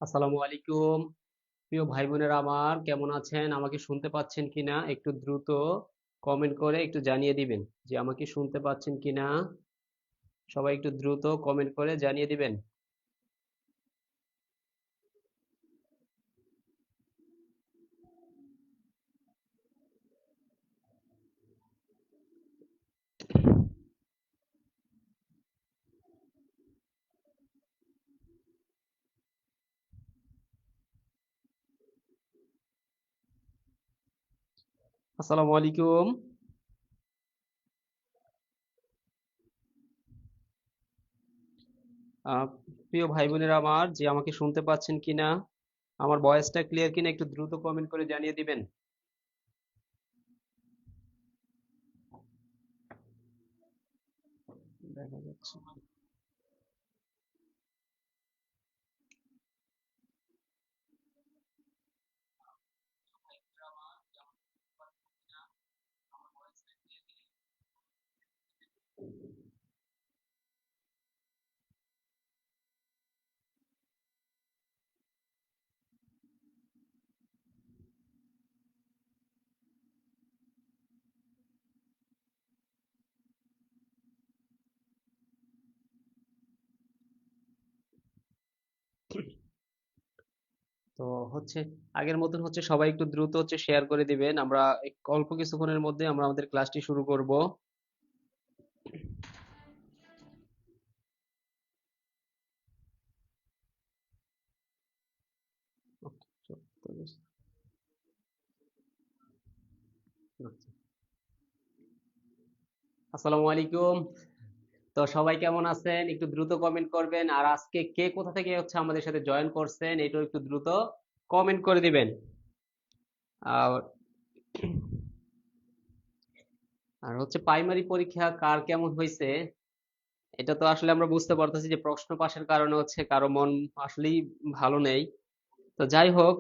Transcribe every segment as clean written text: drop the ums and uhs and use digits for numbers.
আসসালামু আলাইকুম। প্রিয় ভাই বোনেরা আমার, কেমন আছেন? আমাকে শুনতে পাচ্ছেন কিনা একটু দ্রুত কমেন্ট করে একটু জানিয়ে দিবেন যে আমাকে শুনতে পাচ্ছেন কিনা। সবাই একটু দ্রুত কমেন্ট করে জানিয়ে দিবেন। আসসালামু আলাইকুম। আহ, প্রিয় ভাই বোনেরা আমার, যে আমাকে শুনতে পাচ্ছেন কিনা, আমার ভয়েসটা ক্লিয়ার কিনা একটু দ্রুত কমেন্ট করে জানিয়ে দিবেন। দেখা যাচ্ছে। তো হচ্ছে আগের মতন হচ্ছে সবাই একটু দ্রুত হচ্ছে শেয়ার করে দিবেন। আমরা অল্প কিছুক্ষণের মধ্যে আমরা আমাদের ক্লাসটি শুরু করব। আসসালামু আলাইকুম। তো সবাই কেমন আছেন? একটু দ্রুত কমেন্ট করবেন। আর আজকে কে কোথা থেকে হচ্ছে আমাদের সাথে জয়েন করছেন, এটাও একটু দ্রুত কমেন্ট করে দিবেন। আর আর হচ্ছে প্রাইমারি পরীক্ষা কার কেমন হয়েছে, এটা তো আসলে আমরা বুঝতে পারতেছি যে প্রশ্ন পাসের কারণে হচ্ছে কারো মন আসলেই ভালো নেই। তো যাই হোক,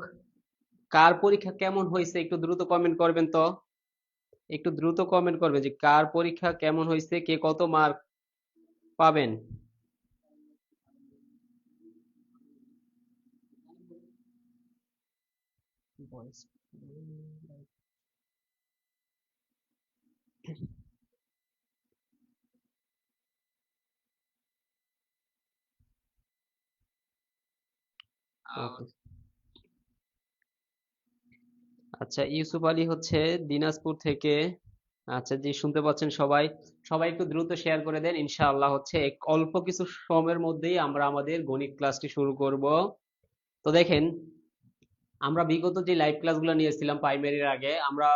কার পরীক্ষা কেমন হয়েছে একটু দ্রুত কমেন্ট করবেন তো। একটু দ্রুত কমেন্ট করবেন যে কার পরীক্ষা কেমন হয়েছে, কে কত মার্ক পাবেন। ভয়েস ওকে। আচ্ছা, ইউসুফ আলী হচ্ছে দিনাজপুর থেকে। আচ্ছা জি, শুনতে পাচ্ছেন সবাই। সবাই একটু দ্রুত শেয়ার করে দেন। ইনশাআল্লাহ হচ্ছে অল্প কিছু সময়ের মধ্যেই আমরা আমাদের গণিত ক্লাসটি শুরু করব। তো দেখেন, আমরা বিগত যে লাইভ ক্লাসগুলো নিয়েছিলাম প্রাইমারির আগে, আমরা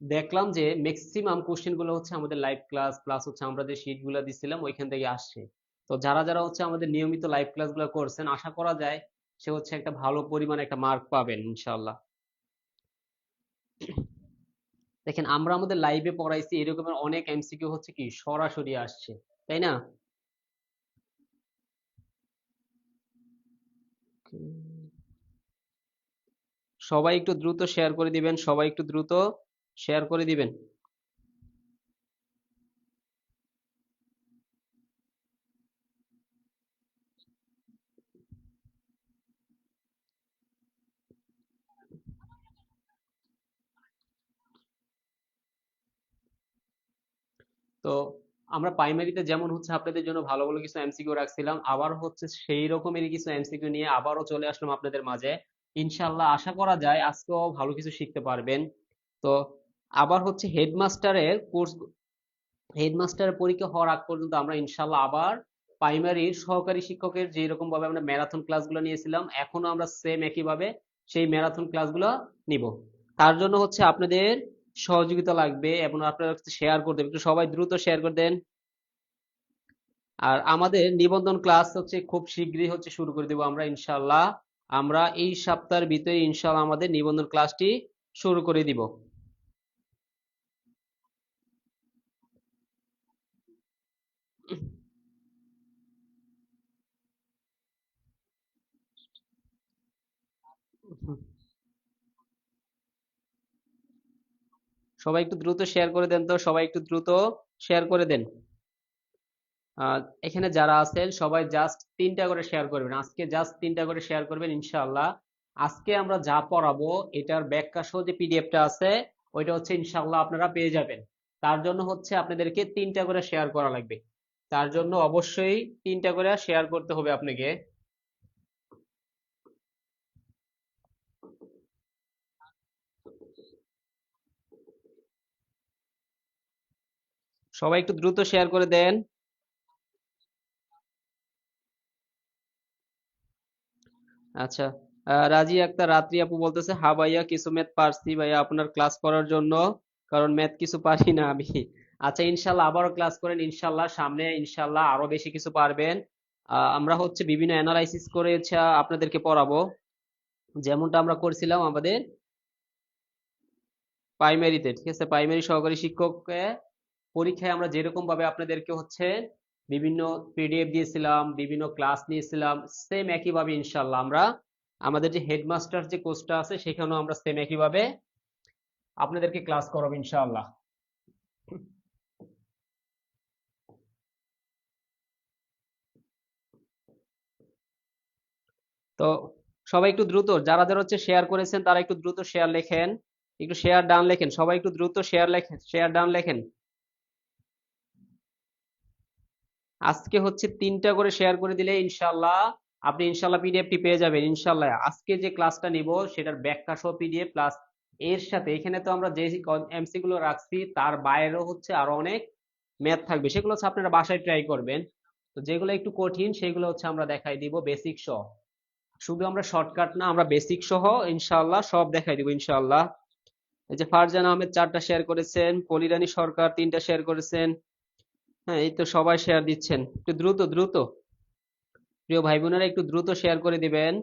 দেখলাম যে ম্যাক্সিমাম কোশ্চেন গুলো হচ্ছে আমাদের লাইভ ক্লাস প্লাস হচ্ছে আমরা যে শিট গুলো দিছিলাম ওইখান থেকে আসছে। তো যারা যারা হচ্ছে আমাদের নিয়মিত লাইভ ক্লাসগুলো করছেন, আশা করা যায় সে হচ্ছে একটা ভালো পরিমাণে একটা মার্ক পাবেন ইনশাআল্লাহ। দেখেন, আমরা আমাদের লাইভে পড়াইছি এরকমের অনেক এমসিকিউ হচ্ছে কি সরাসরি আসছে, তাই না? সবাই একটু দ্রুত শেয়ার করে দিবেন, সবাই একটু দ্রুত শেয়ার করে দিবেন। তো আমরা প্রাইমারিতে যেমন হচ্ছে আপনাদের জন্য ভালো ভালো কিছু এমসিকিউ রাখছিলাম, আবার হচ্ছে সেই রকমেরই কিছু এমসিকিউ নিয়ে আবারও চলে আসলাম আপনাদের মাঝে। ইনশাল্লাহ আশা করা যায় আজকেও ভালো কিছু শিখতে পারবেন। তো আবার হচ্ছে হেডমাস্টারের পরীক্ষা হওয়ার আগ পর্যন্ত আমরা ইনশাল্লাহ আবার প্রাইমারির সহকারী শিক্ষকের যে রকম ভাবে আমরা ম্যারাথন ক্লাসগুলো নিয়েছিলাম, এখনো আমরা সেম একইভাবে সেই ম্যারাথন ক্লাসগুলো নিব। তার জন্য হচ্ছে আপনাদের সহযোগিতা লাগবে এবং আপনারা শেয়ার করে দেবেন। একটু সবাই দ্রুত শেয়ার করে দেন। আর আমাদের নিবন্ধন ক্লাস হচ্ছে খুব শীঘ্রই হচ্ছে শুরু করে দেবো আমরা ইনশাল্লাহ। আমরা এই সপ্তাহের ভিতরে ইনশাল্লাহ আমাদের নিবন্ধন ক্লাসটি শুরু করে দিব। সবাই একটু দ্রুত শেয়ার করে দেন তো, সবাই একটু দ্রুত শেয়ার করে দেন। আহ, এখানে যারা আছেন সবাই জাস্ট 3টা করে শেয়ার করবেন, আজকে জাস্ট 3টা করে শেয়ার করবেন ইনশাআল্লাহ। আজকে আমরা যা পড়াবো এটার ব্যাখ্যা সহ যে পিডিএফটা আছে ওইটা হচ্ছে ইনশাআল্লাহ আপনারা পেয়ে যাবেন। তার জন্য হচ্ছে আপনাদেরকে 3টা করে শেয়ার করা লাগবে। তার জন্য অবশ্যই 3টা করে শেয়ার করতে হবে আপনাকে। সবাই একটু দ্রুত শেয়ার করে দেন। আচ্ছা, রাজি আক্তার রাত্রি আপু বলতেছে, হ্যাঁ ভাইয়া কিছু ম্যাথ পারছি ভাইয়া আপনার ক্লাস করার জন্য, কারণ ম্যাথ কিছু পারি না আমি। আচ্ছা, ইনশাল্লাহ আবারও ক্লাস করেন, ইনশাল্লাহ সামনে ইনশাল্লাহ আরো বেশি কিছু পারবেন। আমরা হচ্ছে বিভিন্ন অ্যানালাইসিস করে হচ্ছে আপনাদেরকে পড়াবো, যেমনটা আমরা করছিলাম আমাদের প্রাইমারিতে। ঠিক আছে, প্রাইমারি সহকারী শিক্ষককে পরীক্ষায় আমরা যেরকম ভাবে আপনাদেরকে হচ্ছে বিভিন্ন পিডিএফ দিয়েছিলাম, বিভিন্ন ক্লাস নিয়েছিলাম, সেম একইভাবে ইনশাল্লাহ আমরা আমাদের যে হেডমাস্টার যে কোর্সটা আছে সেখানেও আমরা সেম একইভাবে আপনাদেরকে ক্লাস করাবো ইনশাআল্লাহ। তো সবাই একটু দ্রুত, যারা যারা হচ্ছে শেয়ার করেছেন তারা একটু দ্রুত শেয়ার লেখেন, একটু শেয়ার ডান লেখেন, সবাই একটু দ্রুত শেয়ার লেখেন, শেয়ার ডান লেখেন। আজকে হচ্ছে 3টা করে শেয়ার করে দিলে ইনশাল্লাহ আপনি ইনশাল্লাহ পিডিএফটি পেয়ে যাবেন ইনশাল্লাহ। আজকে যে ক্লাসটা নিব সেটার ব্যাখ্যা সহ পিডিএফ প্লাস এর সাথে এখানে তো আমরা যে এমসি গুলো রাখছি তার বাইরেও হচ্ছে আরো অনেক ম্যাথ থাকবে, সেগুলো হচ্ছে আপনারা বাসায় ট্রাই করবেন। তো যেগুলো একটু কঠিন সেগুলো হচ্ছে আমরা দেখাই দিব বেসিক সহ, শুধু আমরা শর্টকাট না, আমরা বেসিক সহ ইনশাআল্লাহ সব দেখাই দিব ইনশাআল্লাহ। এই যে ফারজান আহমেদ 4টা শেয়ার করেছেন, পলিরানী সরকার 3টা শেয়ার করেছেন। হ্যাঁ, এই তো সবাই শেয়ার দিচ্ছেন, একটু দ্রুত দ্রুত প্রিয় ভাই বোনেরা একটু দ্রুত শেয়ার করে দিবেন।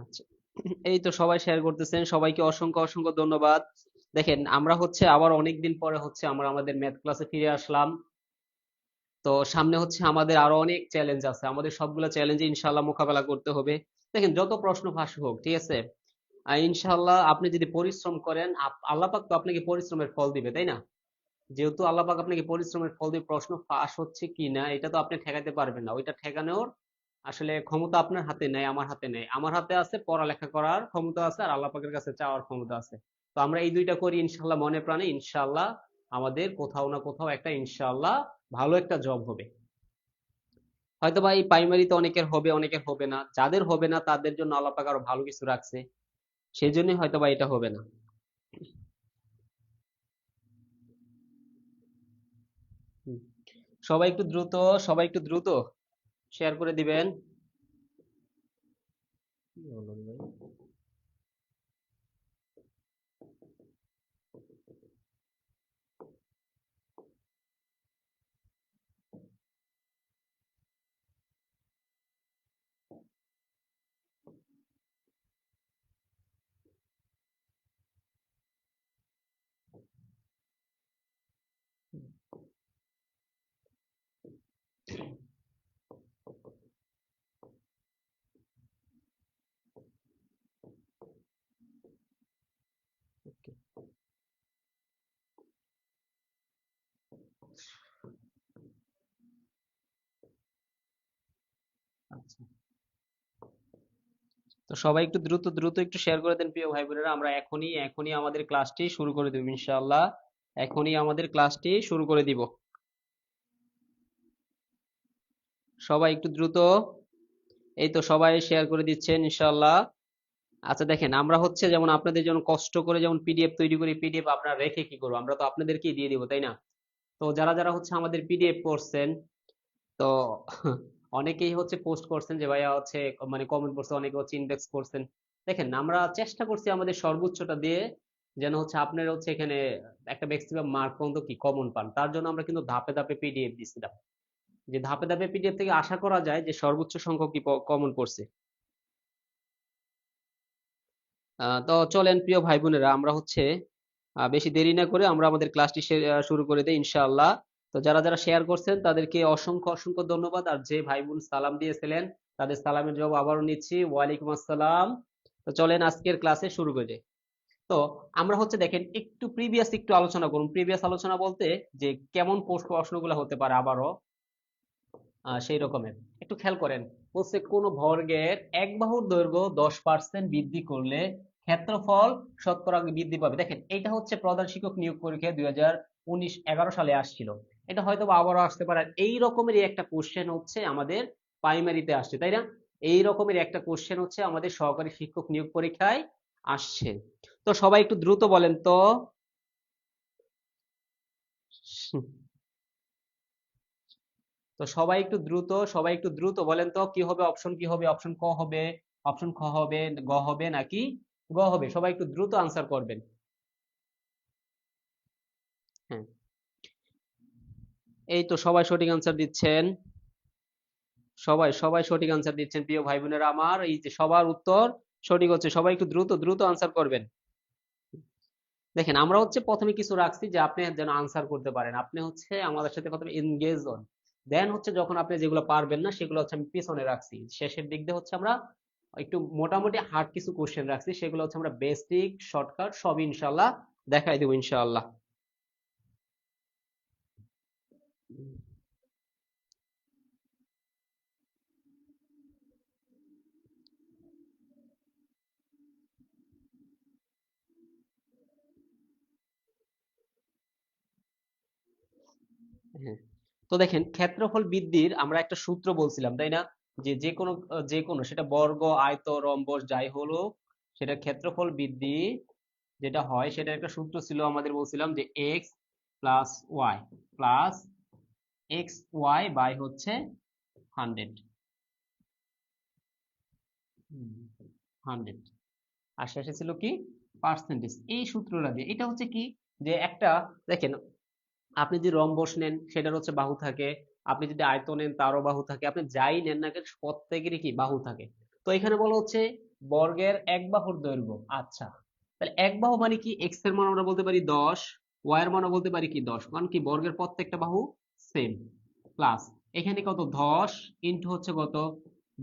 আচ্ছা, এই তো সবাই শেয়ার করতেছেন, সবাইকে অসংখ্য অসংখ্য ধন্যবাদ। দেখেন আমরা হচ্ছে আবার অনেক দিন পরে হচ্ছে আমরা আমাদের ম্যাথ ক্লাসে ফিরে আসলাম। তো সামনে হচ্ছে আমাদের আরো অনেক চ্যালেঞ্জ আছে, আমাদের সবগুলো চ্যালেঞ্জে ইনশাল্লাহ মোকাবেলা করতে হবে। দেখেন যত প্রশ্ন ফাঁস হোক, ঠিক আছে, ইনশাল্লাহ আপনি যদি পরিশ্রম করেন আল্লাহ পাক তো আপনাকে পরিশ্রমের ফল দিবে, তাই না? যেহেতু আল্লাহ পাক আপনাকে পরিশ্রমের ফল দিয়ে প্রশ্ন ফাঁস হচ্ছে কি না এটা তো আপনি ঠেকাতে পারবেন না, ওইটা ঠেকানোর আসলে ক্ষমতা আপনার হাতে নেই, আমার হাতে নেই। আমার হাতে আছে পড়ালেখা করার ক্ষমতা আছে, আর আল্লাহ পাকের কাছে চাওয়ার ক্ষমতা আছে। তো আমরা এই দুইটা করি ইনশাল্লাহ মনে প্রাণে, ইনশাল্লাহ আমাদের কোথাও না কোথাও একটা ইনশাল্লাহ ভালো একটা জব হবে। হয়তো বা এই প্রাইমারিতে অনেকের হবে অনেকের হবে না, যাদের হবে না তাদের জন্য আল্লাহ পাক আরো ভালো কিছু রাখছে, সেই জন্যই হয়তো বা এটা হবে না। হুম। সবাই একটু দ্রুত, সবাই একটু দ্রুত শেয়ার করে দিবেন। কি হলো রে ভাই? ওকে, আচ্ছা। তো সবাই একটু দ্রুত দ্রুত একটু শেয়ার করে দেন প্রিয় ভাই বোনেরা, আমরা এখনই এখনই আমাদের ক্লাসটি শুরু করে দেব ইনশাআল্লাহ। এখনই আমাদের ক্লাসটি শুরু করে দিব। সবাই একটু দ্রুত, এই তো সবাই শেয়ার করে দিচ্ছেন ইনশাআল্লাহ। আচ্ছা দেখেন, আমরা হচ্ছে যেমন আপনাদের জন্য কষ্ট করে যেমন পিডিএফ তৈরি করি, পিডিএফ আপনারা রেখে কি করবো, আমরা তো আপনাদেরকেই দিয়ে দিব, তাই না? তো যারা যারা হচ্ছে আমাদের পিডিএফ করছেন, তো অনেকেই হচ্ছে পোস্ট করছেন যে ভাইয়া হচ্ছে মানে কমেন্ট করছে, অনেকে হচ্ছে ইনবক্স করছেন। দেখেন আমরা চেষ্টা করছি আমাদের সর্বোচ্চটা দিয়ে যেন হচ্ছে আপনার হচ্ছে এখানে একটা ম্যাক্সিমাম মার্ক পর্যন্ত কি কমন পান, তার জন্য আমরা কিন্তু ধাপে ধাপে পিডিএফ দিছিলাম, যে ধাপে ধাপে পিডিএফ থেকে আশা করা যায় যে সর্বোচ্চ সংখ্যক কি কমন পড়ছে। তো চলেন প্রিয় ভাই বোনেরা, আমরা হচ্ছে বেশি দেরি না করে আমরা আমাদের ক্লাসটি শুরু করে দেই ইনশাআল্লাহ। তো যারা যারা শেয়ার করছেন তাদেরকে অসংখ্য অসংখ্য ধন্যবাদ, আর যে ভাই বোন সালাম দিয়েছিলেন তাদের সালামের জবাব আবারও নিচ্ছি, ওয়ালাইকুম আসসালাম। তো চলেন আজকের ক্লাসে শুরু করে যাই। তো আমরা হচ্ছে দেখেন একটু প্রিভিয়াস একটু আলোচনা করুন। প্রিভিয়াস আলোচনা বলতে যে কেমন প্রশ্নগুলো হতে পারে আবারও সেই রকমের একটু খেয়াল করেন। বলছে কোন ভর্গের এক বাহুর দৈর্ঘ্য 10% বৃদ্ধি করলে ক্ষেত্রফল শতকরা বৃদ্ধি পাবে। দেখেন এটা হচ্ছে প্রধান শিক্ষক নিয়োগ পরীক্ষায় 2019-11 সালে আসছিল। এটা হয়তো বা আবারও আসতে পারে। এই রকমেরই একটা কোশ্চেন হচ্ছে আমাদের প্রাইমারিতে আসছে, তাই না? এই রকমের একটা কোশ্চেন হচ্ছে আমাদের সহকারী শিক্ষক নিয়োগ পরীক্ষায় আসছে। তো সবাই একটু দ্রুত বলেন তো। তো সবাই একটু দ্রুত বলেন তো কি হবে, অপশন কি হবে, অপশন ক হবে, অপশন খ হবে, গ হবে নাকি গ হবে? সবাই একটু দ্রুত আনসার করবেন। হ্যাঁ, এই তো সবাই সঠিক আনসার দিচ্ছেন। সবাই সঠিক আনসার দিচ্ছেন প্রিয় ভাই বোনেরা আমার। এই যে সবার উত্তর সঠিক হচ্ছে, সবাই একটু দ্রুত দ্রুত আনসার করবেন। দেখেন আমরা হচ্ছে প্রথমে কিছু রাখছি যে আপনি যেন আনসার করতে পারেন, আপনি হচ্ছে আমাদের সাথে প্রথমে এনগেজ হন। দেন হচ্ছে যখন আপনি যেগুলো পারবেন না সেগুলো হচ্ছে আমি পিছনে রাখছি, শেষের দিক দিয়ে হচ্ছে আমরা একটু মোটামুটি হার্ড কিছু কোশ্চেন রাখছি, সেগুলো হচ্ছে আমরা বেসিক শর্টকাট সব ইনশাল্লাহ দেখাই দেবো ইনশাআল্লাহ। হ্যাঁ, তো দেখেন ক্ষেত্রফল বৃদ্ধির আমরা একটা সূত্র বলছিলাম, তাই না? যে যে কোনো সেটা বর্গ আয়ত রম্বস যাই হলো, সেটা ক্ষেত্রফল বৃদ্ধি যেটা হয় সেটা একটা সূত্র ছিল আমাদের, বলছিলাম যে X plus Y plus X Y by হচ্ছে 100, 100 আর শেষে ছিল কি পার্সেন্টেজ। এই সূত্রটা দিয়ে এটা হচ্ছে কি যে একটা দেখেন, আপনি যদি রম্বস নেন সেটার হচ্ছে বাহু থাকে, আপনি যদি আয়ত নেন তারও বাহু থাকে, আপনি যাই নেন না কেন প্রত্যেকেরই কি বাহু থাকে। তো এখানে বলা হচ্ছে বর্গের এক বাহুর দৈর্ঘ্য। আচ্ছা, তাহলে এক বাহু মানে কি, এক্স এর মান আমরা বলতে পারি 10, ওয়াই এর মানও বলতে পারি কি 10, কারণ কি বর্গের প্রত্যেকটা বাহু সেম। প্লাস এখানে কত 10 ইন্টু হচ্ছে কত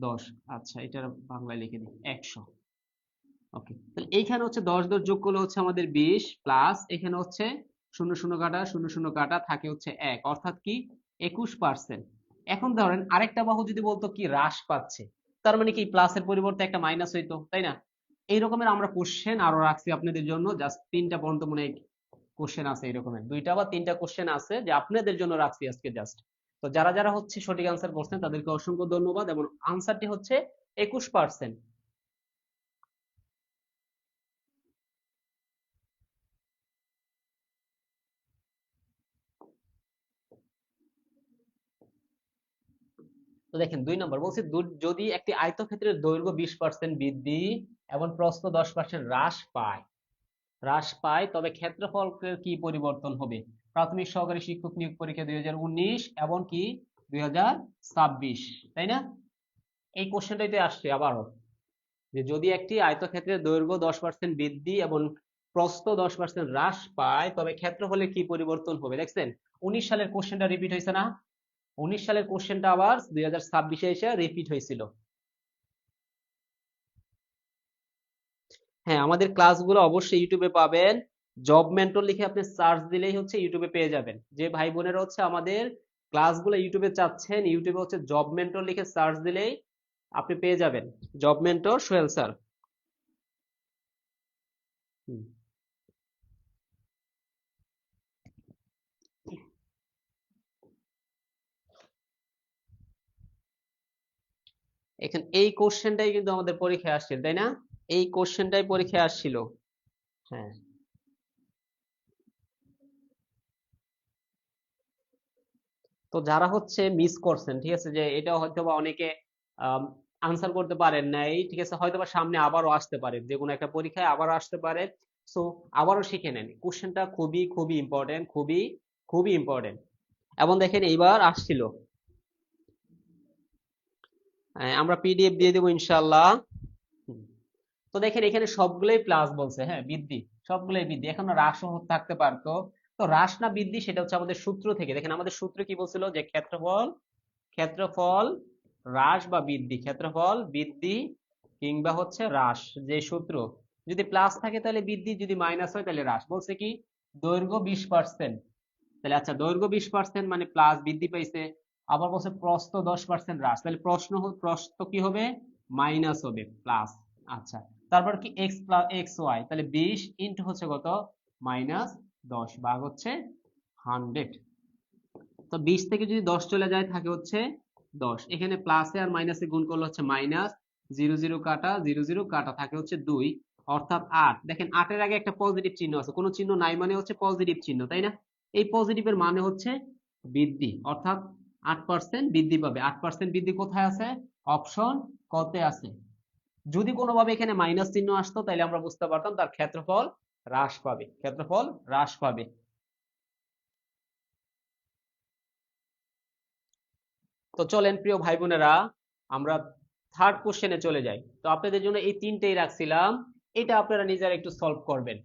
10। আচ্ছা, এটা বাংলায় লিখে দিই 100। ওকে, তাহলে এইখানে হচ্ছে 10 যোগ করলে হচ্ছে আমাদের 20, প্লাস এখানে হচ্ছে শূন্য শূন্য কাটা শূন্য শূন্য কাটা থাকে হচ্ছে 1, অর্থাৎ কি 21%। এখন ধরেন আরেকটা বাহু যদি বলতো কি হ্রাস পাচ্ছে, তার মানে কি প্লাসের পরিবর্তে একটা মাইনাস হইতো, তাই না? এই রকমের আমরা কোশ্চেন আরো রাখছি আপনাদের জন্য, জাস্ট 3টা পর্যন্ত মনে হয় কোশ্চেন আছে, এই রকমের 2টা বা 3টা কোশ্চেন আছে যে আপনাদের জন্য রাখছি আজকে জাস্ট। তো যারা যারা হচ্ছে সঠিক আনসার করছেন তাদেরকে অসংখ্য ধন্যবাদ, এবং আনসারটি হচ্ছে 21%। তো দেখেন 2 নম্বর বলছে যদি একটি আয়তক্ষেত্রের দৈর্ঘ্য 20% বৃদ্ধি এবং প্রস্থ 10% হ্রাস পায় তবে ক্ষেত্রফলের কি পরিবর্তন হবে? প্রাথমিক সহকারী শিক্ষক নিয়োগ পরীক্ষা 2019 এবং কি 2026, তাই না? এই কোশ্চেনটাইতে আসছে আবারও, যে যদি একটি আয়তক্ষেত্রের দৈর্ঘ্য 10% বৃদ্ধি এবং প্রস্থ 10% হ্রাস পায় তবে ক্ষেত্রফলের কি পরিবর্তন হবে। দেখছেন 19 সালের কোশ্চেনটা রিপিট হয়েছে না? 19 সালের কোশ্চেনটা আবার 2026-এ এসে রিপিট হয়েছিল। হ্যাঁ, আমাদের ক্লাসগুলো অবশ্যই ইউটিউবে পাবেন। জব মেন্টর লিখে আপনি সার্চ দিলেই হচ্ছে ইউটিউবে পেয়ে যাবেন। যে ভাই বোনেরা হচ্ছে আমাদের ক্লাসগুলো ইউটিউবে চাচ্ছেন, ইউটিউবে হচ্ছে জব মেন্টর লিখে সার্চ দিলেই আপনি পেয়ে যাবেন। Job mentor Sohel sir. Hmm. এখানে এই কোশ্চেনটাই কিন্তু আমাদের পরীক্ষায় আসছিল, তাই না? এই কোশ্চেনটাই পরীক্ষায় আসছিল। হ্যাঁ, তো যারা হচ্ছে মিস করছেন, ঠিক আছে, যে এটা হয়তো বা অনেকে আনসার করতে পারেন নাই, ঠিক আছে, হয়তো বা সামনে আবারও আসতে পারে, যে কোনো একটা পরীক্ষায় আবারও আসতে পারে। সো আবারও শিখে নেন, কোশ্চেনটা খুবই খুবই ইম্পর্টেন্ট, খুবই খুবই ইম্পর্টেন্ট। এবং দেখেন এইবার আসছিল, আমরা পিডিএফ দিয়ে দেবো ইনশাল্লাহ। হুম। তো দেখেন এখানে সবগুলোই প্লাস বলছে, হ্যাঁ বৃদ্ধি, সবগুলোই বৃদ্ধি, এখন হ্রাসও থাকতে পারতো। তো হ্রাস না বৃদ্ধি সেটা হচ্ছে আমাদের সূত্র থেকে। দেখেন আমাদের সূত্র কি বলছিল, যে ক্ষেত্রফল হ্রাস বা বৃদ্ধি, ক্ষেত্রফল বৃদ্ধি কিংবা হচ্ছে হ্রাস, যে সূত্র, যদি প্লাস থাকে তাহলে বৃদ্ধি, যদি মাইনাস হয় তাহলে হ্রাস। বলছে কি দৈর্ঘ্য 20%, তাহলে আচ্ছা দৈর্ঘ্য 20% মানে প্লাস বৃদ্ধি পাইছে। আবার বলছে প্রস্থ 10% হ্রাস, তাহলে প্রস্থ কি হবে, মাইনাস হবে, প্লাস। আচ্ছা, তারপর কি এক্স প্লাস এক্স ওয়াই, তাহলে 20 ইন্টু হচ্ছে কত, -10 ভাগ হচ্ছে 100। তো 20 থেকে যদি 10 চলে যায় থাকে হচ্ছে 10, এখানে প্লাসে আর মাইনাসে গুণ করলে হচ্ছে মাইনাস, 0 0 কাটা, 0 0 কাটা, থাকে হচ্ছে 2, অর্থাৎ 8। দেখেন 8 এর আগে একটা পজিটিভ চিহ্ন আছে, কোনো চিহ্ন নাই মানে হচ্ছে পজিটিভ চিহ্ন, তাই না? এই পজিটিভের মানে হচ্ছে বৃদ্ধি, অর্থাৎ 8% বৃদ্ধি পাবে। 8% বৃদ্ধি কোথায় আছে, অপশন কতে আছে। যদি কোনোভাবে এখানে মাইনাস চিহ্ন আসতো তাহলে আমরা বুঝতে পারতাম তার ক্ষেত্রফল হ্রাস পাবে, ক্ষেত্রফল হ্রাস পাবে। তো চলেন প্রিয় ভাই বোনেরা, আমরা থার্ড কোশ্চেনে চলে যাই। তো আপনাদের জন্য এই তিনটেই রাখছিলাম, এটা আপনারা নিজেরা একটু সলভ করবেন।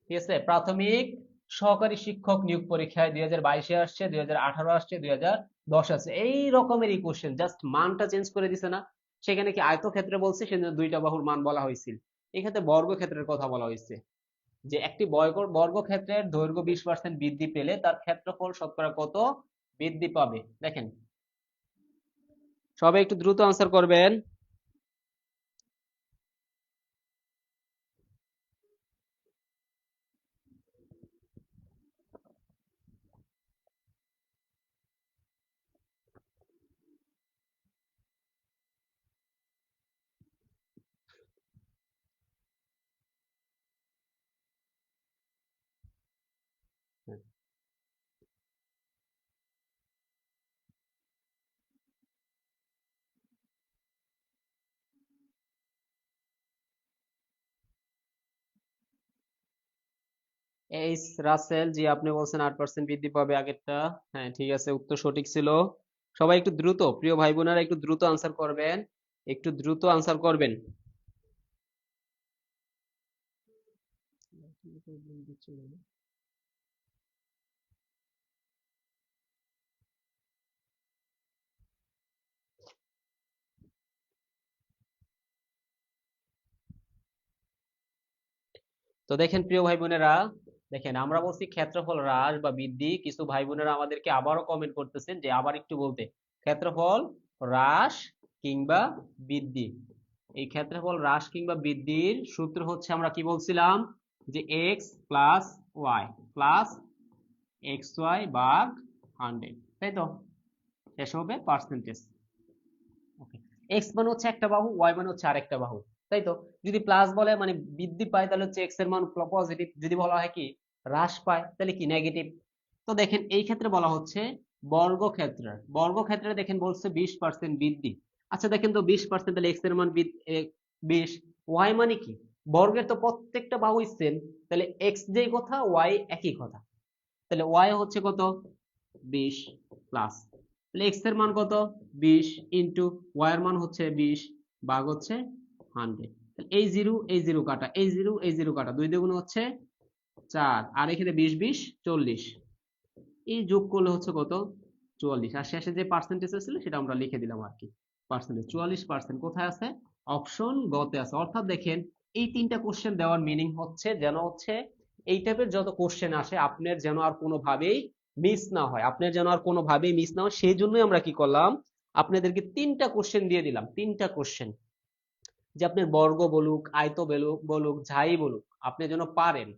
ঠিক আছে, প্রাথমিক সহকারী শিক্ষক নিয়োগ পরীক্ষায় 2022-এ আসছে, 2018 আসছে, 2010 আসছে, এই রকমেরই কোশ্চেন, জাস্ট মানটা চেঞ্জ করে দিছে না। সেখানে কি আয়তক্ষেত্রে বলছে, সেজন্য দুইটা বাহুর মান বলা হয়েছিল। এক্ষেত্রে বর্গক্ষেত্রের কথা বলা হয়েছে, যে একটি বর্গক্ষেত্রের দৈর্ঘ্য 20% বৃদ্ধি পেলে তার ক্ষেত্রফল শতকরা কত বৃদ্ধি পাবে। দেখেন সবাই একটু দ্রুত আনসার করবেন। এইচ রাসেল, জি আপনি বলছেন 8% বৃদ্ধি পাবে আগেরটা। হ্যাঁ ঠিক আছে, উত্তর সঠিক ছিল। সবাই একটু দ্রুত, প্রিয় ভাই বোনেরা একটু দ্রুত আনসার করবেন, একটু দ্রুত আনসার করবেন। তো দেখেন প্রিয় ভাই বোনেরা, দেখেন আমরা বলছি ক্ষেত্রফল হ্রাস বা বৃদ্ধি, কিছু ভাই বোনেরা আমাদেরকে আবারও কমেন্ট করতেছেন যে আবার একটু বলতে, ক্ষেত্রফল হ্রাস কিংবা বৃদ্ধি। এই ক্ষেত্রফল হ্রাস কিংবা বৃদ্ধির সূত্র হচ্ছে, আমরা কি বলছিলাম, যে X plus Y plus X Y ভাগ 100, তাই তো, শেষ হবে পার্সেন্টেজ। ওকে, এক্স মানে হচ্ছে একটা বাহু, ওয়াই মানে হচ্ছে আরেকটা বাহু, তাই তো। যদি প্লাস বলে মানে বৃদ্ধি পায় তাহলে হচ্ছে এক্স এর মান পজিটিভ, যদি বলা হয় কি হ্রাস পায় তাহলে কি নেগেটিভ। তো দেখেন এই ক্ষেত্রে বলা হচ্ছে বর্গক্ষেত্রে দেখেন বলছে 20% বৃদ্ধি। আচ্ছা দেখেন তো 20%, তাহলে এক্স এর মান 20, ওয়াই মানে কি, বর্গের তো প্রত্যেকটা বাহুই সেম, তাহলে এক্স যেই কথা ওয়াই একই কথা, তাহলে ওয়াই হচ্ছে কত 20 প্লাস, তাহলে এক্স এর মান কত 20 ইন্টু ওয়াই এর মান হচ্ছে 20 ভাগ হচ্ছে 100। তাহলে এই জিরো কাটা, এই জিরো কাটা, 2 দ্বিগুণ হচ্ছে 4, আর এখানে 20 20 40, এই যোগ করলে হচ্ছে কত 44, আর শেষে যে পার্সেন্টেজ ছিল সেটা আমরা লিখে দিলাম আর কি। পার্সেন্টেজ 44% কোথায় আছে, অপশন গতে আছে। অর্থাৎ দেখেন এই তিনটা কোশ্চেন দেওয়ার মিনিং হচ্ছে যেন হচ্ছে এই টাইপের যত কোশ্চেন আসে আপনার যেন আর কোনোভাবেই মিস না হয়, আপনার যেন আর কোনোভাবেই মিস না হয়, সেই জন্যই আমরা কি করলাম, আপনাদেরকে তিনটা কোশ্চেন দিয়ে দিলাম, তিনটা কোশ্চেন, যে আপনার বর্গ বলুক, আয়ত বলুক বলুক, যাই বলুক, আপনি যেন পারেন।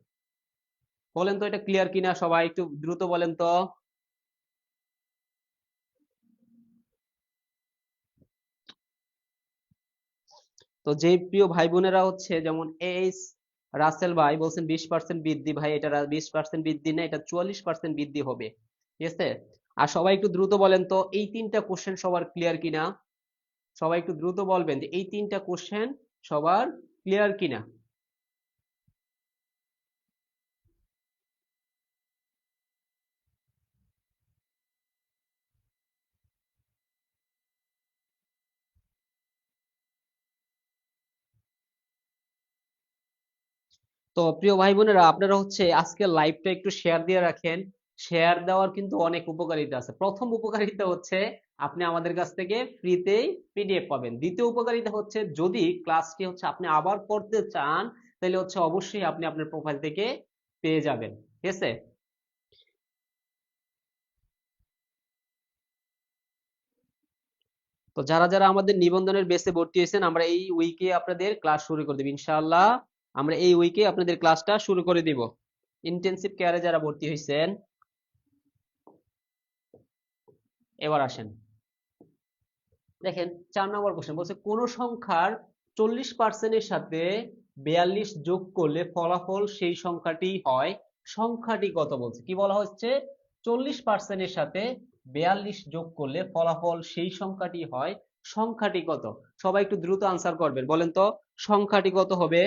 বলেন তো এটা ক্লিয়ার কিনা, সবাই একটু দ্রুত বলেন তো। তো যে প্রিয় ভাই বোনেরা হচ্ছে যেমন এইচ রাসেল ভাই বলছেন 20% বৃদ্ধি, ভাই এটা 20% বৃদ্ধি না, এটা 44% বৃদ্ধি হবে। ঠিক আছে, আর সবাই একটু দ্রুত বলেন তো এই তিনটা কোশ্চেন সবার ক্লিয়ার কিনা, সবাই একটু দ্রুত বলবেন যে এই তিনটা কোশ্চেন সবার ক্লিয়ার কিনা। তো প্রিয় ভাই বোনেরা আপনারা হচ্ছে আজকে লাইভটা একটু শেয়ার দিয়ে রাখেন, শেয়ার দেওয়ার কিন্তু অনেক উপকারিতা আছে। প্রথম উপকারিতা হচ্ছে আপনি আমাদের কাছ থেকে ফ্রিতেই পিডিএফ পাবেন। দ্বিতীয় উপকারিতা হচ্ছে যদি ক্লাসটি হচ্ছে আপনি আবার করতে চান তাহলে হচ্ছে অবশ্যই আপনি আপনার প্রোফাইল থেকে পেয়ে যাবেন। ঠিক আছে? তো যারা যারা আমাদের নিবন্ধনের বেসে ভর্তি হয়েছেন আমরা এই উইকে আপনাদের ক্লাস শুরু করে দেব ইনশাআল্লাহ। আমরা এই উইকে আপনাদের ক্লাসটা শুরু করে দিব। ইন্টেনসিভ কেয়ারে যারা ভর্তি হয়েছেন এবার আসেন, দেখেন 4 নম্বর কোশ্চেন বলছে কোন সংখ্যার 40% সাথে 42 যোগ করলে ফলাফল সেই সংখ্যাটি হয়, সংখ্যাটি কত বলছে, কি বলা হচ্ছে 40% সাথে 42 যোগ করলে ফলাফল সেই সংখ্যাটি হয়, সংখ্যাটি কত? সবাই একটু দ্রুত আনসার করবেন, বলেন তো সংখ্যাটি কত হবে?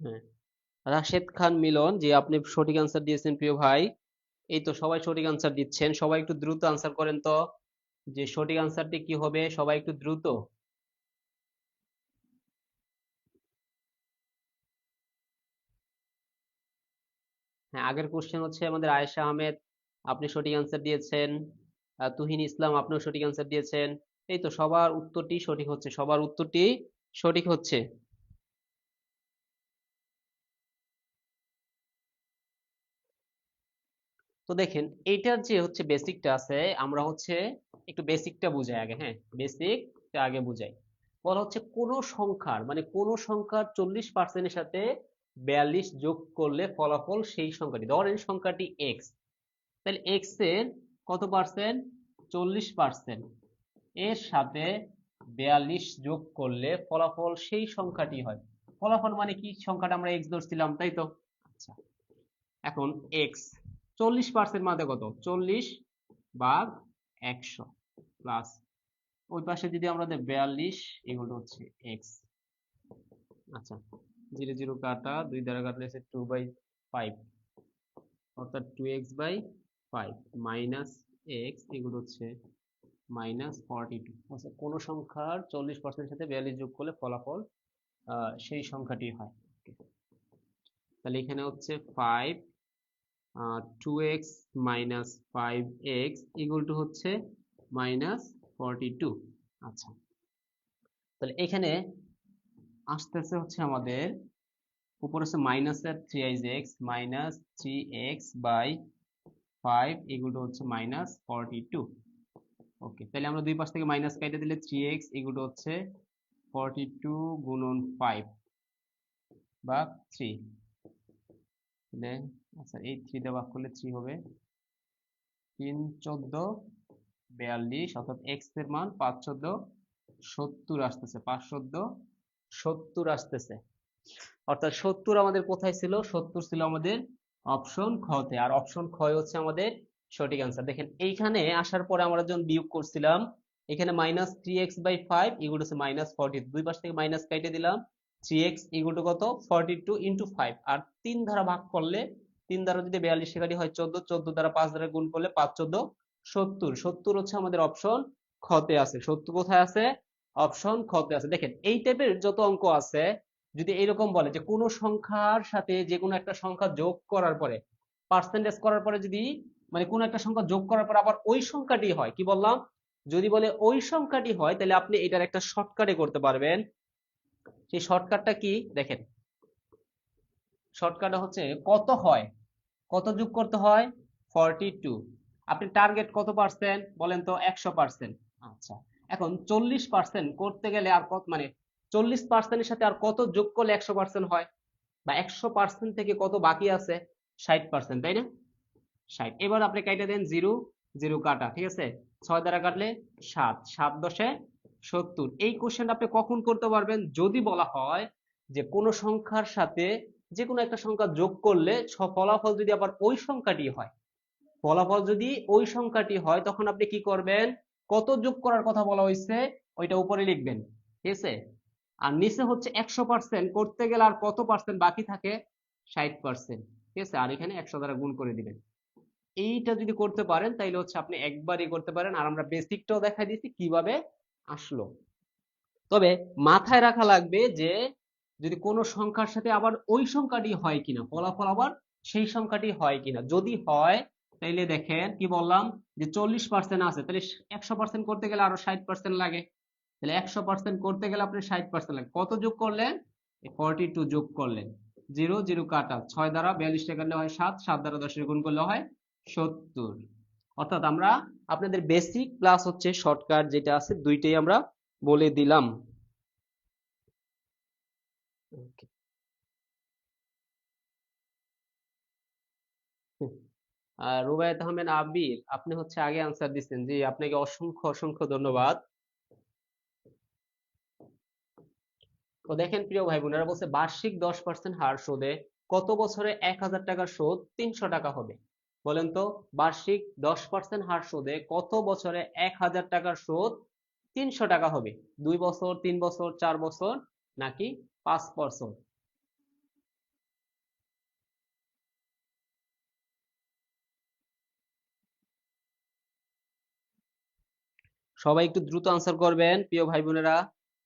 হ্যাঁ, রাশেদ খান মিলন, যে আপনি সঠিক আনসার দিয়েছেন প্রিয় ভাই। এই তো সবাই সঠিক আনসার দিচ্ছেন, সবাই একটু দ্রুত আনসার করেন তো যে সঠিক আনসারটি কি হবে, সবাই একটু দ্রুত। হ্যাঁ, আগের কোশ্চেন হচ্ছে আমাদের আয়েশা আহমেদ, আপনি সঠিক আনসার দিয়েছেন। তুহিন ইসলাম, আপনিও সঠিক আনসার দিয়েছেন। এই তো সবার উত্তরটি সঠিক হচ্ছে, সবার উত্তরটি সঠিক হচ্ছে। তো দেখেন এইটার যে হচ্ছে বেসিকটা আছে, আমরা হচ্ছে একটু বেসিকটা বুঝাই আগে। হ্যাঁ, বেসিকটা আগে বুঝাই। বলা হচ্ছে কোন সংখ্যার, মানে কোন সংখ্যার 40%-এর সাথে 42 যোগ করলে ফলাফল সেই সংখ্যাটি, ধরেন সংখ্যাটি এক্স, তাহলে এক্স এর কত পার্সেন্ট, 40%, এর সাথে 42 যোগ করলে ফলাফল সেই সংখ্যাটি হয়। ফলাফল মানে কি, সংখ্যাটা আমরা এক্স ধরছিলাম তাই তো। আচ্ছা, এখন এক্স 40% মানে কত, 40/100 প্লাস ওই পাশে যদি আমরা দেই 42, এগুলো হচ্ছে এক্স। আচ্ছা, 0 0 কাটা, 2 দ্বারা কাটলে হচ্ছে 2/5, অর্থাৎ 2x/5 মাইনাস এক্স, এগুলো হচ্ছে -42। আচ্ছা, কোন সংখ্যার 40% সাথে 42 যোগ করলে ফলাফল সেই সংখ্যাটি হয়। তাহলে এখানে হচ্ছে 5, 2x minus 5x equal to হচ্ছে -42। আচ্ছা, তাহলে এখানে আসতেছে হচ্ছে আমাদের উপর হচ্ছে মাইনাসের 3x minus 3x/5 equal to হচ্ছে -42। ওকে, তাহলে আমরা দুই পাশ থেকে মাইনাস কেটে দিলে 3x ইকুয়াল টু হচ্ছে 42 গুণন 5 বা 3 তাহলে, আচ্ছা এই 3 দিয়ে ভাগ করলে 3 হবে 3 14 42, অর্থাৎ এক্স এর মান 5 14 70 আসতেছে, 5 14 70 আসতেছে। অর্থাৎ 70 আমাদের কোথায় ছিল, 70 ছিল আমাদের অপশন খ তে, আর অপশন খ হচ্ছে আমাদের সঠিক আনসার। দেখেন এইখানে আসার পরে আমরা যখন বিয়োগ করছিলাম, এখানে -3x/5 ইকুয়াল টু -40, দুই পাশ থেকে মাইনাস কেটে দিলাম, 3x ইকুয়াল টু কত 42 ইনটু 5, আর 3 দ্বারা ভাগ করলে, 3 দ্বারা যদি 42 কাটি হয় 14, 14 দ্বারা 5 দ্বারা গুণ করলে 5 14 70, 70 হচ্ছে আমাদের অপশন খ তে আছে। 70 কোথায় আছে, অপশন খ তে আছে। দেখেন এই টাইপের যত অঙ্ক আছে, যদি এরকম বলে যে কোন সংখ্যার সাথে যে কোনো একটা সংখ্যা যোগ করার পরে, পার্সেন্টেজ করার পরে যদি, মানে কোন একটা সংখ্যা যোগ করার পর আবার ওই সংখ্যাটি হয়, কি বললাম, যদি বলে ওই সংখ্যাটি হয় তাহলে আপনি এটার একটা শর্টকাটে করতে পারবেন। সেই শর্টকাটটা কি দেখেন, শর্টকাটটা হচ্ছে কত হয়, কত যোগ করতে হয় 42, আপনি টার্গেট কত পার্সেন্ট বলেন তো, 100%। আচ্ছা, এখন 40% করতে গেলে আর কত, মানে 40%-এর সাথে আর কত যোগ করলে 100% হয়, বা 100% থেকে কত বাকি আছে, 60%, তাই না, 60। এবার আপনি কাইটা দেন 0 0 কাটা, ঠিক আছে, 6 দ্বারা কাটলে 7, 7 দশে 70। এই কোশ্চেনটা আপনি কখন করতে পারবেন? যদি বলা হয় যে কোনো সংখ্যার সাথে যে কোনো একটা সংখ্যা যোগ করলে ফলাফল যদি আবার ওই সংখ্যাটি হয়, ফলাফল যদি ওই সংখ্যাটি হয়, তখন আপনি কি করবেন? কত যোগ করার কথা বলা হয়েছে ওইটা উপরে লিখবেন, ঠিক আছে? আর নিচে হচ্ছে 100% করতে গেলে আর কত পার্সেন্ট বাকি থাকে? 60%, ঠিক আছে? আর এখানে 100 দ্বারা গুণ করে দিবেন। এইটা যদি করতে পারেন তাইলে হচ্ছে আপনি একবারই করতে পারেন। আর আমরা বেসিকটাও দেখাই দিয়েছি কিভাবে আসলো। তবে মাথায় রাখা লাগবে যে যদি কোনো সংখ্যার সাথে আবার ওই সংখ্যাটি হয় কিনা, ফলাফল আবার সেই সংখ্যাটি হয় কিনা। যদি হয় তাইলে দেখেন কি বললাম যে 40% আছে, তাহলে 100% করতে গেলে আরো 60% লাগে। তাহলে 100% করতে গেলে আপনি 60% লাগে। কত যোগ করলেন? 42 যোগ করলেন। 0 0 কাটা, 6 দ্বারা 42 কাটলে হয় 7, 7 দ্বারা 10 গুণ করলে হয় 70। অর্থাৎ আমরা আপনাদের বেসিক প্লাস হচ্ছে শর্টকাট যেটা আছে দুইটাই আমরা বলে দিলাম। Okay. আর রুবায়েত আহমেদ আবির, আপনি হচ্ছে আগে আনসার দিচ্ছেন, জি আপনাকে অসংখ্য অসংখ্য ধন্যবাদ। তো দেখেন প্রিয় ভাই বোনেরা, বলছে বার্ষিক 10% হার সুদে কত বছরে 1000 টাকার সুদ 300 টাকা হবে? বলেন তো, বার্ষিক 10% হার সুদে কত বছরে 1000 টাকার সুদ 300 টাকা হবে? 2 বছর, 3 বছর, 4 বছর, নাকি 5 বছর? সবাই একটু দ্রুত আনসার করবেন প্রিয় ভাই বোনেরা,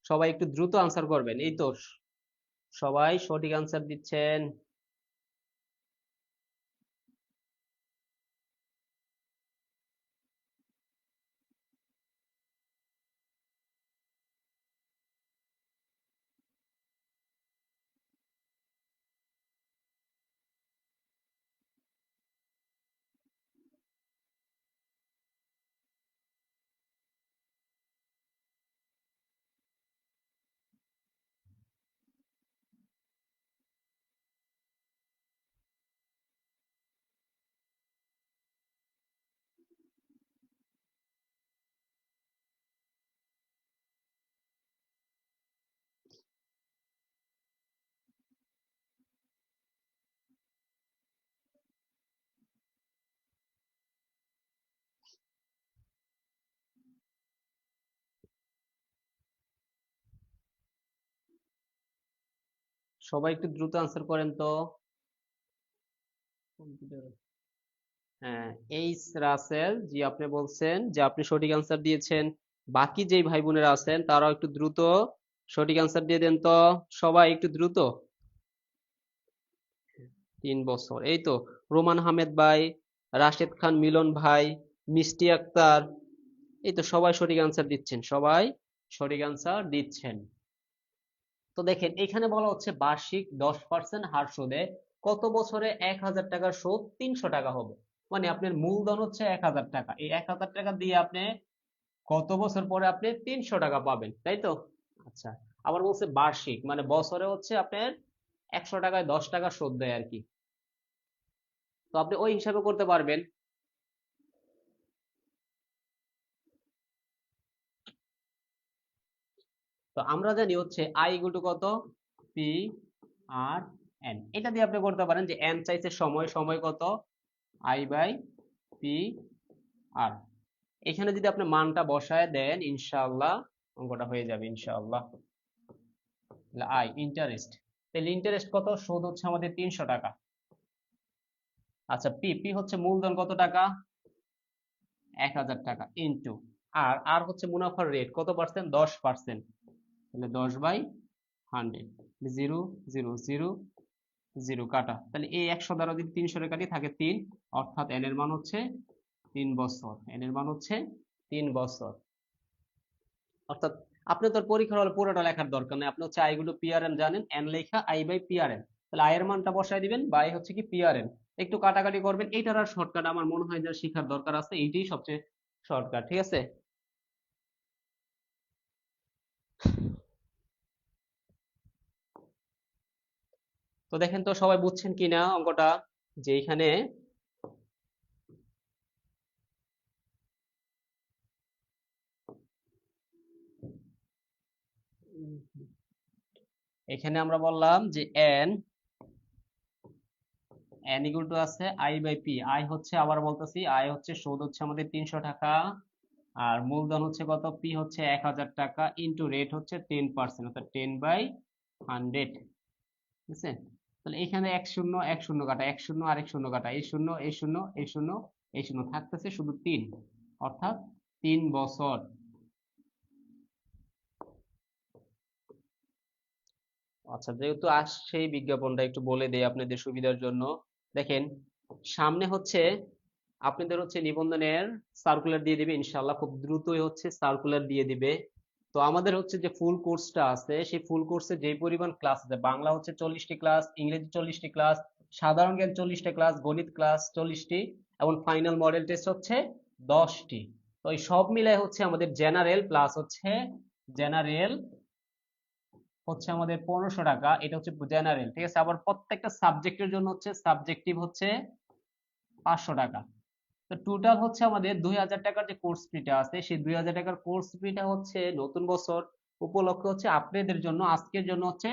সবাই একটু দ্রুত আনসার করবেন। এই তো সবাই সঠিক আনসার দিচ্ছেন। সবাই একটু দ্রুত আনসার করেন তো। হ্যাঁ, এইচ রাসেল জি, আপনি বলছেন যে আপনি সঠিক আনসার দিয়েছেন। বাকি যেই ভাই বোনেরা আছেন তারাও একটু দ্রুত সঠিক আনসার দিয়ে দেন তো। সবাই একটু দ্রুত। 3 বছর, এই তো রোমান আহমেদ ভাই, রাশেদ খান মিলন ভাই, মিষ্টি আক্তার, এই তো সবাই সঠিক আনসার দিচ্ছেন, সবাই সঠিক আনসার দিচ্ছেন। তো দেখেন এখানে বলা হচ্ছে বার্ষিক 10% হার সুদে কত বছরে 1000 টাকার সুদ 300 টাকা হবে? মানে আপনার মূলধন হচ্ছে 1000 টাকা, এই 1000 টাকা দিয়ে আপনি কত বছর পরে আপনি 300 টাকা পাবেন, তাই তো? আচ্ছা, আবার বলছে বার্ষিক, মানে বছরে হচ্ছে আপনার 100 টাকায় 10 টাকা সুদ দেয় আর কি। তো আপনি ওই হিসাবে করতে পারবেন। তো আমরা জানি হচ্ছে আই ইকুয়াল টু কত? P R N. এটা দিয়ে আপনি করতে পারেন যে এন চাইছে সময়, সময় কত? I by P R. এখানে যদি আপনি মানটা বসায় দেন ইনশাআল্লাহ অঙ্কটা হয়ে যাবে ইনশাআল্লাহ। তাহলে আই ইন্টারেস্ট, তাহলে ইন্টারেস্ট কত? সুদ হচ্ছে আমাদের 300 টাকা। আচ্ছা, পি পি হচ্ছে মূলধন কত টাকা? 1000 টাকা ইনটু আর, আর হচ্ছে মুনাফার রেট কত পার্সেন্ট? 10%। তাহলে 10/100, 0 0 0 0 কাটা, তাহলে এই 100 দ্বারা যদি 300 রে কাটি থাকে 3, অর্থাৎ এন এর মান হচ্ছে 3 বছর। এন এর মান হচ্ছে 3 বছর। অর্থাৎ আপনি তো পরীক্ষার হলে পুরোটা লেখার দরকার নেই, আপনি হচ্ছে আই গুলো পিআরএন জানেন, এন লেখা আই বাই পিআরএন, তাহলে আই এর মানটা বসায় দিবেন, বাই হচ্ছে কি পিআরএন, একটু কাটাকাটি করবেন। এইটার আর শর্টকাট আমার মনে হয় যে শেখার দরকার আছে, এইটাই সবচেয়ে শর্টকাট, ঠিক আছে? তো দেখেন তো সবাই বুঝছেন কিনা অঙ্কটা, যে এখানে এখানে আমরা বললাম যে এন ইকুয়াল টু আছে আই বাই পি। আই হচ্ছে, আবার বলতেছি, আই হচ্ছে সুদ হচ্ছে আমাদের 300 টাকা, আর মূলধন হচ্ছে কত, পি হচ্ছে 1000 টাকা, ইন্টু রেট হচ্ছে 10%, অর্থাৎ 10/100। ঠিক আছে? তাহলে এখানে এক শূন্য এক শূন্য কাটা, এক শূন্য আরেক শূন্য কাটা, এই শূন্য এই শূন্য এই শূন্য এই শূন্য, থাকতেছে শুধু 3, অর্থাৎ 3 বছর। আচ্ছা, যেহেতু আসছে এই বিজ্ঞাপনটা একটু বলে দেই আপনাদের সুবিধার জন্য। দেখেন, সামনে হচ্ছে আপনাদের হচ্ছে নিবন্ধনের সার্কুলার দিয়ে দিবে ইনশাল্লাহ, খুব দ্রুতই হচ্ছে সার্কুলার দিয়ে দিবে। তো আমাদের হচ্ছে যে ফুল কোর্সটা আছে, সেই ফুল কোর্সে যে পরিমাণ ক্লাস আছে, বাংলা হচ্ছে 40টি ক্লাস, ইংরেজি 40টি ক্লাস, সাধারণ জ্ঞান 40টা ক্লাস, গণিত ক্লাস 40টি, এবং ফাইনাল মডেল টেস্ট হচ্ছে 10টি। তো এই সব মিলাই হচ্ছে আমাদের জেনারেল প্লাস হচ্ছে জেনারেল হচ্ছে আমাদের 1500 টাকা, এটা হচ্ছে জেনারেল। ঠিক আছে? আবার প্রত্যেকটা সাবজেক্টের জন্য হচ্ছে সাবজেক্টিভ হচ্ছে 500 টাকা। তো টোটাল হচ্ছে আমাদের 2000 টাকার যে কোর্স ফিটা আছে, সেই 2000 টাকার কোর্স ফিটা হচ্ছে নতুন বছর উপলক্ষে হচ্ছে আপনাদের জন্য আজকের জন্য হচ্ছে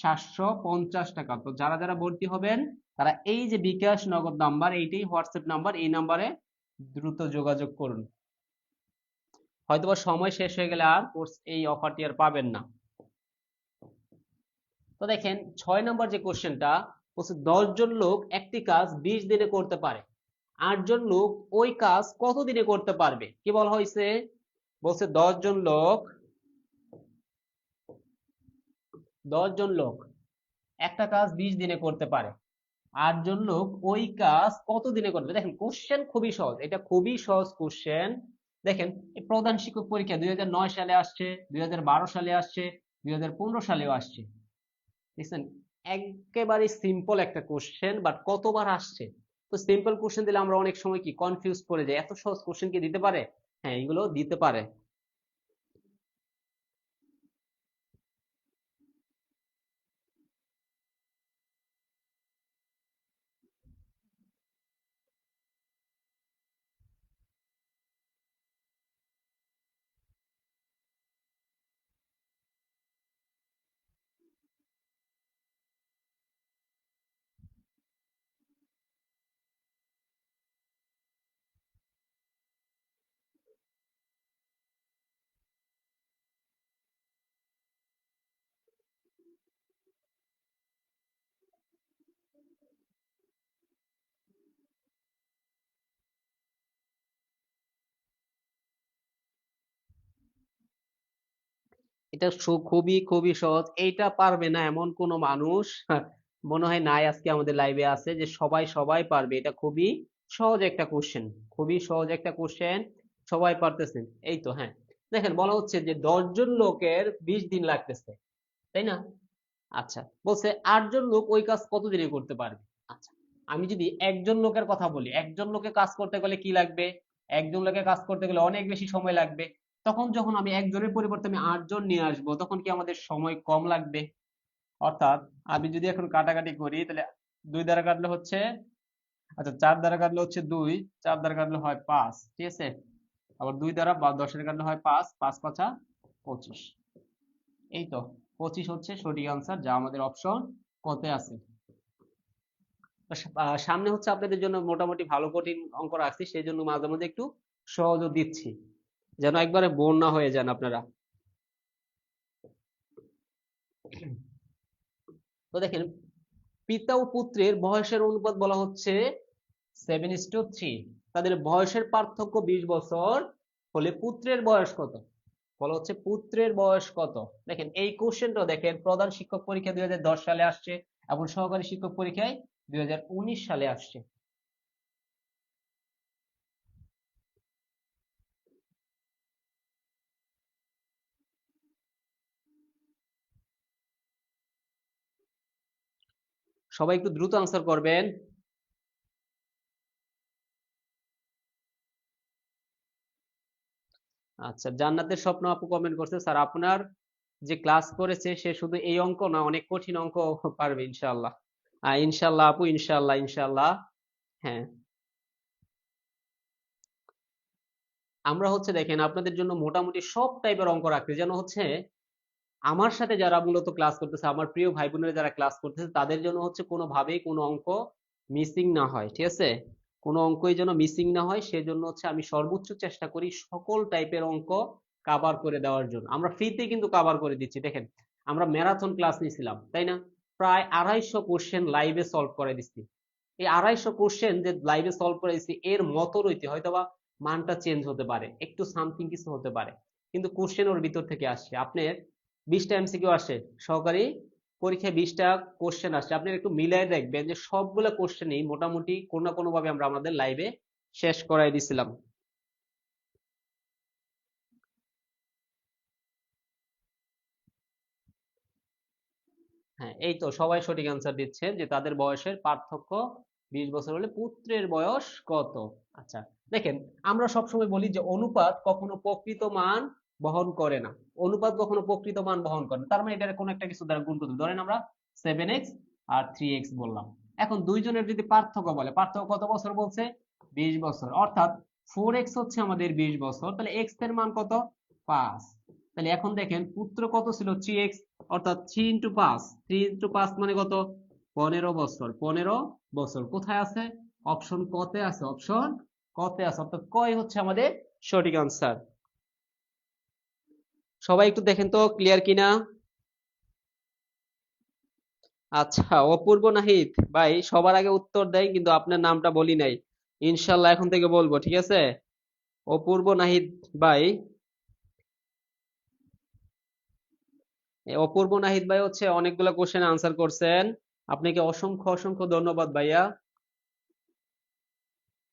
750 টাকা। তো যারা যারা ভর্তি হবেন তারা এই যে বিকাশ নগদ নাম্বার, এইটাই হোয়াটসঅ্যাপ নাম্বার, এই নাম্বারে দ্রুত যোগাযোগ করুন। হয়তোবা সময় শেষ হয়ে গেলে আর কোর্স এই অফারটি আর পাবেন না। তো দেখেন 6 নম্বর যে কোশ্চেনটা বলছে, 10 জন লোক একটি কাজ 20 দিনে করতে পারে, 8 জন লোক ওই কাজ কত দিনে করতে পারবে? কি বলা হয়েছে? বলছে 10 জন লোক একটা কাজ 20 দিনে করতে পারে, 8 জন লোক ওই কাজ কত দিনে করবে। দেখেন কোশ্চেন খুবই সহজ, এটা খুবই সহজ কোশ্চেন। দেখেন, এই প্রধান শিক্ষক পরীক্ষা 2009 সালে আসছে, 2012 সালে আসছে, 2015 সালেও আসছে। দেখছেন, একেবারে সিম্পল একটা কোশ্চেন, বাট কতবার আসছে। তো সিম্পল কোশ্চেন দিলে আমরা অনেক সময় কি কনফিউজ করে যাই, এত সহজ কোশ্চেন কি দিতে পারে? হ্যাঁ, এগুলো দিতে পারে। এটা খুবই খুবই সহজ, এইটা পারবে না এমন কোনো মানুষ মনে হয় নাই আজকে আমাদের লাইভে আছে, যে সবাই সবাই পারবে। এটা খুবই সহজ একটা কোশ্চেন, খুবই সহজ একটা কোশ্চেন, সবাই পারতেছেন। এই তো, হ্যাঁ। দেখেন বলা হচ্ছে যে 10 জন লোকের 20 দিন লাগতেছে, তাই না? আচ্ছা, বলছে 8 জন লোক ওই কাজ কত দিনে করতে পারবে। আচ্ছা, আমি যদি একজন লোকের কথা বলি, একজন লোকে কাজ করতে গেলে কি লাগবে? একজন লোকে কাজ করতে গেলে অনেক বেশি সময় লাগবে। তখন যখন আমি একজনের পরিবর্তে আমি 8 জন নিয়ে আসবো, তখন কি আমাদের সময় কম লাগবে? অর্থাৎ আমি যদি এখন কাটাকাটি করি, তাহলে 2 দ্বারা কাটলে হচ্ছে, আচ্ছা 4 দ্বারা কাটলে হচ্ছে 2, 4 দ্বারা কাটলে হয় 5, ঠিক আছে? আবার 2 দ্বারা বা 10 এর কাটলে হয় 5, 5 5 25। এই তো, 25 হচ্ছে সঠিক আনসার, যা আমাদের অপশন কতে আছে। তো সামনে হচ্ছে আপনাদের জন্য মোটামুটি ভালো কঠিন অঙ্ক রাখছি, সেই জন্য মাঝে মাঝে একটু সহজও দিচ্ছি, যেন একবারে বোর না হয়ে যান আপনারা। তো দেখেন, পিতা ও পুত্রের বয়সের অনুপাত বলা হচ্ছে 7:3। তাদের বয়সের পার্থক্য 20 বছর হলে পুত্রের বয়স কত? বলা হচ্ছে পুত্রের বয়স কত। দেখেন এই কোশ্চেনটা, দেখেন প্রধান শিক্ষক পরীক্ষা 2010 সালে আসছে, এবং সহকারী শিক্ষক পরীক্ষায় 2019 সালে আসছে। সবাই একটু দ্রুত আনসার করবেন। আচ্ছা, জান্নাতের স্বপ্ন আপু কমেন্ট করছে, স্যার আপনার যে ক্লাস করেছে সে শুধু এই অঙ্ক না, অনেক কঠিন অঙ্ক পারবে ইনশাআল্লাহ। ইনশাআল্লাহ আপু, ইনশাআল্লাহ, ইনশাআল্লাহ। হ্যাঁ, আমরা হচ্ছে দেখেন আপনাদের জন্য মোটামুটি সব টাইপের অঙ্ক রাখছি, যেন হচ্ছে আমার সাথে যারা মূলত ক্লাস করতেছে, আমার প্রিয় ভাই বোনেরা যারা ক্লাস করতেছে, তাদের জন্য হচ্ছে কোনোভাবেই কোনো অঙ্ক মিসিং না হয়, ঠিক আছে? কোনো অঙ্কই যেন মিসিং না হয়, সেজন্য হচ্ছে আমি সর্বোচ্চ চেষ্টা করি সকল টাইপের অঙ্ক কাভার করে দেওয়ার জন্য। আমরা ফ্রিতে কিন্তু কাভার করে দিচ্ছি, দেখেন আমরা ম্যারাথন ক্লাস নিয়েছিলাম, তাই না? প্রায় 250 কোশ্চেন লাইভে সলভ করে দিচ্ছি। এই 250 কোশ্চেন যে লাইভে সলভ করে দিচ্ছি, এর মতো রইতে হয়তোবা মানটা চেঞ্জ হতে পারে, একটু সামথিং কিছু হতে পারে, কিন্তু কোশ্চেন ওর ভিতর থেকে আসছে। আপনার 20টা এমসিকিউ আসে, সহকারী পরীক্ষায় 20টা কোশ্চেন আসছে, আপনি একটু মিলাই দেখবেন যে সবগুলো কোশ্চেনই মোটামুটি কোনো না কোনো ভাবে আমরা আমাদের লাইভে শেষ করাই দিছিলাম। হ্যাঁ, এই তো সবাই সঠিক অ্যান্সার দিচ্ছে যে তাদের বয়সের পার্থক্য 20 বছর হলে পুত্রের বয়স কত। আচ্ছা, দেখেন আমরা সবসময় বলি যে অনুপাত কখনো প্রকৃত মান বহন করে না। অনুপাত কখনো প্রকৃত মান বহন করে না, তার মানে এটা কোনো একটা কিছু দ্বারা গুণ করতে হবে। ধরেন আমরা 7x আর 3x বললাম, এখন দুইজনের যদি পার্থক্য বলে, পার্থক্য কত বছর বলছে? 20 বছর, অর্থাৎ 4x হচ্ছে আমাদের 20 বছর, তাহলে x এর মান কত? 5। তাহলে এখন দেখেন পুত্র কত ছিল? 3x, অর্থাৎ 3 × 5, 3 × 5 মানে কত? 15 বছর। 15 বছর কোথায় আছে? অপশন কতে আছে, অপশন কতে আছে, অর্থাৎ কয় হচ্ছে আমাদের সঠিক আনসার। সবাই একটু দেখেন তো ক্লিয়ার কিনা। আচ্ছা, অপূর্ব নাহিদ ভাই সবার আগে উত্তর দেয়, কিন্তু আপনার নামটা বলি নাই, ইনশাল্লাহ এখন থেকে বলবো, ঠিক আছে? অপূর্ব নাহিদ ভাই, অপূর্ব নাহিদ ভাই হচ্ছে অনেকগুলো কোশ্চেন আনসার করছেন, আপনাকে অসংখ্য অসংখ্য ধন্যবাদ ভাইয়া।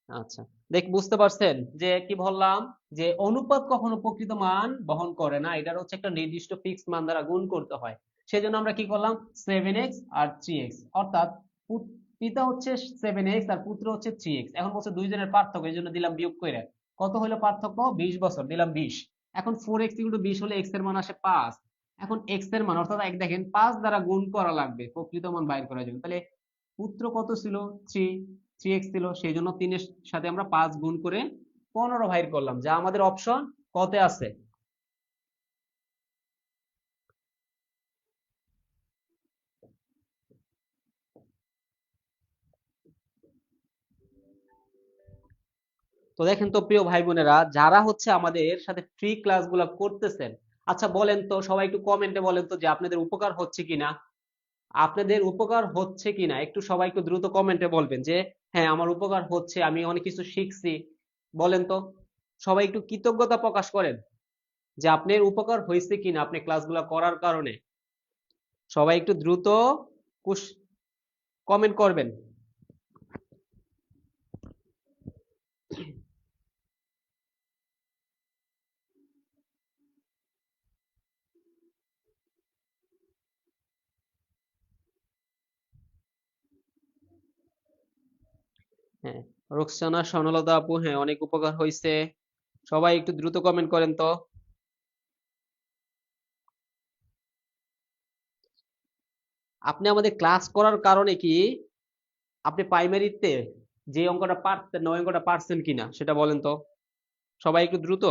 আচ্ছা, দেখ বুঝতে পারছেন যে কি বললাম, যে অনুপাত কখনো প্রকৃত মান বহন করে না, এটার হচ্ছে একটা নির্দিষ্ট ফিক্স মান দ্বারা গুণ করতে হয়। সেজন্য আমরা কি করলাম? 7x আর 3x, অর্থাৎ পিতা হচ্ছে 7x আর পুত্র হচ্ছে 3x। এখন বলছে দুইজনের পার্থক্য, এই জন্য দিলাম বিয়োগ করে। কত হলো পার্থক্য? 20 বছর, দিলাম 20। এখন 4x = 20 হলে x এর মান আসে 5। এখন x এর মান অর্থাৎ এক দেখেন 5 দ্বারা গুণ করা লাগবে প্রকৃত মান বাইর করার জন্য। তাহলে পুত্র কত ছিল? 3, 3x ছিল, সেই জন্য 3 এর সাথে আমরা 5 গুণ করে 15 বাইর করলাম, যা আমাদের অপশন কতে আছে। তো দেখেন তো প্রিয় ভাই বোনেরা, যারা হচ্ছে আমাদের সাথে ফ্রি ক্লাসগুলো করতেছেন, আচ্ছা বলেন তো সবাই একটু কমেন্টে বলেন তো যে আপনাদের উপকার হচ্ছে কিনা। আপনাদের উপকার হচ্ছে কিনা একটু সবাই একটু দ্রুত কমেন্টে বলবেন যে হ্যাঁ আমার উপকার হচ্ছে, আমি অনেক কিছু শিখছি। বলেন তো, সবাই একটু কৃতজ্ঞতা প্রকাশ করেন যে আপনার উপকার হয়েছে কিনা আপনি ক্লাসগুলো করার কারণে। সবাই একটু দ্রুত কমেন্ট করবেন। হ্যাঁ, রোকসানা স্বর্ণলতা আপু, হ্যাঁ অনেক উপকার হয়েছে। সবাই একটু দ্রুত কমেন্ট করেন তো। আপনি আমাদের ক্লাস করার কারণে কি আপনি প্রাইমারিতে যে অঙ্কটা পারতেন না ওই অঙ্কটা পারছেন কিনা সেটা বলেন তো, সবাই একটু দ্রুত।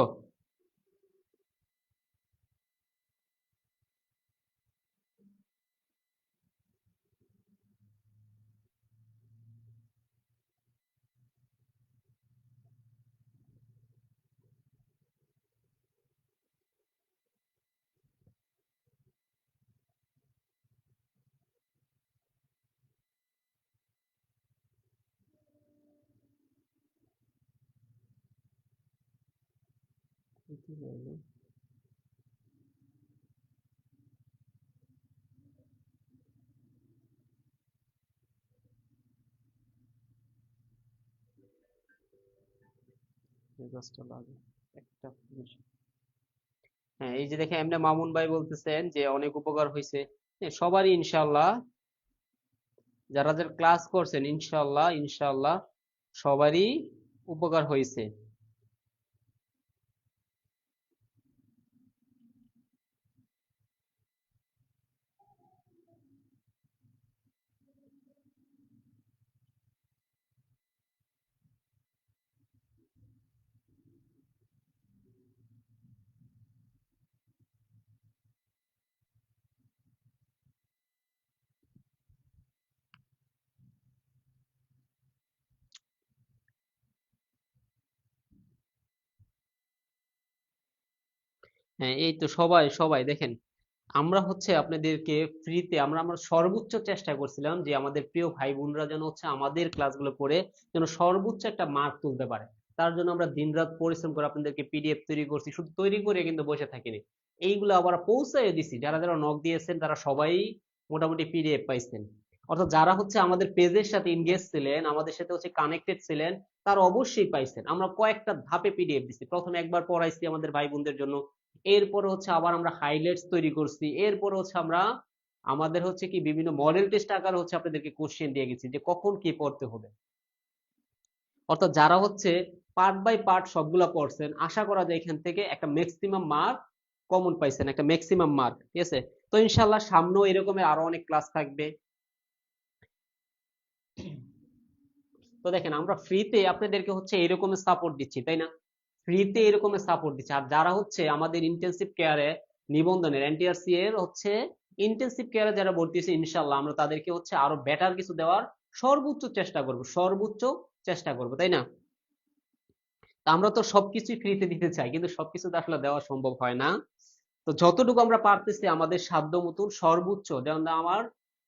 মেজাজটা লাগে একটা জিনিস। হ্যাঁ, এই যে দেখে এমনি মামুন ভাই বলতেছেন যে অনেক উপকার হয়েছে। হ্যাঁ, সবারই ইনশাল্লাহ, যারা যারা ক্লাস করছেন ইনশাল্লাহ ইনশাল্লাহ সবারই উপকার হয়েছে। হ্যাঁ, এই তো সবাই সবাই দেখেন, আমরা হচ্ছে আপনাদেরকে ফ্রিতে আমরা সর্বোচ্চ চেষ্টা করছিলাম যে আমাদের প্রিয় ভাই বোনরা যেন হচ্ছে আমাদের ক্লাসগুলো করে যেন সর্বোচ্চ একটা মার্ক তুলতে পারে। তার জন্য আমরা দিনরাত পরিশ্রম করে আপনাদেরকে পিডিএফ তৈরি করছি, শুধু তৈরি করে কিন্তু বসে থাকিনি, এইগুলো আবার পৌঁছায় দিছি। যারা যারা নক দিয়েছেন তারা সবাই মোটামুটি পিডিএফ পাইছেন। অর্থাৎ যারা হচ্ছে আমাদের পেজের সাথে ইনগেজ ছিলেন, আমাদের সাথে হচ্ছে কানেক্টেড ছিলেন, তারা অবশ্যই পাইছেন। আমরা কয়েকটা ধাপে পিডিএফ দিছি, প্রথমে একবার পড়াইছি আমাদের ভাই বোনদের জন্য, এরপরে হচ্ছে আবার আমরা হাইলাইটস তৈরি করছি, এরপরে হচ্ছে আমরা আমাদের হচ্ছে কি বিভিন্ন মডেল টেস্ট আকারে হচ্ছে আপনাদেরকে কোশ্চেন দিয়ে গেছি যে কখন কি পড়তে হবে। অর্থাৎ যারা হচ্ছে পার্ট বাই পার্ট সবগুলা পড়ছেন, আশা করা যায় এখান থেকে একটা ম্যাক্সিমাম মার্ক কমন পাইছেন, একটা ম্যাক্সিমাম মার্ক, ঠিক আছে? তো ইনশাল্লাহ সামনেও এরকমের আরো অনেক ক্লাস থাকবে। তো দেখেন আমরা ফ্রিতে আপনাদেরকে হচ্ছে এরকমের সাপোর্ট দিচ্ছি, তাই না? ফ্রিতে এরকমের সাপোর্ট দিচ্ছি। আর যারা হচ্ছে আমাদের ইন্টেনসিভ কেয়ারে নিবন্ধনের এনটিআরসি এর হচ্ছে ইন্টেনসিভ কেয়ারে যারা ভর্তি হয়েছে, ইনশাল্লাহ আমরা তাদেরকে হচ্ছে আরো বেটার কিছু দেওয়ার সর্বোচ্চ চেষ্টা করব, সর্বোচ্চ চেষ্টা করব, তাই না? তা আমরা তো সবকিছুই ফ্রিতে দিতে চাই, কিন্তু সবকিছু তো আসলে দেওয়া সম্ভব হয় না। তো যতটুকু আমরা পারতেছি আমাদের সাধ্য মতন সর্বোচ্চ যেন আমার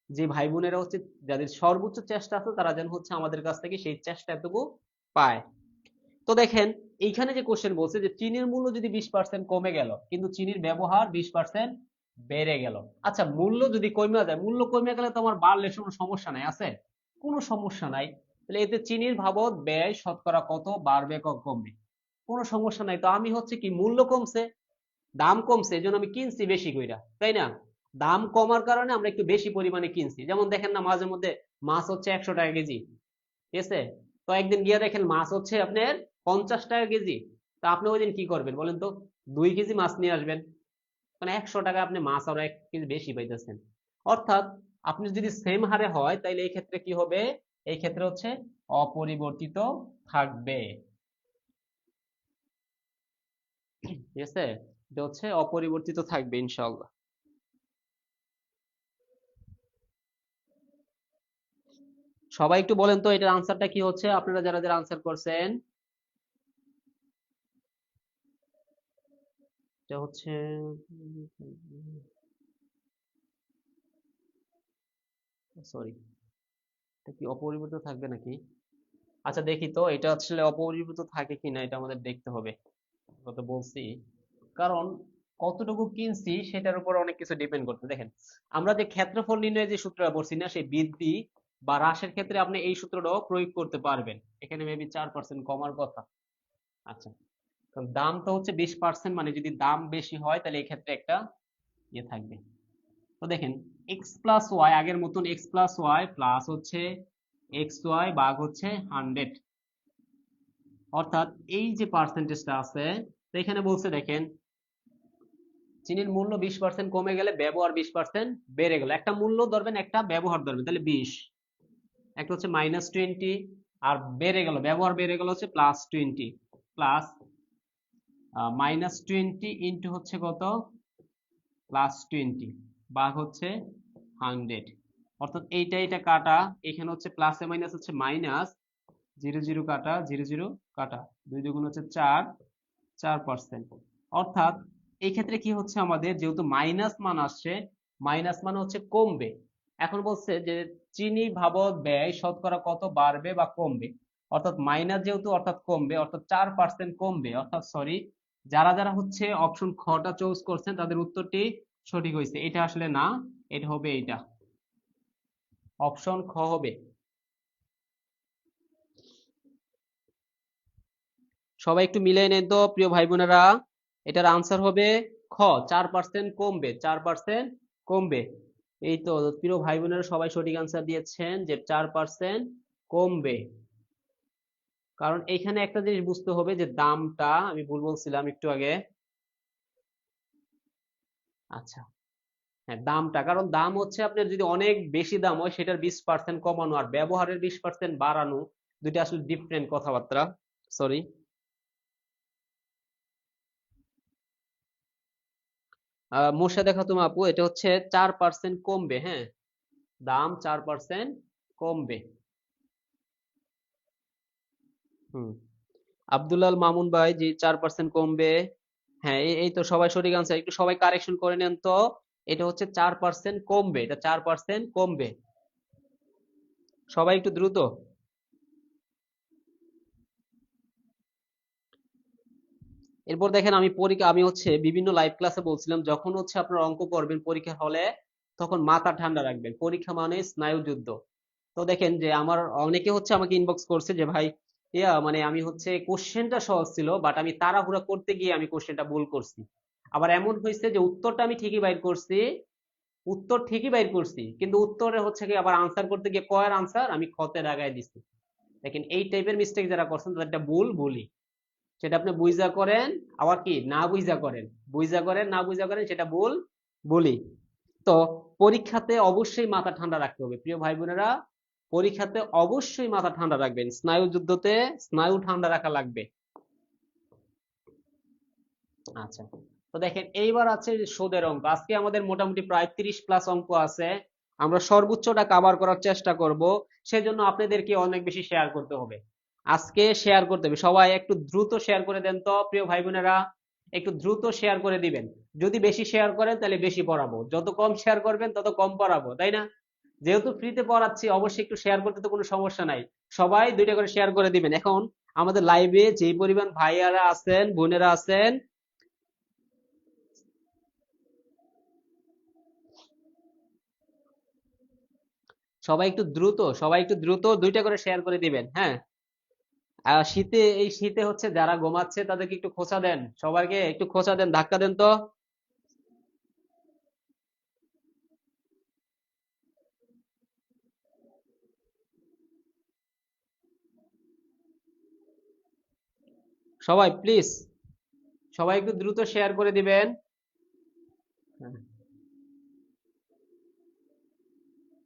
যে ভাই বোনেরা হচ্ছে যাদের সর্বোচ্চ চেষ্টা আছে তারা যেন হচ্ছে আমাদের কাছ থেকে সেই চেষ্টাটুকু পায়। তো দেখেন এইখানে যে কোশ্চেন বলছে যে চিনির মূল্য যদি 20% কমে গেল কিন্তু চিনির ব্যবহার 20% বেড়ে গেল। আচ্ছা, মূল্য যদি কমে যায়, মূল্য কমে গেলে তো আমার বাড়লে কোনো সমস্যা নাই, আছে? কোনো সমস্যা নাই। তাহলে এতে চিনির বাবদ ব্যয় শতকরা কত বাড়বে কমবে? কোনো সমস্যা নাই। তো আমি হচ্ছে কি, মূল্য কমছে, দাম কমছে, এই জন্য আমি কিনছি বেশি কইরা, তাই না? দাম কমার কারণে আমরা একটু বেশি পরিমাণে কিনছি। যেমন দেখেন না, মাঝে মধ্যে মাছ হচ্ছে 100 টাকা কেজি, ঠিক আছে? তো একদিন গিয়ে দেখেন মাছ হচ্ছে আপনার 50 টাকা কেজি। তা আপনি ওই দিন কি করবেন বলেন তো? 2 কেজি মাছ নিয়ে আসবেন, মানে 100 টাকা আপনি মাছ আরো 1 কেজি বেশি পাইতেছেন। অর্থাৎ আপনি যদি সেম হারে হয় তাহলে এই ক্ষেত্রে কি হবে? এই ক্ষেত্রে হচ্ছে অপরিবর্তিত থাকবে, ঠিক আছে? এটা হচ্ছে অপরিবর্তিত থাকবে ইনশাআল্লাহ। সবাই একটু বলেন তো এটার আনসারটা কি হচ্ছে, আপনারা যারা যারা আনসার করছেন। এটা হচ্ছে সরি, এটা কি অপরিবর্তিত থাকবে নাকি? আচ্ছা দেখি তো এটা আসলে অপরিবর্তিত থাকে কিনা, এটা আমাদের দেখতে হবে। কত বলছি, কারণ কতটুকু কিনছি সেটার উপর অনেক কিছু ডিপেন্ড করতে। দেখেন আমরা যে ক্ষেত্রফল নির্ণয়ের যে সূত্রটা বলছি না, সেই বৃদ্ধি বা হ্রাসের ক্ষেত্রে আপনি এই সূত্রটাও প্রয়োগ করতে পারবেন। এখানে মেবি 4% কমার কথা। আচ্ছা, কারণ দাম তো হচ্ছে 20%, মানে যদি দাম বেশি হয় তাহলে এই ক্ষেত্রে একটা ইয়ে থাকবে। তো দেখেন এক্স প্লাস ওয়াই, আগের মতন এক্স প্লাস ওয়াই প্লাস হচ্ছে এক্স ওয়াই ভাগ হচ্ছে 100। অর্থাৎ এই যে পার্সেন্টেজটা আছে, তো এখানে বলছে দেখেন চিনির মূল্য 20% কমে গেলে ব্যবহার 20% বেড়ে গেল। একটা মূল্য ধরবেন, একটা ব্যবহার ধরবেন, তাহলে 20, একটা হচ্ছে -20, আর বেড়ে গেল ব্যবহার বেড়ে গেল হচ্ছে +20, প্লাস -20 ইন্টু হচ্ছে কত +20 ভাগ হচ্ছে 100। অর্থাৎ এইটা এটা কাটা, এখানে হচ্ছে প্লাসে মাইনাস হচ্ছে মাইনাস, 0 0 কাটা, 0 0 কাটা, 2 2 হচ্ছে 4, 4%। অর্থাৎ এই ক্ষেত্রে কি হচ্ছে, আমাদের যেহেতু মাইনাস মান আসছে, মাইনাস মানে হচ্ছে কমবে। এখন বলছে যে চিনি বাবদ ব্যয় শতকরা কত বাড়বে বা কমবে। অর্থাৎ মাইনাস যেহেতু, অর্থাৎ কমবে, অর্থাৎ 4% কমবে। অর্থাৎ সরি, যারা যারা হচ্ছে অপশন খটা চুজ করছেন তাদের উত্তরটি সঠিক হয়েছে। এটা আসলে না, এটা হবে এইটা, অপশন খ হবে। সবাই একটু মিলিয়ে নেন তো প্রিয় ভাই বোনেরা, এটার আনসার হবে খ, 4% কমবে, 4% কমবে। এই তো প্রিয় ভাই বোনেরা সবাই সঠিক আনসার দিয়েছেন যে 4% কমবে। কারণ এখানে একটা জিনিস বুঝতে হবে যে দামটা, আমি ভুল বলছিলাম একটু আগে। আচ্ছা, হ্যাঁ দামটা, কারণ দাম হচ্ছে আপনার যদি অনেক বেশি দাম হয় সেটার 20% কমানো আর ব্যবহারের 20% বাড়ানো, দুইটা আসলে ডিফারেন্ট কথাবার্তা। সরি। মোর্শেদা খাতুন আপু, এটা হচ্ছে 4% কমবে, হ্যাঁ, দাম 4% কমবে। হুম। আব্দুল্লাল মামুন ভাই জি 4% কমবে। হ্যাঁ, এই তো সবাই সঠিক আনসার। একটু সবাই কারেকশন করে নেন তো। এটা হচ্ছে 4% কমবে, এটা 4% কমবে। সবাই একটু দ্রুত। এরপর দেখেন, আমি হচ্ছে বিভিন্ন লাইভ ক্লাসে বলছিলাম, যখন হচ্ছে আপনার অঙ্ক করবেন পরীক্ষার হলে, তখন মাথা ঠান্ডা রাখবেন। পরীক্ষা মানে স্নায়ুযুদ্ধ। তো দেখেন যে আমার অনেকে হচ্ছে আমাকে ইনবক্স করছে যে ভাই, মানে আমি হচ্ছে কোশ্চেনটা সহজ ছিল, বাট আমি তাড়াহুড়া করতে গিয়ে আমি কোশ্চেনটা ভুল করছি। আবার এমন হয়েছে যে উত্তরটা আমি ঠিকই বাইর করছি, উত্তর ঠিকই বাইর করছি, কিন্তু উত্তরে হচ্ছে কি আবার আনসার করতে গিয়ে কয়ের আনসার আমি খতে দাগায় দিছি। দেখেন এই টাইপের মিস্টেক যারা করছেন তাদেরটা ভুলই। সেটা আপনি বুঝা করেন, আবার কি না বুঝা করেন, বুঝা করেন না বুঝা করেন, সেটা ভুলই। তো পরীক্ষাতে অবশ্যই মাথা ঠান্ডা রাখতে হবে প্রিয় ভাই বোনেরা। পরীক্ষাতে অবশ্যই মাথা ঠান্ডা রাখবেন। স্নায়ু যুদ্ধতে স্নায়ু ঠান্ডা রাখা লাগবে। আচ্ছা, তো দেখেন এইবার আছে সুদের অঙ্ক। আজকে আমাদের মোটামুটি প্রায় 30+ অঙ্ক আছে। আমরা সর্বোচ্চটা কাভার করার চেষ্টা করব। সেজন্য আপনাদেরকে অনেক বেশি শেয়ার করতে হবে। আজকে শেয়ার করতে হবে, সবাই একটু দ্রুত শেয়ার করে দেন তো প্রিয় ভাই বোনেরা। একটু দ্রুত শেয়ার করে দিবেন। যদি বেশি শেয়ার করেন তাহলে বেশি পড়াবো, যত কম শেয়ার করবেন তত কম পড়াবো, তাই না? যেহেতু ফ্রিতে পড়াচ্ছি, অবশ্যই একটু শেয়ার করতে তো কোনো সমস্যা নাই। সবাই 2টা করে শেয়ার করে দিবেন। এখন আমাদের লাইভে যেই পরিমাণ ভাইয়ারা আছেন, বোনেরা আছেন, সবাই একটু দ্রুত 2টা করে শেয়ার করে দিবেন, হ্যাঁ। আর এই শীতে হচ্ছে যারা ঘুমাচ্ছে তাদেরকে একটু খোঁচা দেন, সবাইকে একটু খোঁচা দেন, ধাক্কা দেন তো। সবাই প্লিজ, সবাই একটু দ্রুত শেয়ার করে দিবেন। হ্যাঁ,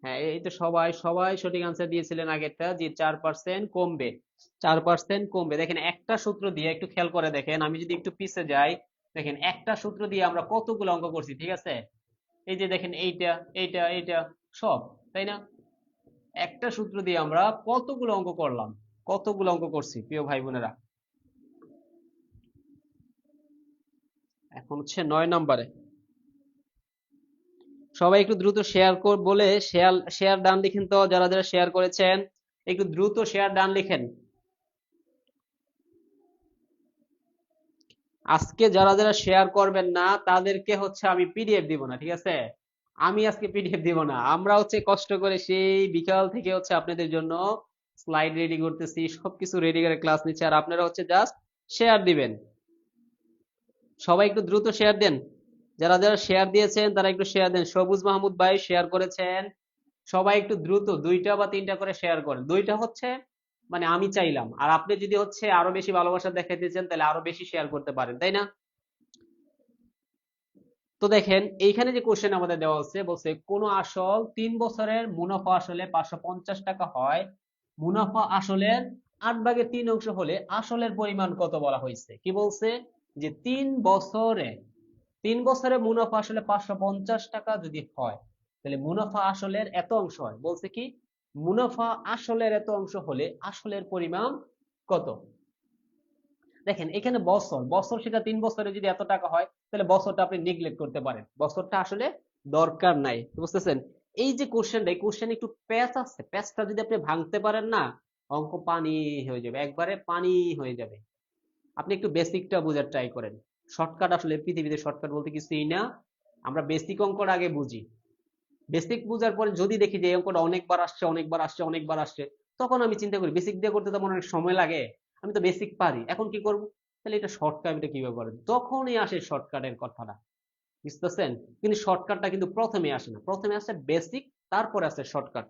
হ্যাঁ, এই তো সবাই সবাই সঠিক আনসার দিয়েছিলেন আগেরটা, যে 4% কমবে। 4% কমবে। দেখেন একটা সূত্র দিয়ে একটু খেয়াল করে দেখেন, আমি যদি একটু পিছে যাই, দেখেন একটা সূত্র দিয়ে আমরা কতগুলো অঙ্ক করছি, ঠিক আছে? এই যে দেখেন, এইটা এইটা এইটা সব, তাই না? একটা সূত্র দিয়ে আমরা কতগুলো অঙ্ক করছি প্রিয় ভাই বোনেরা। এখন হচ্ছে 9 নম্বরে। সবাই একটু দ্রুত শেয়ার বলে শেয়ার শেয়ার ডান লিখেন তো, যারা যারা শেয়ার করেছেন একটু দ্রুত শেয়ার ডান লিখেন। আজকে যারা যারা শেয়ার করবেন না তাদেরকে হচ্ছে আমি পিডিএফ দিব না, ঠিক আছে? আমি আজকে পিডিএফ দিব না। আমরা হচ্ছে কষ্ট করে সেই বিকাল থেকে হচ্ছে আপনাদের জন্য স্লাইড রেডি করতেছি, সবকিছু রেডি করে ক্লাস নিচ্ছি, আর আপনারা হচ্ছে জাস্ট শেয়ার দিবেন। সবাই একটু দ্রুত শেয়ার দেন। যারা যারা শেয়ার দিয়েছেন তারা একটু শেয়ার দেন। সবুজ মাহমুদ ভাই শেয়ার করেছেন। সবাই একটু দ্রুত 2টা বা 3টা করে শেয়ার করেন। 2টা হচ্ছে মানে আমি চাইলাম, আর আপনি যদি হচ্ছে আরো বেশি ভালোবাসা দেখাইতে চান তাহলে আরো বেশি শেয়ার করতে পারেন, তাই না? তো দেখেন এইখানে যে কোশ্চেন আমাদের দেওয়া হচ্ছে, বলছে কোন আসল 3 বছরের মুনাফা আসলে 550 টাকা হয়, মুনাফা আসলের 8/3 অংশ হলে আসলের পরিমাণ কত বলা হয়েছে। কি বলছে? যে 3 বছরে মুনাফা আসলে 550 টাকা যদি হয়, তাহলে মুনাফা আসলের এত অংশ হয়। বলছে কি মুনাফা আসলের এত অংশ হলে আসলের পরিমাণ কত। দেখেন এখানে বছর বছর সেটা 3 বছরে যদি এত টাকা হয়, তাহলে বছরটা আপনি নেগলেক্ট করতে পারেন, বছরটা আসলে দরকার নাই, বুঝতেছেন? এই যে কোশ্চেনটা, এই কোশ্চেন একটু প্যাচ আছে, প্যাচটা যদি আপনি ভাঙতে পারেন না, অঙ্ক পানি হয়ে যাবে, একবারে পানি হয়ে যাবে। আপনি একটু বেসিকটা বোঝার ট্রাই করেন। শর্টকাট আসলে পৃথিবীতে শর্টকাট বলতে কিছুই না। আমরা বেসিক অঙ্কটা আগে বুঝি। বেসিক বুঝার পরে যদি দেখি যে এই অঙ্কটা অনেকবার আসছে অনেকবার আসছে অনেকবার আসছে, তখন আমি চিন্তা করি বেসিক দিয়ে করতে তো আমার অনেক সময় লাগে, আমি তো বেসিক পারি, এখন কি করব? তাহলে এটা শর্টকাট, এটা কিভাবে করেন, তখনই আসে শর্টকাটের কথাটা, বুঝতেছেন? কিন্তু শর্টকাটটা কিন্তু প্রথমে আসে না, প্রথমে আসে বেসিক, তারপরে আসে শর্টকাট।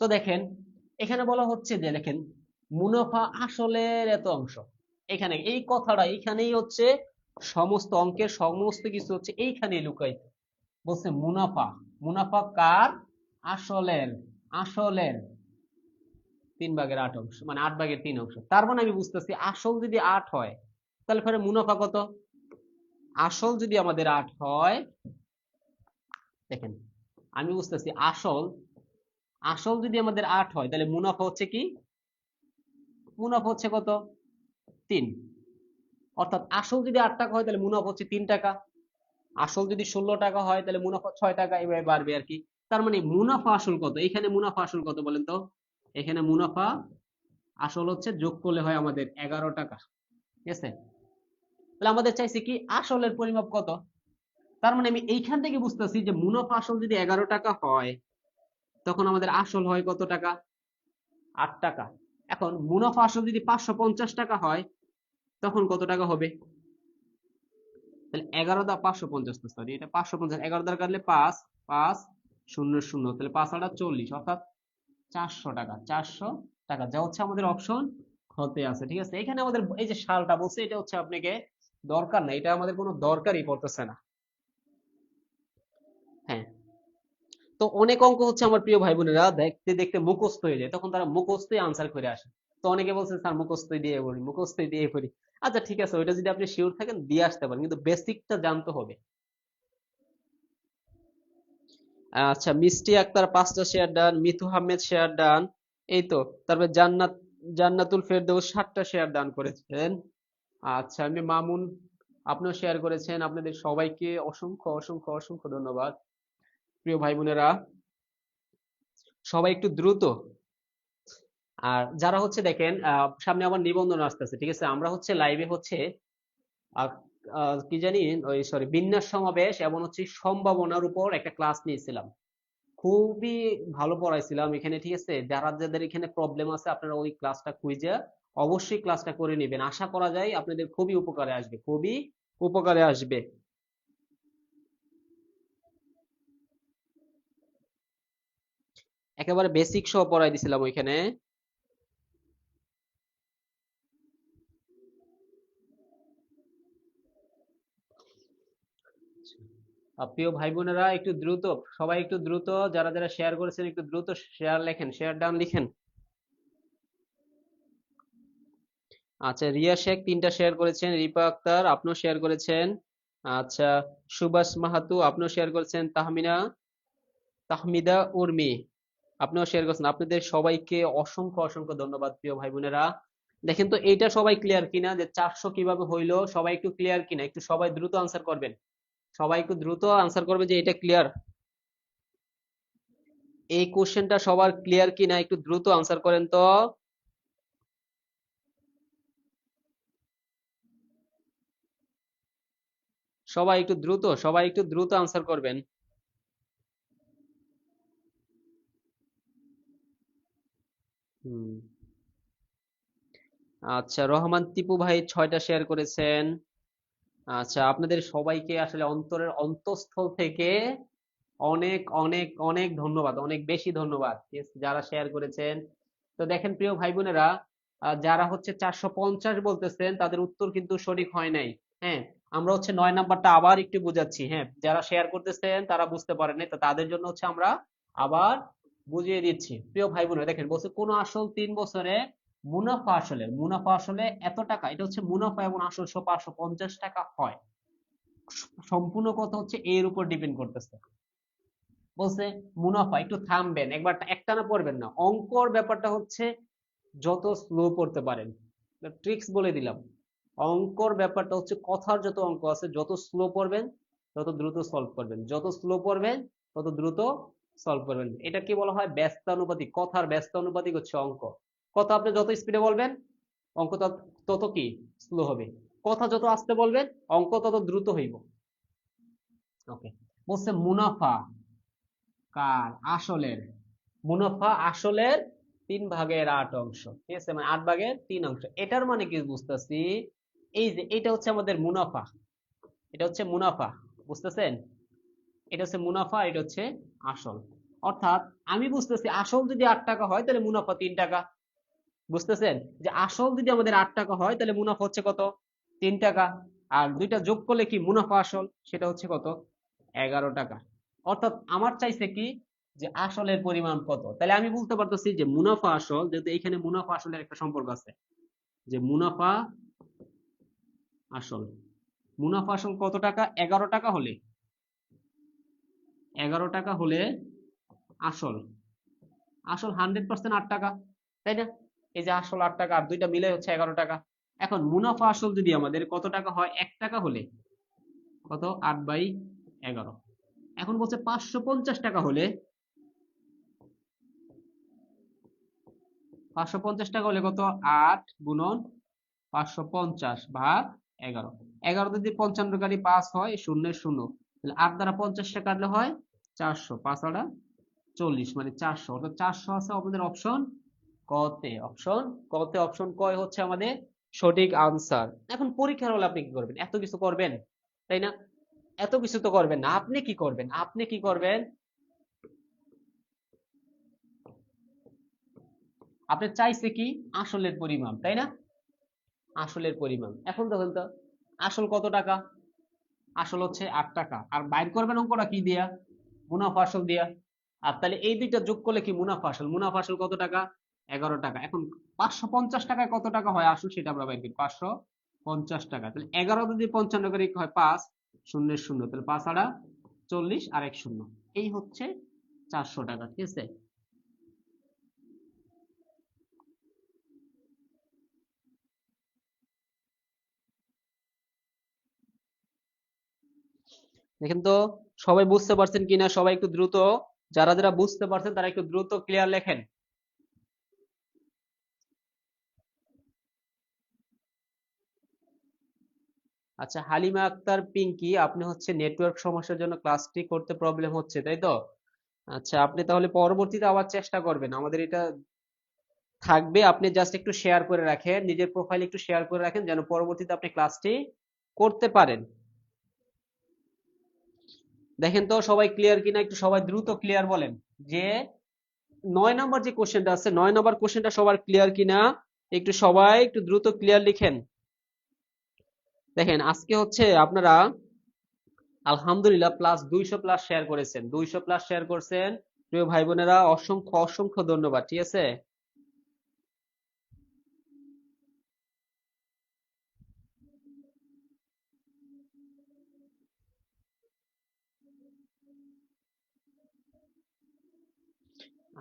তো দেখেন এখানে বলা হচ্ছে যে দেখেন মুনাফা আসলের এত অংশ, এখানে এই কথাটা এইখানেই হচ্ছে, সমস্ত অঙ্কের সমস্ত কিছু হচ্ছে এইখানেই লুকায়িত। বলছে মুনাফা, মুনাফা কার? আসলের, আসলের 3/8 অংশ, মানে 8/3 অংশ। তার মানে আমি বুঝতেছি আসল যদি 8 হয়, তাহলে পরে মুনাফা কত? আসল যদি আমাদের 8 হয়, দেখেন আমি বুঝতেছি আসল, আসল যদি আমাদের 8 হয়, তাহলে মুনাফা হচ্ছে কি? মুনাফা হচ্ছে কত? 3। অর্থাৎ আসল যদি 8 টাকা হয় তাহলে মুনাফা হচ্ছে 3 টাকা, আসল যদি 16 টাকা হয় তাহলে মুনাফা 6 টাকা, এভাবে বাড়বে আর কি। তার মানে মুনাফা আসল কত, এখানে মুনাফা আসল কত বলেন তো? এখানে মুনাফা আসল হচ্ছে যোগ করলে হয় আমাদের 11 টাকা, ঠিক আছে? তাহলে আমাদের চাইছে কি আসলের পরিমাপ কত। তার মানে আমি এইখান থেকে বুঝতেছি যে মুনাফা আসল যদি 11 টাকা হয় তখন আমাদের আসল হয় কত টাকা? 8 টাকা। এখন মুনাফা আসল যদি 550 টাকা হয় তখন কত টাকা হবে? তাহলে 11 দা 550, তো সরি এটা 550, 11 দ্বারা কাটলে 5, 5 0 0, তাহলে 5 8 40, অর্থাৎ 400 টাকা, 400 টাকা, যা হচ্ছে আমাদের অপশন হতে আছে, ঠিক আছে? এখানে আমাদের এই যে সালটা বলছে এটা হচ্ছে আপনাকে দরকার না, এটা আমাদের কোনো দরকারই পড়তেছে না। হ্যাঁ, তো অনেক অঙ্ক হচ্ছে আমার প্রিয় ভাই বোনেরা দেখতে দেখতে মুখস্থ হয়ে যায়, তখন তারা মুখস্থই আনসার করে আসে। তো অনেকে বলছে স্যার মুখস্থই দিয়ে পড়ি, মুখস্থই দিয়ে পড়ি। আচ্ছা ঠিক আছে, ওইটা যদি আপনি শিওর থাকেন দিয়ে আসতে পারেন, কিন্তু বেসিকটা জানতে হবে। আচ্ছা, মিষ্টি আক্তার 5টা share done, Mitu Ahmed share done, এই তো। তারপর জান্নাতুল ফেরদৌস 7টা শেয়ার দান করেছেন। আচ্ছা, আমি মামুন, আপনিও শেয়ার করেছেন। আপনাদের সবাইকে অসংখ্য অসংখ্য অসংখ্য ধন্যবাদ প্রিয় ভাই বোনেরা। সবাই একটু দ্রুত। আর যারা হচ্ছে দেখেন সামনে আমার নিবন্ধন আসতেছে, ঠিক আছে? আমরা হচ্ছে লাইভে হচ্ছে আহ, কি জানি, ওই সরি বিন্যাস সমাবেশ এবং হচ্ছে সম্ভাবনার উপর একটা ক্লাস নিয়েছিলাম। খুবই ভালো পড়াইছিলাম এখানে, ঠিক আছে? যারা যাদের এখানে প্রবলেম আছে আপনারা ওই ক্লাসটা খুঁজে অবশ্যই ক্লাসটা করে নেবেন, আশা করা যায় আপনাদের খুবই উপকারে আসবে, খুবই উপকারে আসবে। একেবারে বেসিক সহ পড়াই দিছিলাম ওইখানে। প্রিয় ভাই বোনেরা একটু দ্রুত, সবাই একটু দ্রুত, যারা যারা শেয়ার করেছেন একটু দ্রুত শেয়ার লেখেন, শেয়ার ডান লিখেন। আচ্ছা, রিয়া শেখ 3টা শেয়ার করেছেন, রিপা আক্তার আপনিও শেয়ার করেছেন। আচ্ছা, সুভাষ মাহাতো আপনিও শেয়ার করেছেন, তাহমিদা উর্মি আপনিও শেয়ার করছেন। আপনাদের সবাইকে অসংখ্য অসংখ্য ধন্যবাদ প্রিয় ভাই বোনেরা। দেখেন তো এইটা সবাই ক্লিয়ার কিনা যে 400 কিভাবে হইলো, সবাই একটু ক্লিয়ার কিনা, একটু সবাই দ্রুত আনসার করবেন, সবাই একটু দ্রুত আনসার করবে যে এটা ক্লিয়ার। এই কোশ্চেনটা সবার ক্লিয়ার কিনা একটু দ্রুত আনসার করেন তো। সবাই একটু দ্রুত, সবাই একটু দ্রুত আনসার করবেন। হুম। আচ্ছা, রহমান টিপু ভাই 6টা শেয়ার করেছেন। আচ্ছা, আপনাদের সবাইকে আসলে অন্তরের অন্তঃস্থল থেকে অনেক অনেক অনেক ধন্যবাদ, অনেক বেশি ধন্যবাদ, ঠিক আছে, যারা শেয়ার করেছেন। তো দেখেন প্রিয় ভাই বোনেরা, যারা হচ্ছে 450 বলতেছেন তাদের উত্তর কিন্তু সঠিক হয় নাই। হ্যাঁ, আমরা হচ্ছে 9 নাম্বারটা আবার একটু বুঝাচ্ছি। হ্যাঁ, যারা শেয়ার করতেছেন তারা বুঝতে পারেন নাই, তো তাদের জন্য হচ্ছে আমরা আবার বুঝিয়ে দিচ্ছি। প্রিয় ভাই বোনেরা দেখেন, বলছে কোন আসল 3 বছরে মুনাফা আসলে এত টাকা, এটা হচ্ছে মুনাফা এবং আসল সহ 550 টাকা হয়। সম্পূর্ণ কথা হচ্ছে এর উপর ডিপেন্ড করতেছে। বলছে মুনাফা, একটু থামবেন, একবার একটানা পড়বেন না, অঙ্কর ব্যাপারটা হচ্ছে যত স্লো পড়তে পারেন, ট্রিক্স বলে দিলাম। অঙ্কর ব্যাপারটা হচ্ছে কথার যত অঙ্ক আছে যত স্লো পড়বেন তত দ্রুত সলভ করবেন, যত স্লো পড়বেন তত দ্রুত সলভ করবেন। এটা কি বলা হয়? ব্যস্তানুপাতিক, কথার ব্যস্তানুপাতিক হচ্ছে অঙ্ক। কথা আপনি যত স্পিডে বলবেন অঙ্ক তত কি স্লো হবে, কথা যত আস্তে বলবেন অঙ্ক তত দ্রুত হইব। ওকে, বলছে মুনাফা কার? আসলের। মুনাফা আসলের 3/8 অংশ, ঠিক আছে, মানে 8/3 অংশ। এটার মানে কি বুঝতেছি, এই যে এটা হচ্ছে আমাদের মুনাফা, এটা হচ্ছে মুনাফা, বুঝতেছেন? এটা হচ্ছে মুনাফা, এটা হচ্ছে আসল। অর্থাৎ আমি বুঝতেছি আসল যদি 8 টাকা হয় তাহলে মুনাফা 3 টাকা। বুঝতেছেন যে আসল যদি আমাদের 8 টাকা হয় তাহলে মুনাফা হচ্ছে কত? 3 টাকা। আর দুইটা যোগ করলে কি মুনাফা আসল, সেটা হচ্ছে কত? 11 টাকা। অর্থাৎ আমার চাইছে কি যে আসলের পরিমাণ কত, তাহলে আমি বলতে পারতেছি যে মুনাফা আসল, যেহেতু এখানে মুনাফা আসলের একটা সম্পর্ক আছে, যে মুনাফা আসল, মুনাফা আসল কত টাকা? 11 টাকা হলে, 11 টাকা হলে আসল, আসল 100% 8 টাকা, তাই না? এই যে আসল 8 টাকা আর দুইটা মিলে হচ্ছে 11 টাকা। এখন মুনাফা আসল যদি আমাদের কত টাকা হয়, 1 টাকা হলে কত, 8/11। এখন বলছে 550 টাকা হলে, 550 টাকা হলে কত, 8 গুণন 550 ভাগ 11। 11 যদি 55 কারি 5 হয়, শূন্যের শূন্য, তাহলে 8 দ্বারা 50 কাটলে হয় 400, 5 আটা 40, মানে 400। অর্থাৎ 400 আছে আমাদের অপশন কতে। অপশন কতে, অপশন কয় হচ্ছে আমাদের সঠিক আনসার। এখন পরীক্ষার হলে আপনি কি করবেন, এত কিছু করবেন, তাই না? এত কিছু তো করবেন না। আপনি কি করবেন, আপনি কি করবেন, আপনি চাইছে কি আসলের পরিমাণ, তাই না? আসলের পরিমাণ। এখন দেখুন তো আসল কত টাকা, আসল হচ্ছে 8 টাকা। আর বাইর করবেন অঙ্কটা কি দিয়া, মুনাফা আসল দিয়া। আর তাহলে এই দুইটা যোগ করলে কি মুনাফা আসল, মুনাফা আসল কত টাকা, 11 টাকা। এখন 550 টাকায় কত টাকা হয় আসল, সেটা আমরা বাইর করি। 550 টাকা, তাহলে 11 যদি 55 করে হয় 5, শূন্যের শূন্য, তাহলে 5 আড়া 40 আর 1 শূন্য, এই হচ্ছে 400 টাকা। ঠিক আছে। দেখেন তো সবাই বুঝতে পারছেন কিনা, সবাই একটু দ্রুত, যারা যারা বুঝতে পারছেন তারা একটু দ্রুত ক্লিয়ার লেখেন। আচ্ছা, হালিমা আক্তার পিঙ্কি, আপনি হচ্ছে নেটওয়ার্ক সমস্যার জন্য ক্লাসটি করতে প্রবলেম হচ্ছে, তাই তো? আচ্ছা, আপনি তাহলে পরবর্তীতে আবার চেষ্টা করবেন, আমাদের এটা থাকবে। আপনি জাস্ট একটু শেয়ার করে রাখেন, নিজের প্রোফাইল একটু শেয়ার করে রাখেন, যেন পরবর্তীতে আপনি ক্লাসটি করতে পারেন। দেখেন তো সবাই ক্লিয়ার কিনা, একটু সবাই দ্রুত ক্লিয়ার বলেন যে 9 নম্বর যে কোশ্চেনটা আছে, 9 নম্বর কোশ্চেনটা সবার ক্লিয়ার কিনা, একটু সবাই একটু দ্রুত ক্লিয়ার লিখেন। দেখেন আজকে হচ্ছে আপনারা আলহামদুলিল্লাহ প্লাস 200 প্লাস শেয়ার করেছেন, 200 প্লাস শেয়ার করছেন। প্রিয় ভাই বোনেরা, অসংখ্য অসংখ্য ধন্যবাদ। ঠিক আছে।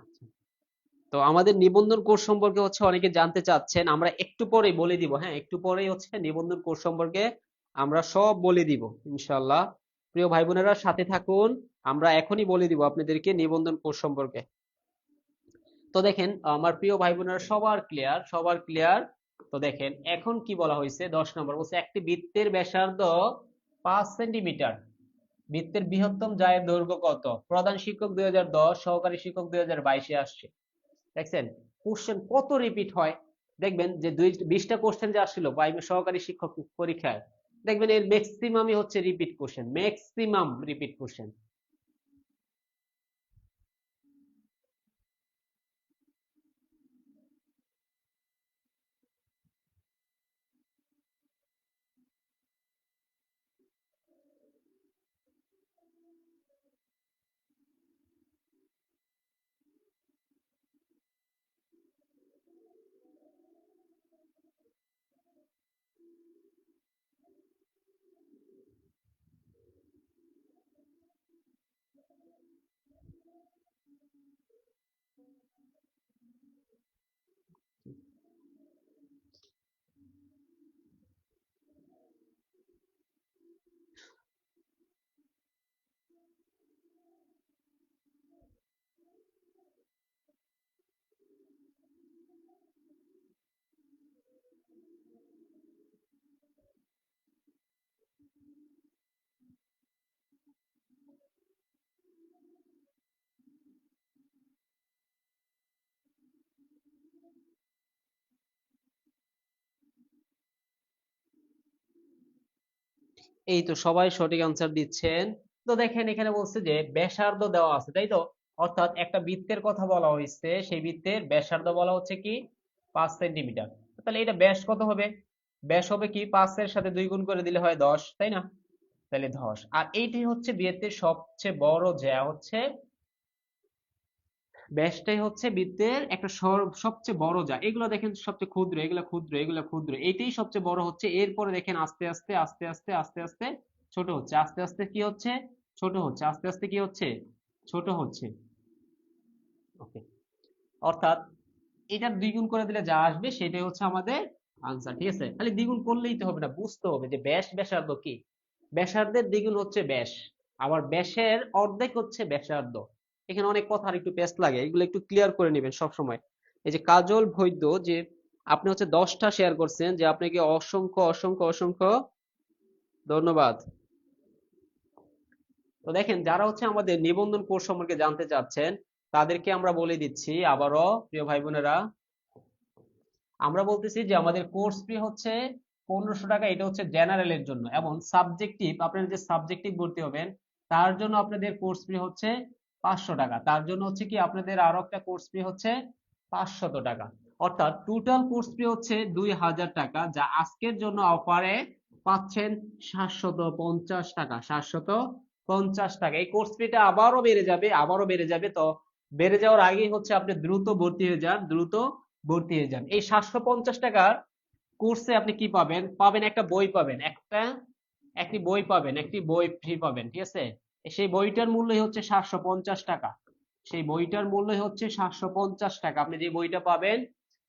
আচ্ছা, তো আমাদের নিবন্ধন কোর্স সম্পর্কে হচ্ছে অনেকে জানতে চাচ্ছেন, আমরা একটু পরেই বলে দিব। হ্যাঁ, একটু পরেই হচ্ছে নিবন্ধন কোর্স সম্পর্কে আমরা সব বলে দিব ইনশাআল্লাহ। প্রিয় ভাই বোনেরা সাথে থাকুন, আমরা এখনই বলে দিব আপনাদেরকে নিবন্ধন কোর্স সম্পর্কে। তো দেখেন আমার প্রিয় ভাই বোনেরা সবার ক্লিয়ার, সবার ক্লিয়ার। তো দেখেন এখন কি বলা হয়েছে, 10 নম্বর বলছে একটি বৃত্তের ব্যাসার্ধ 5 সেন্টিমিটার, বৃত্তের বৃহত্তম জায়ের দৈর্ঘ্য কত। প্রধান শিক্ষক 2010, সহকারী শিক্ষক 2022-এ আসছে। দেখছেন কোশ্চেন কত রিপিট হয়। দেখবেন যে 20টা কোশ্চেন যে আসছিল সহকারী শিক্ষক পরীক্ষায়, দেখবেন এর ম্যাক্সিমামই হচ্ছে repeat question, maximum repeat question. এই তো সবাই সঠিক আনসার দিচ্ছেন। তো দেখেন এখানে বলছে যে ব্যাসার্ধ দেওয়া আছে, তাই তো? অর্থাৎ একটা বৃত্তের কথা বলা হয়েছে, সেই বৃত্তের ব্যাসার্ধ বলা হচ্ছে কি 5 সেন্টিমিটার। তাহলে এটা ব্যাস কত হবে, ব্যাস হবে কি 5-এর সাথে 2 গুণ করে দিলে হয় 10, তাই না? তাহলে 10। আর এইটাই হচ্ছে বৃত্তের সবচেয়ে বড় জ্যা হচ্ছে, ব্যাসটাই হচ্ছে বৃত্তের একটা সবচেয়ে বড় যা। এগুলো দেখেন সবচেয়ে ক্ষুদ্র, এগুলো ক্ষুদ্র, এগুলো ক্ষুদ্র, এইটাই সবচেয়ে বড় হচ্ছে। এরপরে দেখেন আস্তে আস্তে আস্তে আস্তে আস্তে আস্তে ছোট হচ্ছে, আস্তে আস্তে কি হচ্ছে, ছোট হচ্ছে, আস্তে আস্তে কি হচ্ছে, ছোট হচ্ছে। ওকে, অর্থাৎ এটার 2 গুণ করে দিলে যা আসবে সেটাই হচ্ছে আমাদের আনসার, ঠিক আছে? খালি দ্বিগুণ করলেই তো হবে না, বুঝতে হবে যে ব্যাস ব্যাসার্ধ কি। ব্যাসার্ধের দ্বিগুণ হচ্ছে ব্যাস, আবার ব্যাসের অর্ধেক হচ্ছে ব্যাসার্ধ। এখানে অনেক কথা আর একটু পেস্ট লাগে, এগুলো একটু ক্লিয়ার করে নেবেন সব সময়। এই যে কাজল বৈদ্য, যে আপনি হচ্ছে 10টা শেয়ার করছেন, যে আপনাকে অসংখ্য অসংখ্য অসংখ্য ধন্যবাদ। তো দেখেন, যারা হচ্ছে আমাদের নিবন্ধন কোর্স সম্পর্কে জানতে চাচ্ছেন, তাদেরকে আমরা বলে দিচ্ছি আবারও, প্রিয় ভাই বোনেরা, আমরা বলতেছি যে আমাদের কোর্স ফি হচ্ছে 1500 টাকা। এটা হচ্ছে জেনারেলের জন্য, এবং সাবজেক্টিভ, আপনারা যে সাবজেক্টিভ ভর্তি হবেন তার জন্য আপনাদের কোর্স ফি হচ্ছে 500 টাকা। তার জন্য হচ্ছে কি আপনাদের আরো একটা কোর্স ফি হচ্ছে 500 টাকা। অর্থাৎ টোটাল কোর্স ফি হচ্ছে 2000 টাকা, যা আজকের জন্য অফারে পাচ্ছেন 750 টাকা। 750 টাকা। এই কোর্স ফিটা আবারও বেড়ে যাবে, আবারও বেড়ে যাবে। তো বেড়ে যাওয়ার আগেই হচ্ছে আপনি দ্রুত ভর্তি হয়ে যান, দ্রুত ভর্তি হয়ে যান। এই 750 টাকার কোর্সে আপনি কি পাবেন? পাবেন একটা বই, পাবেন একটি বই পাবেন, একটি বই ফ্রি পাবেন, ঠিক আছে? সেই বইটার মূল্যই হচ্ছে 750 টাকা। সেই বইটার মূল্যই হচ্ছে 750 টাকা। আপনি যে বইটা পাবেন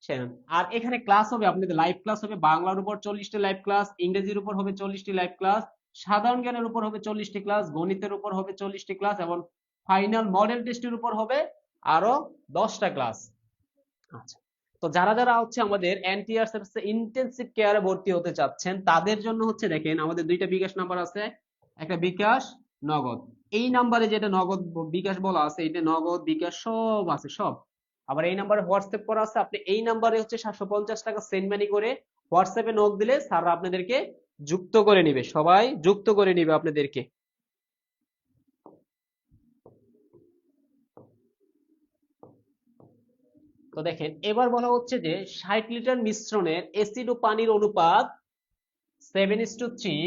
সে, আর এখানে ক্লাস হবে, আপনাদের লাইভ ক্লাস হবে। বাংলার উপর 40টি লাইভ ক্লাস, ইংরেজির উপর হবে 40টি লাইভ ক্লাস, সাধারণ জ্ঞানের উপর হবে 40টি ক্লাস, গণিতের উপর হবে 40টি ক্লাস, এবং ফাইনাল মডেল টেস্টের উপর হবে আরো 10টা ক্লাস। আচ্ছা, তো যারা যারা হচ্ছে আমাদের এনটিআর সার্ভিসে ইন্টেনসিভ কেয়ারে ভর্তি হতে চাচ্ছেন, তাদের জন্য হচ্ছে দেখেন আমাদের দুইটা বিকাশ নাম্বার আছে। একটা বিকাশ, নগদ। এই নাম্বারে যেটা নগদ বিকাশ বলা আছে, এটা নগদ বিকাশ সব আছে, সব। আবার এই নাম্বারে হোয়াটসঅ্যাপ করা আছে, আপনি এই নাম্বারে হচ্ছে 750 টাকা সেন্ড মানি করে হোয়াটসঅ্যাপে নক দিলে স্যাররা আপনাদেরকে যুক্ত করে নিবে, সবাই যুক্ত করে নিবে আপনাদেরকে। তো দেখেন, এবার বলা হচ্ছে যে 60 লিটার মিশ্রণের অ্যাসিড ও পানির অনুপাত 7:3।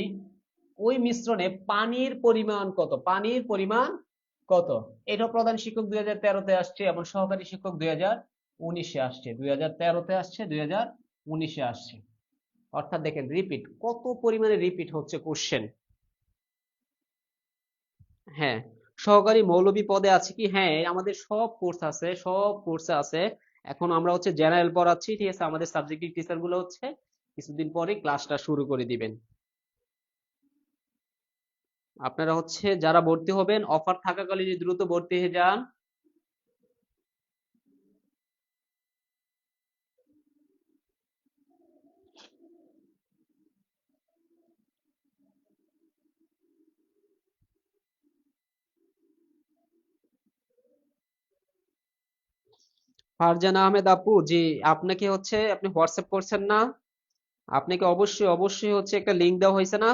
ওই মিশ্রণে পানির পরিমাণ কত? পানির পরিমাণ কত? এটা প্রধান শিক্ষক 2013-তে আসছে, এবং সহকারী শিক্ষক 2019-এ আসছে। 2013-তে আসছে, 2019-এ আসছে। অর্থাৎ দেখেন রিপিট, কত পরিমাণে রিপিট হচ্ছে কোশ্চেন। হ্যাঁ, সহকারী মৌলবী পদে আছে কি? হ্যাঁ, আমাদের সব কোর্স আছে, সব কোর্সে আছে। এখন আমরা হচ্ছে জেনারেল পড়াচ্ছি, ঠিক আছে? আমাদের সাবজেক্টিভ টিচার গুলো হচ্ছে কিছুদিন পরে ক্লাসটা শুরু করে দিবেন। আপনারা হচ্ছে যারা ভর্তি হবেন, অফার থাকাকালীন দ্রুত ভর্তি হয়ে যান। ফারজানা আহমেদ আপু, জি, আপনাকে হচ্ছে আপনি হোয়াটসঅ্যাপ করছেন না? আপনাকে অবশ্যই অবশ্যই হচ্ছে একটা লিংক দেওয়া হয়েছে না?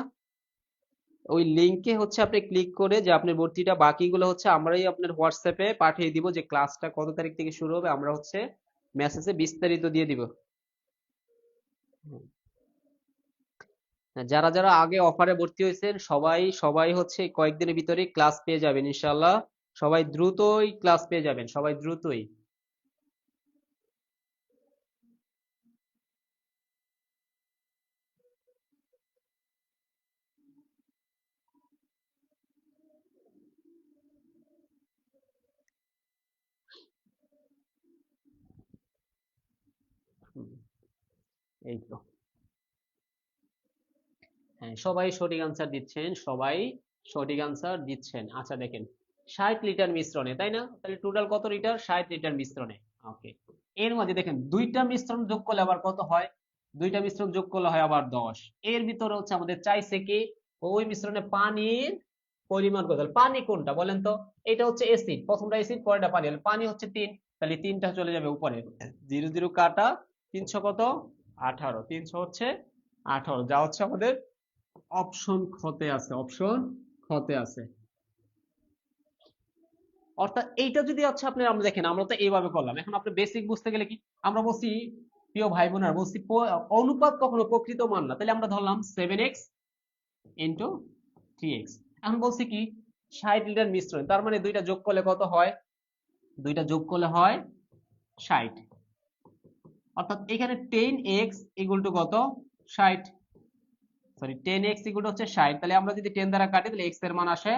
ওই লিংকে হচ্ছে আপনি ক্লিক করে যে আপনার ভর্তিটা বাকিগুলো হচ্ছে আমরাই আপনার হোয়াটসঅ্যাপে পাঠিয়ে দিব, যে ক্লাসটা কত তারিখ থেকে শুরু হবে আমরা হচ্ছে মেসেজে বিস্তারিত দিয়ে দিব। যারা যারা আগে অফারে ভর্তি হয়েছেন সবাই সবাই হচ্ছে কয়েকদিনের ভিতরেই ক্লাস পেয়ে যাবেন ইনশাল্লাহ। সবাই দ্রুতই ক্লাস পেয়ে যাবেন, সবাই দ্রুতই। হুম, এই তো। হ্যাঁ, সবাই সঠিক আনসার দিচ্ছেন, সবাই সঠিক আনসার দিচ্ছেন। আচ্ছা দেখেন, 60 লিটার মিশ্রণে, তাই না? তাহলে টোটাল কত লিটার? 60 লিটার মিশ্রণে। ওকে, এর মধ্যে দেখেন দুইটা মিশ্রণ যোগ করলে আবার কত হয়? দুইটা মিশ্রণ যোগ করলে হয় আবার 10। এর ভিতরে হচ্ছে আমাদের চাইছে কি ওই মিশ্রণে পানির পরিমাণ কত? তাহলে পানি কোনটা বলেন তো? এটা হচ্ছে অ্যাসিড, প্রথমটা অ্যাসিড, পরেরটা পানি। হলে পানি হচ্ছে 3, তাহলে 3টা চলে যাবে উপরে, 0 0 কাটা, 300 কত? 18। 300 হচ্ছে 18, যা হচ্ছে আমাদের অপশন খতে আছে, অপশন খতে আছে। অর্থাৎ এইটা যদি হচ্ছে আপনি, আমরা দেখেন আমরা তো এইভাবে করলাম। এখন আপনি বেসিক বুঝতে গেলে কি আমরা বলছি, প্রিয় ভাই বোনেরা, বলছি অনুপাত কখনো প্রকৃত মান না, তাহলে আমরা ধরলাম 7x ইন্টু 3x। এখন বলছি কি 60 লিটার মিশ্রণ, তার মানে দুইটা যোগ করলে কত হয়? দুইটা যোগ করলে হয় 60। অর্থাৎ এখানে 10x ইকুয়াল টু কত? 60। সরি, 10x ইকুয়াল টু হচ্ছে 60। তাহলে আমরা যদি 10 দ্বারা কাটি তাহলে x এর মান আসে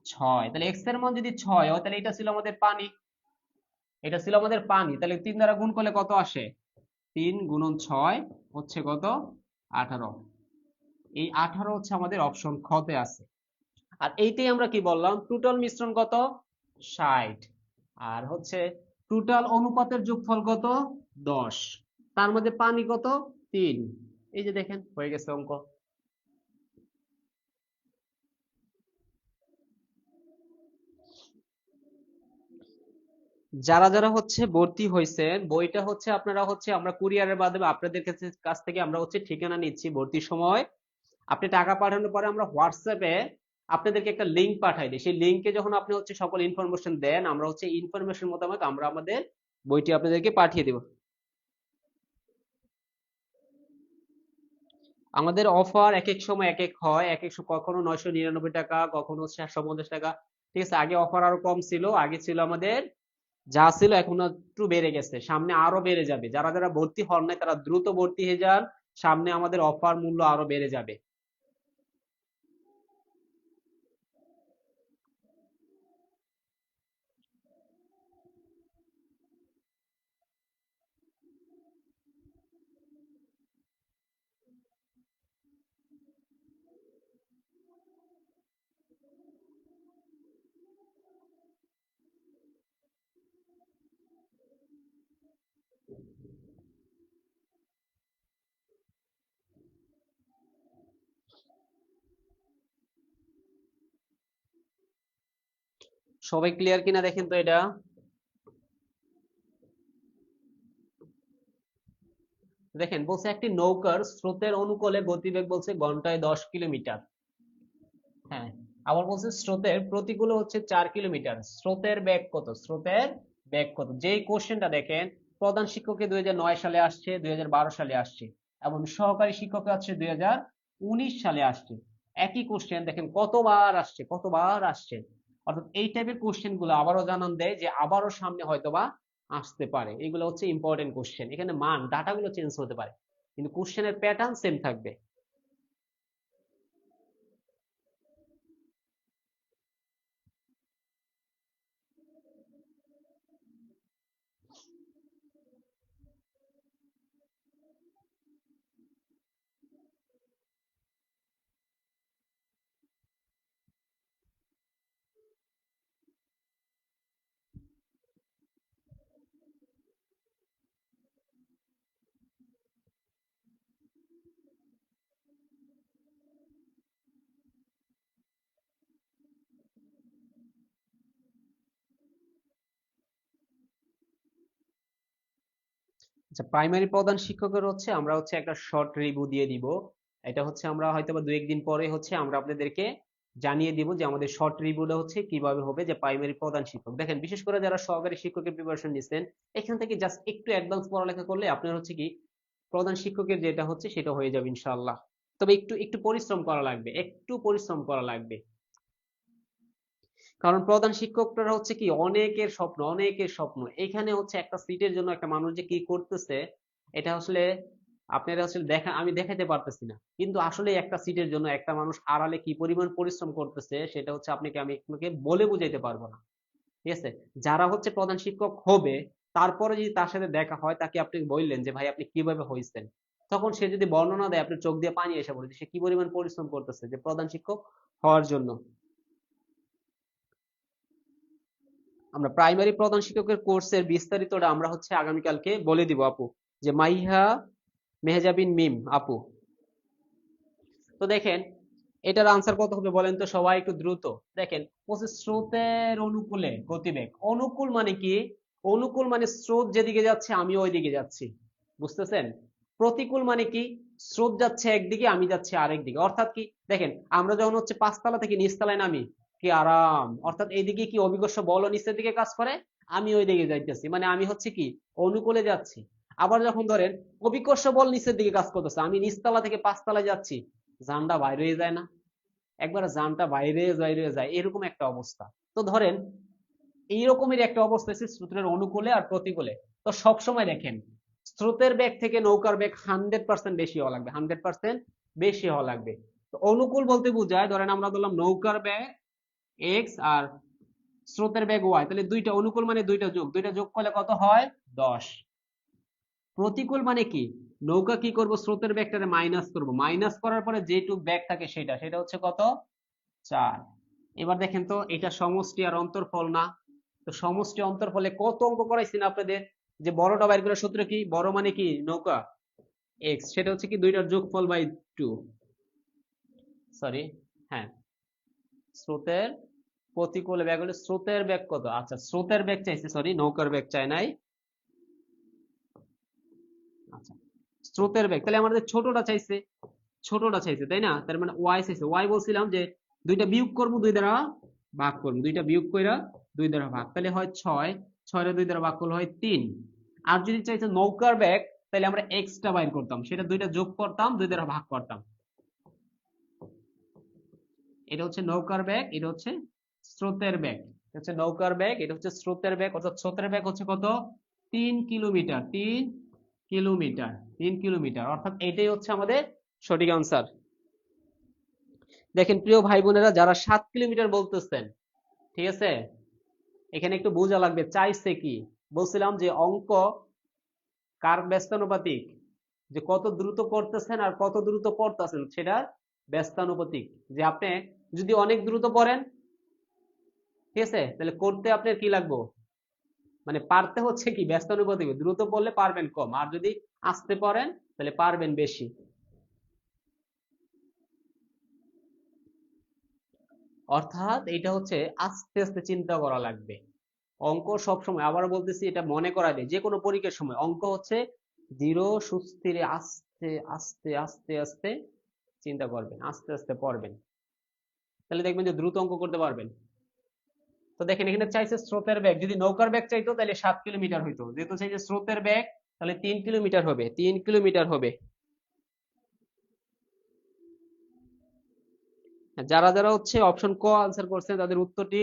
6। তাহলে x এর মান যদি 6 হয়, তাহলে এটা ছিল আমাদের পানি, এটা ছিল আমাদের পানি। তাহলে 3 দ্বারা গুণ করলে কত আসে? 3 গুণন 6 হচ্ছে কত? 18। এই 18 হচ্ছে আমাদের অপশন খ তে আছে। আর এইটাই আমরা কি বললাম, টোটাল মিশ্রণ কত? 60। আর হচ্ছে টোটাল অনুপাতের যোগফল কত? 10। তার মধ্যে পানি কত? 3। এই যে দেখেন হয়ে গেছে অঙ্ক। যারা যারা হচ্ছে ভর্তি হয়েছেন, বইটা হচ্ছে আপনারা হচ্ছে আমরা কুরিয়ারের মাধ্যমে আপনাদের কাছ থেকে আমরা হচ্ছে ঠিকানা নিচ্ছি ভর্তির সময়। আপনি টাকা পাঠানোর পরে আমরা হোয়াটসঅ্যাপে আপনাদেরকে একটা লিংক পাঠাই দিই। সেই লিংকে যখন আপনি হচ্ছে সকল ইনফরমেশন দেন, আমরা হচ্ছে ইনফরমেশন মোতাবেক আমরা আমাদের বইটি আপনাদেরকে পাঠিয়ে দেব। আমাদের অফার এক এক সময় এক এক হয়, এক এক কখনো 999 টাকা, কখনো 750 টাকা। ঠিক আছে, আগে অফার আরো কম ছিল, আগে ছিল আমাদের যা ছিল এখন একটু বেড়ে গেছে, সামনে আরো বেড়ে যাবে। যারা যারা ভর্তি হন নাই তারা দ্রুত ভর্তি হয়ে যান, সামনে আমাদের অফার মূল্য আরো বেড়ে যাবে। সবাই ক্লিয়ার কিনা দেখেন তো এটা। দেখেন বলছে একটি নৌকার স্রোতের অনুকূলে গতিবেগ বলছে ঘন্টায় 10 কিলোমিটার। হ্যাঁ, আবার বলছে স্রোতের প্রতিকূলে হচ্ছে 4 কিলোমিটার। স্রোতের বেগ কত? স্রোতের বেগ কত? যেই কোশ্চেনটা দেখেন, প্রধান শিক্ষকে 2009 সালে আসছে, 2012 সালে আসছে, এবং সহকারী শিক্ষকে আসছে 2019 সালে আসছে। একই কোশ্চেন দেখেন কতবার আসছে, কতবার আসছে। অর্থাৎ এই টাইপের কোশ্চেন গুলো আবারও জানান দেয় যে আবারও সামনে হয়তোবা আসতে পারে। এগুলো হচ্ছে ইম্পর্টেন্ট কোশ্চেন। এখানে মান ডাটাগুলো চেঞ্জ হতে পারে, কিন্তু কোশ্চেনের প্যাটার্ন সেম থাকবে। আচ্ছা, প্রাইমারি প্রধান শিক্ষকের হচ্ছে আমরা হচ্ছে একটা শর্ট রিভিউ দিয়ে দিব। এটা হচ্ছে আমরা হয়তো বা 2-1 দিন পরে হচ্ছে আমরা আপনাদেরকে জানিয়ে দিব যে আমাদের শর্ট রিভিউটা হচ্ছে কিভাবে হবে। যে প্রাইমারি প্রধান শিক্ষক দেখেন, বিশেষ করে যারা সহকারী শিক্ষকের প্রিপারেশন নিচ্ছেন, এখান থেকে জাস্ট একটু অ্যাডভান্স পড়ালেখা করলে আপনার হচ্ছে কি প্রধান শিক্ষকের যেটা হচ্ছে সেটা হয়ে যাবে ইনশাআল্লাহ। তবে একটু একটু পরিশ্রম করা লাগবে, একটু পরিশ্রম করা লাগবে। কারণ প্রধান শিক্ষকরা হচ্ছে কি অনেকের স্বপ্ন, অনেকের স্বপ্ন। এখানে হচ্ছে একটা সিটের জন্য একটা মানুষ যে কি করতেছে, এটা আসলে আপনারা আসলে দেখা আমি দেখাতে পারতেছি না, কিন্তু আসলে একটা সিটের জন্য একটা মানুষ আড়ালে কি পরিমাণ পরিশ্রম করতেছে সেটা হচ্ছে আমি আপনাকে বলে বুঝাইতে পারবো না। ঠিক আছে, যারা হচ্ছে প্রধান শিক্ষক হবে, তারপরে যদি তার সাথে দেখা হয়, তাকে আপনি বললেন যে ভাই আপনি কিভাবে হয়েছেন, তখন সে যদি বর্ণনা দেয় আপনার চোখ দিয়ে পানি এসে পড়ে যে সে কি পরিমাণ পরিশ্রম করতেছে যে প্রধান শিক্ষক হওয়ার জন্য। আমরা প্রাইমারি প্রধান শিক্ষকের কোর্সের বিস্তারিতটা আমরা হচ্ছে আগামীকালকে বলে দিব আপু। যে মাইহা মেহজাবিন মিম আপু। তো দেখেন এটার আনসার কত হবে বলেন তো সবাই একটু দ্রুত। দেখেন বলছে স্রোতের অনুকূলে গতিবেগ। অনুকূল মানে কি? অনুকূল মানে স্রোত যেদিকে যাচ্ছে আমি ওই দিকে যাচ্ছি, বুঝতেছেন? প্রতিকূল মানে কি? স্রোত যাচ্ছে একদিকে, আমি যাচ্ছি আরেক দিকে। অর্থাৎ কি দেখেন, আমরা যখন হচ্ছে 5 তলা থেকে নিচতলায় নামি, কি আরাম। অর্থাৎ এইদিকে কি অভিকর্ষ বল নিচের দিকে কাজ করে, আমি ওই দিকে যাইতেছি, মানে আমি হচ্ছে কি অনুকূলে যাচ্ছি। আবার যখন ধরেন অভিকর্ষ বল নিচের দিকে কাজ করতেছে, আমি নিচতলা থেকে 5 তলায় যাচ্ছি, জানটা বাইরে হয়ে যায় না? একবার জানটা বাইরে বাইরে যায়, এরকম একটা অবস্থা। তো ধরেন এইরকমের একটা অবস্থা হচ্ছে স্রোতের অনুকূলে আর প্রতিকূলে। তো সবসময় দেখেন স্রোতের বেগ থেকে নৌকার বেগ 100% বেশি হওয়া লাগবে, 100% বেশি হওয়া লাগবে। তো অনুকূল বলতে বোঝায়, ধরেন আমরা বললাম নৌকার বেগ এক্স আর স্রোতের বেগ ওয়াই, তাহলে দুইটা অনুকূল মানে দুইটা যোগ, দুইটা যোগ করলে কত হয়? 10। প্রতিকূল মানে কি, নৌকা কি করব, স্রোতের বেগটারে মাইনাস করব, মাইনাস করার পরে যেটুক বেগ থাকে সেটা সেটা হচ্ছে কত, 4। এবার দেখেন তো এটা সমষ্টি আর অন্তরফল না, তো সমষ্টি অন্তরফলে কত অঙ্ক করাইছি না আপনাদের, যে বড়টা বাইর করার সূত্র কি, বড় মানে কি নৌকা এক্স, সেটা হচ্ছে কি দুইটার যোগফল বাই 2, সরি, হ্যাঁ, স্রোতের প্রতিকূল বেগ হলে স্রোতের বেগ কত, আচ্ছা স্রোতের বেগ চাইছে, সরি নৌকার বেগ চাই নাই, আচ্ছা স্রোতের বেগ, তাহলে আমাদের ছোটটা চাইছে, ছোটটা চাইছে তাই না, তার মানে ওয়াই চাইছে, ওয়াই বলছিলাম যে দুইটা বিয়োগ করবো, দুই দ্বারা ভাগ করবো, দুইটা বিয়োগ কইরা দুই দ্বারা ভাগ, তাহলে হয় 6, 6 রে দুই দ্বারা ভাগ করলে হয় 3। আর যদি চাইছে নৌকার বেগ, তাহলে আমরা এক্সটা বাইর করতাম, সেটা দুইটা যোগ করতাম, দুই দ্বারা ভাগ করতাম, এটা হচ্ছে নৌকার বেগ, এটা হচ্ছে স্রোতের বেগ, এটা হচ্ছে নৌকার বেগ, এটা হচ্ছে স্রোতের বেগ, অর্থাৎ স্রোতের বেগ হচ্ছে কত, 3 কিলোমিটার, 3 কিলোমিটার, 3 কিলোমিটার, অর্থাৎ এটাই হচ্ছে আমাদের সঠিক আনসার। দেখেন প্রিয় ভাই বোনেরা, যারা 7 কিলোমিটার বলতেছেন, ঠিক আছে, এখানে একটু বোঝা লাগবে চাইছে কি, বলছিলাম যে অঙ্ক কার ব্যস্তানুপাতিক, যে কত দ্রুত করতেছেন আর কত দ্রুত পড়তেছেন সেটা ব্যস্তানুপাতিক, যে আপনি যদি অনেক দ্রুত পড়েন, ঠিক আছে, তাহলে করতে আপনার কি লাগবে, মানে পারতে হচ্ছে কি ব্যস্তানুপাতিক, দ্রুত পড়লে পারবেন কম, আর যদি আস্তে পড়েন তাহলে পারবেন বেশি। অর্থাৎ এটা হচ্ছে আস্তে আস্তে চিন্তা করা লাগবে। অঙ্ক সবসময়, আবার বলতেছি, এটা মনে করা যায় যে কোনো পরীক্ষার সময় অঙ্ক হচ্ছে ধীর সুস্থিরে আস্তে আস্তে আস্তে আস্তে চিন্তা করবেন, আস্তে আস্তে পড়বেন, তাহলে দেখবেন যে দ্রুত অঙ্ক করতে পারবেন। তো দেখেন এখানে চাইছে স্রোতের বেগ, যদি নৌকার বেগ চাইতো তাহলে 7 কিলোমিটার হইতো, যেহেতু চাইছে স্রোতের বেগ তাহলে 3 কিলোমিটার হবে, 3 কিলোমিটার হবে। যারা যারা হচ্ছে অপশন ক আনসার করছেন তাদের উত্তরটি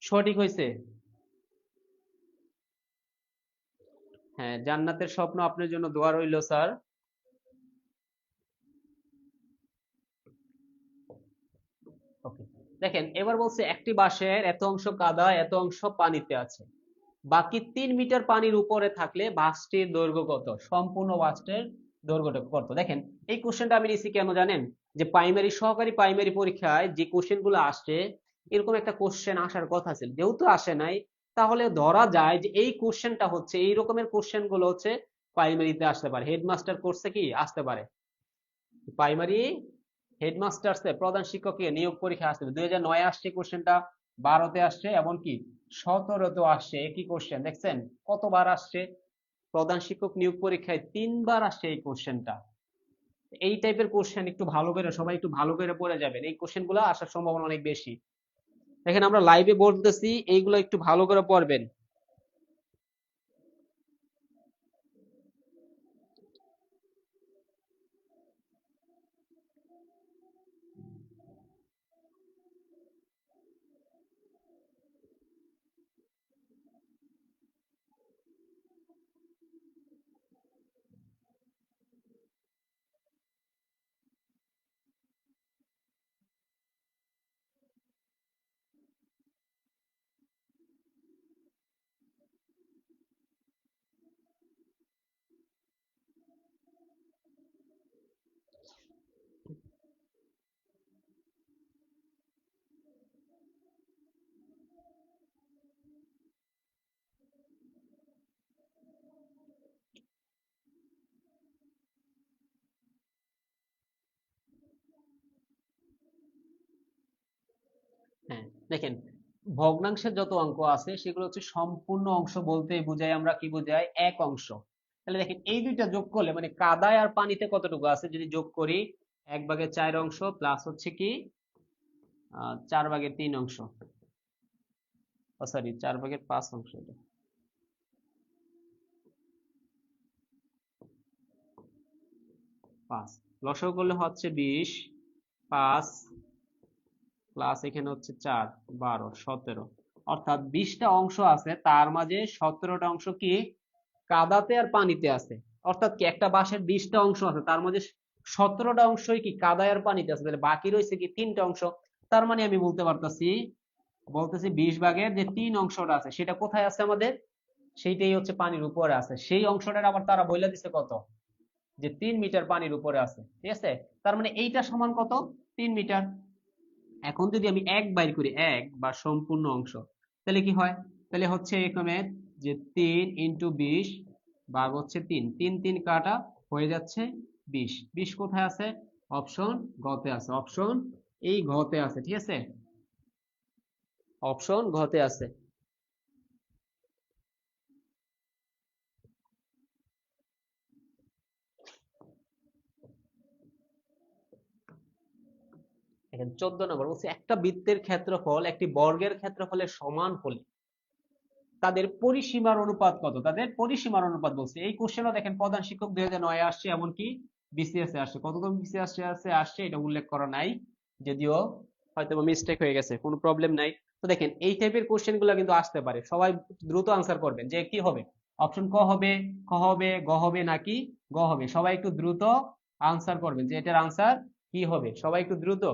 সঠিক হয়েছে। হ্যাঁ, জান্নাতের স্বপ্ন আপনার জন্য দোয়া রইল স্যার। ওকে, দেখেন এবার বলছে একটি বাঁশের এত অংশ কাদা, এত অংশ পানিতে আছে, বাকি 3 মিটার পানির উপরে থাকলে বাঁশটির দৈর্ঘ্য কত, সম্পূর্ণ বাঁশটির দৈর্ঘ্যটা কত। দেখেন এই কোশ্চেনটা আমি নিছি কেন জানেন, যে প্রাইমারি সহকারী প্রাইমারি পরীক্ষায় যে কোশ্চেন গুলো আসছে, এরকম একটা কোশ্চেন আসার কথা ছিল, যেহেতু আসে নাই, তাহলে ধরা যায় যে এই কোশ্চেনটা হচ্ছে, এই রকমের কোশ্চেন গুলো হচ্ছে প্রাইমারিতে আসতে পারে, হেডমাস্টার কোর্সে কি আসতে পারে, প্রাইমারি হেডমাস্টার্সে প্রধান শিক্ষকের নিয়োগ পরীক্ষা আসতে হবে, 2009 আসছে কোশ্চেনটা, 12তে আসছে, এমনকি 17তেও আসছে, একই কোশ্চেন দেখছেন কতবার আসছে, প্রধান শিক্ষক নিয়োগ পরীক্ষায় 3বার আসছে এই কোশ্চেনটা। এই টাইপের কোশ্চেন একটু ভালো করে, সবাই একটু ভালো করে পড়ে যাবেন, এই কোশ্চেন গুলো আসার সম্ভাবনা অনেক বেশি। দেখেন আমরা লাইভে বলতেছি, এইগুলো একটু ভালো করে পড়বেন। হ্যাঁ, দেখেন ভগ্নাংশের যত অঙ্ক আছে সেগুলো হচ্ছে সম্পূর্ণ অংশ বলতে বোঝাই, আমরা কি বোঝাই, এক অংশ। তাহলে দেখেন এই দুইটা যোগ করলে মানে কাদায় আর পানিতে কতটুকু আছে যদি যোগ করি, 1/4 অংশ প্লাস হচ্ছে কি 4/3 অংশ, সরি 4/5 অংশ, এটা 5, লসাগু করলে হচ্ছে 20, 5 প্লাস এখানে হচ্ছে 4, 12, 17, অর্থাৎ 20টা অংশ আছে, তার মাঝে 17টা অংশ কি কাদাতে আর পানিতে আছে। অর্থাৎ কি একটা বাঁশের 20টা অংশ আছে, তার মধ্যে 17টা অংশই কি কাদায় আর পানিতে আছে, তাহলে বাকি রয়েছে কি 3টা অংশ। তার মানে আমি বলতে পারতাছি, বলতেছি 20 ভাগের যে 3 অংশটা আছে সেটা কোথায় আছে আমাদের, সেইটাই হচ্ছে পানির উপরে আছে, সেই অংশটার আবার তারা বইলা দিছে কত, যে 3 মিটার পানির উপরে আছে, ঠিক আছে। তার মানে এইটা সমান কত, 3 মিটার। এখন যদি আমি এক বাইর করি, এক বা সম্পূর্ণ অংশ, তাহলে কি হয়, তাহলে হচ্ছে এখানে যে 3 × 20 ভাগ হচ্ছে 3, 3 কাটা হয়ে যাচ্ছে 20, 20 কোথায় আছে, অপশন গতে আছে, অপশন এই ঘতে আছে, ঠিক আছে, অপশন ঘতে আছে। এখানে 14 নম্বর বলছে, একটা বৃত্তের ক্ষেত্রফল একটি বর্গের ক্ষেত্রফলের সমান হলে তাদের পরিসীমার অনুপাত কত, তাদের পরিসীমার অনুপাত বলছে। এই কোশ্চেনও দেখেন প্রধান শিক্ষক 2009 আসছে, এমনকি বিসিএস এ আসছে, কততম বিসিএস আসছে এটা উল্লেখ করা নাই, যদিও হয়তো মিস্টেক হয়ে গেছে, কোনো প্রবলেম নাই। তো দেখেন এই টাইপের কোশ্চেন গুলো কিন্তু আসতে পারে, সবাই দ্রুত আনসার করবেন যে কি হবে, অপশন ক হবে, খ হবে, গ হবে নাকি গ হবে, সবাই একটু দ্রুত আনসার করবেন যে এটার আনসার কি হবে, সবাই একটু দ্রুত।